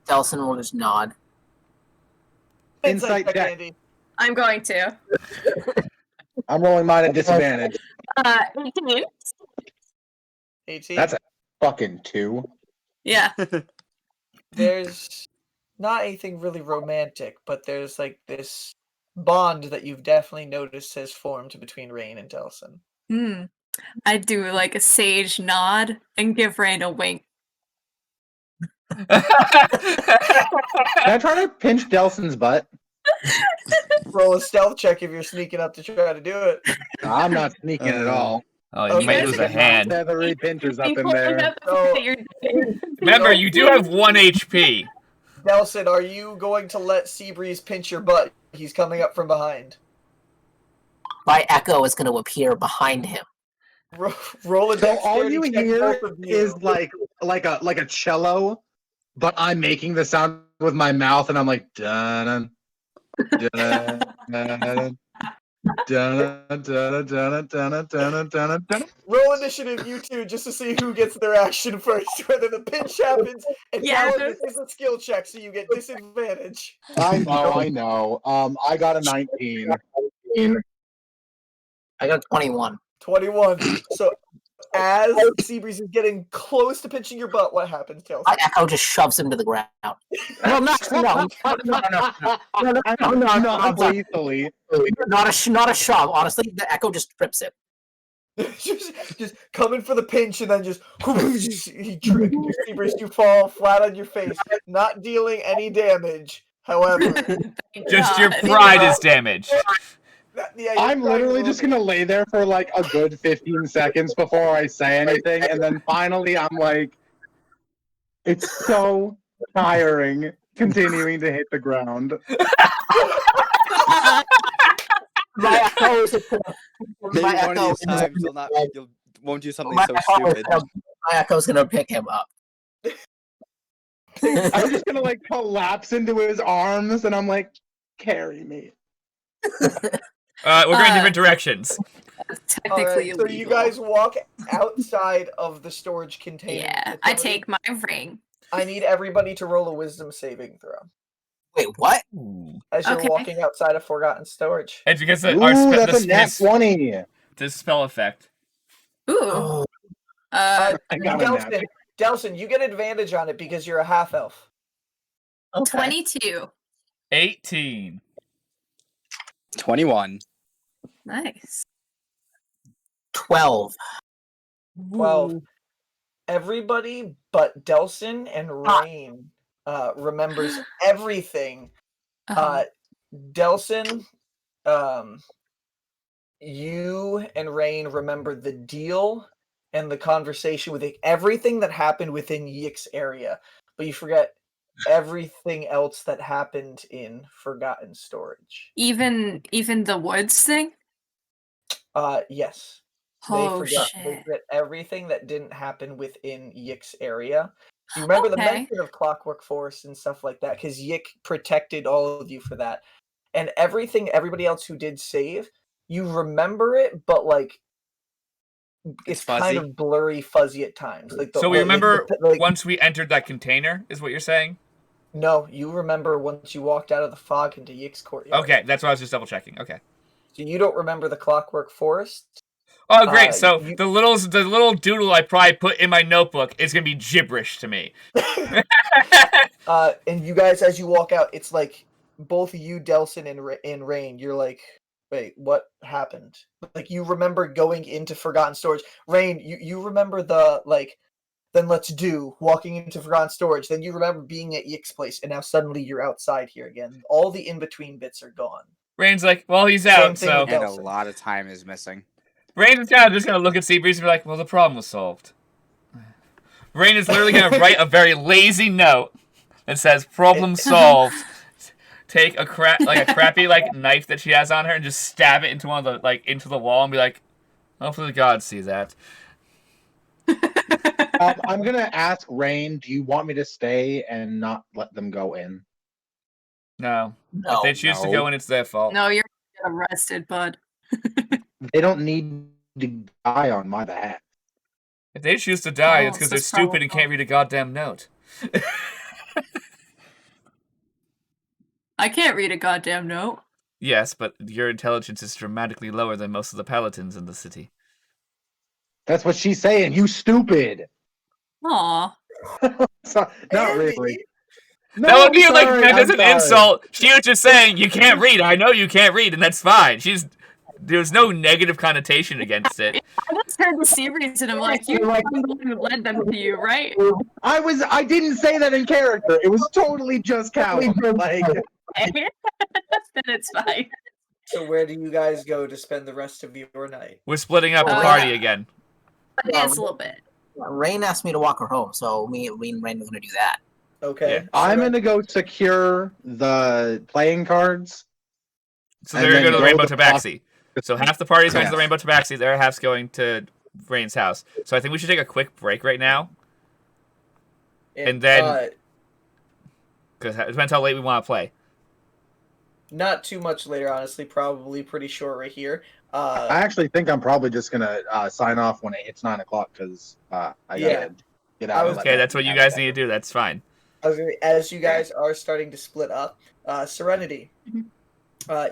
Delsin will just nod. Insight check. Andy. I'm going to. I'm rolling mine at disadvantage. 18. 18. That's a fucking 2. Yeah. There's not anything really romantic, but there's like this bond that you've definitely noticed has formed between Rainn and Delsin. I do like a sage nod and give Rainn a wink. Can I try to pinch Delsin's butt? Roll a stealth check if you're sneaking up to try to do it. I'm not sneaking at all. Oh, you Okay. might lose a hand. Feathery pinchers up in People there. forget the So- fact that you're doing. Remember, you do have 1 HP. Delsin, are you going to let Sea Breeze pinch your butt? He's coming up from behind. My echo is going to appear behind him. Roll a So all dexterity you check, hear both of you. is like a cello, but I'm making the sound with my mouth, and I'm like dun dun dun dun. Roll initiative, you two, just to see who gets their action first, whether the pinch happens, and Yeah, tell him this is a skill check, so you get disadvantage. I know. I got a 19. I got 21. 21. So, as Sea Breeze is getting close to pinching your butt, what happens, Delsin? My echo just shoves him to the ground. No, not Not lethally. not a shove. Honestly, the echo just trips it. just coming for the pinch, and then just Sea Breeze, you fall flat on your face, not dealing any damage. However, Just your God. pride is damaged. yeah, I'm you're literally right, just gonna lay there for like a good 15 seconds before I say anything, and then finally I'm like, it's so tiring continuing to hit the ground. My echo is Maybe my one of these echo times you won't do something my so echo is stupid. gonna- my echo's gonna pick him up. I'm just gonna like collapse into his arms, and I'm like, carry me. We're going different directions. Technically Alright, so illegal. you guys walk outside of the storage container. Yeah, I take my ring. I need everybody to roll a wisdom saving throw Wait, what? as you're Okay. walking outside of Forgotten Storage. It's because Ooh, that's a nat 20. this spell effect. Ooh. Oh, Uh, I got a nat. Delsin, you get advantage on it because you're a half elf. okay. 22. 18. 21. Nice. 12. 12. Everybody but Delsin and Rainn remembers everything. Delsin, you and Rainn remember the deal and the conversation with everything that happened within Yic's area, but you forget everything else that happened in Forgotten Storage. Even the woods thing? Yes. Oh They shit. forget everything that didn't happen within Yic's area. You remember the Okay. mention of Clockwork Forest and stuff like that, because Yic protected all of you for that. and everybody else who did save, you remember it, but like it's kind fuzzy. of blurry, fuzzy at times. Like So we remember once we entered that container, is what you're saying? No, you remember once you walked out of the fog into Yic's courtyard. Okay, that's what I was just double checking. Okay. So you don't remember the Clockwork Forest? Oh, great. So the little doodle I probably put in my notebook is going to be gibberish to me. And you guys, as you walk out, it's like both you, Delsin, and Rainn, you're like, wait, what happened? Like, you remember going into Forgotten Stroage. Rainn, you remember the, like, then let's do walking into Forgotten Stroage. Then you remember being at Yic's place, and now suddenly you're outside here again. All the in-between bits are gone. Rainn's like, well, he's out, so... And a lot of time is missing. Rainn is kind of just going to look at Sea Breeze and be like, well, the problem was solved. Rainn is literally going to write a very lazy note that says, problem solved. Take a crappy knife that she has on her and just stab it into one of the into the wall and be like, hopefully the gods see that. I'm gonna ask Rainn, do you want me to stay and not let them go in? No. If they choose to go in, it's their fault. No, you're arrested, bud. They don't need to die on my behalf. If they choose to die, it's because they're stupid and can't read a goddamn note. I can't read a goddamn note. Yes, but your intelligence is dramatically lower than most of the paladins in the city. That's what she's saying. You stupid. Aw. So, not really. No, that would be sorry, meant as an sorry. insult. She was just saying, you can't read. I know you can't read, and that's fine. There's no negative connotation against it. I just heard the Sea Breeze and I'm like, you led them to you, right? I didn't say that in character. It was totally just Callum. Like, Then it's fine. So where do you guys go to spend the rest of your night? We're splitting up the party again. It's a little bit. Rainn asked me to walk her home, so me and Rainn are going to do that. Okay. Yeah. I'm going to go secure the playing cards. So they're going to go to the Rainbow Tabaxi. So half the party's going to the Rainbow Tabaxi, the other half's going to Rainn's house. So I think we should take a quick break right now. And then... Because it depends how late we want to play. Not too much later, honestly. Probably pretty short right here. I actually think I'm probably just going to sign off when it hits 9 o'clock because I got to get out. Okay, that's what you guys need to do. That's fine. As you guys are starting to split up, Serenity,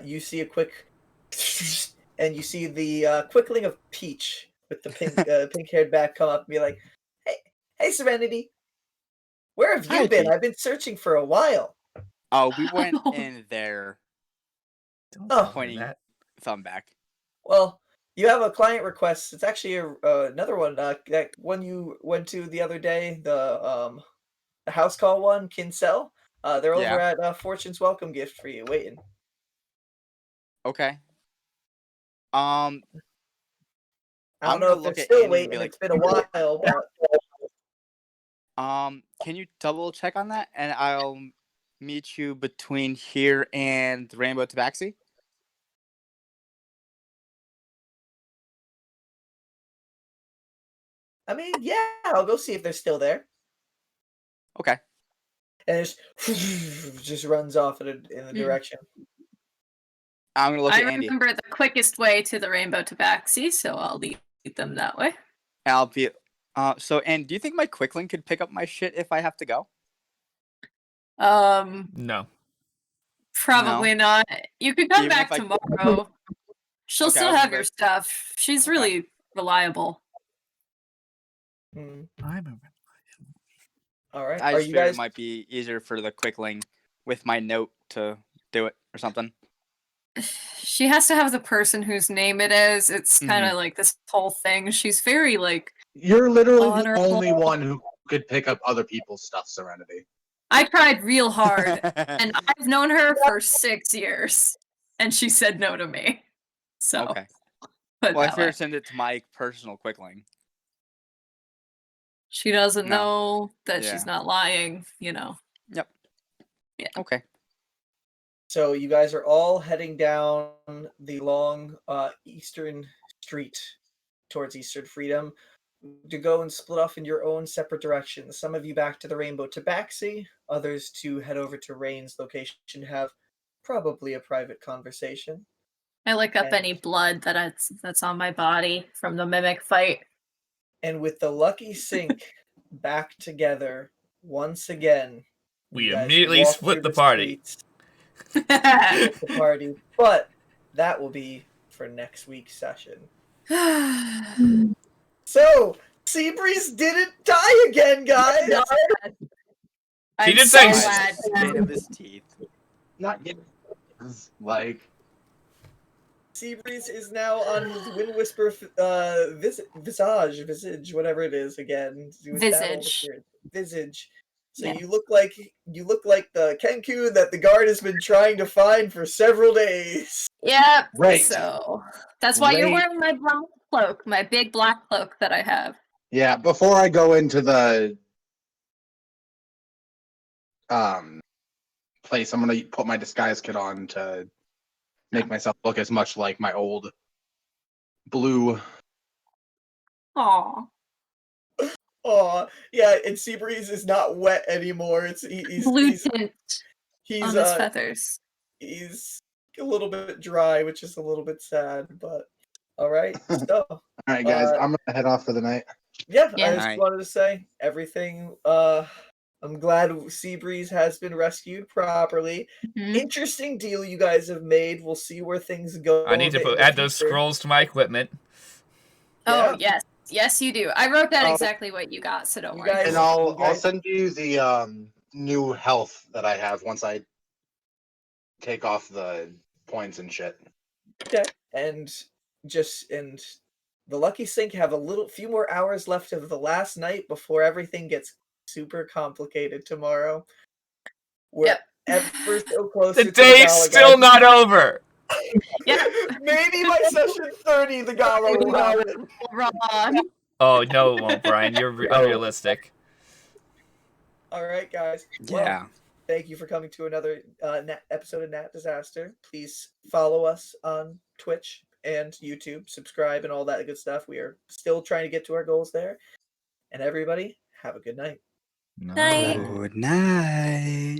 you see a quick... and you see the quickling of Peach with the pink-haired back come up and be like, hey, Serenity. Where have you been? I've been searching for a while. Oh, we went in there. Pointing thumb back. Well, you have a client request. It's actually another one. That one you went to the other day, the house call one, Kinsell. They're over at Fortune's welcome gift for you, waiting. Okay. I don't know if they're still waiting. It's been a while, but... Can you double check on that? And I'll meet you between here and the Rainbow Tabaxi. I mean, yeah, I'll go see if they're still there. Okay. And it just runs off in the direction. I'm gonna look at Andy. I remember the quickest way to the Rainbow Tabaxi, so I'll lead them that way. I'll be... and do you think my quickling could pick up my shit if I have to go? No. Probably not. You could come back tomorrow. She'll still have your stuff. She's really reliable. All right. I just figured it might be easier for the quickling with my note to do it or something. She has to have the person whose name it is. It's kind of like this whole thing. She's very You're literally honorable. The only one who could pick up other people's stuff, Serenity. I tried real hard, and I've known her for 6 years, and she said no to me. So, okay. Well, I figured send it to my personal quickling. She doesn't know that she's not lying, Yep. Yeah. Okay. So you guys are all heading down the long eastern street towards Eastern Freedom to go and split off in your own separate directions. Some of you back to the Rainbow Tabaxi, others to head over to Rainn's location to have probably a private conversation. I lick up And- any blood that's on my body from the mimic fight. And with the Lucky CInq back together once again, We you guys immediately walk split through the party. streets with the party, but that will be for next week's session. So, Sea Breeze didn't die again, guys! No, She I'm did so say- glad. State of his teeth. Not yet. Like, Sea Breeze is now on his Wind Whisper visage, whatever it is again. With that all Visage. appeared. Visage. So Yeah. you look like the Kenku that the guard has been trying to find for several days. Yep. Right. So that's why you're Right. wearing my black cloak, my big black cloak that I have. yeah, before I go into the place, I'm gonna put my disguise kit on to make myself look as much like my old blue. Aw. Aw, yeah, and Sea Breeze is not wet anymore. He's Blue tint he's on his feathers. he's a little bit dry, which is a little bit sad, but all right. So, All right, guys, I'm gonna head off for the night. yeah, Yeah. I just Alright. wanted to say everything. I'm glad Sea Breeze has been rescued properly. Mhm. Interesting deal you guys have made. We'll see where things go. I need a to bit in the add those future. scrolls to my equipment. Oh Yeah. yes, you do. I wrote down Oh. exactly what you got, so don't You worry. guys- And I'll guys- send you the new health that I have once I take off the points and shit. Okay. And the Lucky CInq have few more hours left of the last night before everything gets super complicated tomorrow. We're Yep. ever so close. The day's still not over. Yeah. Maybe by session 30, the gala will happen. Wrong. Oh, no, it won't, Brian. You're unrealistic. All right, guys. Well, Yeah. thank you for coming to another episode of Nat Disaster. Please follow us on Twitch and YouTube, subscribe, and all that good stuff. We are still trying to get to our goals there. And everybody, have a good night. Night. Good night.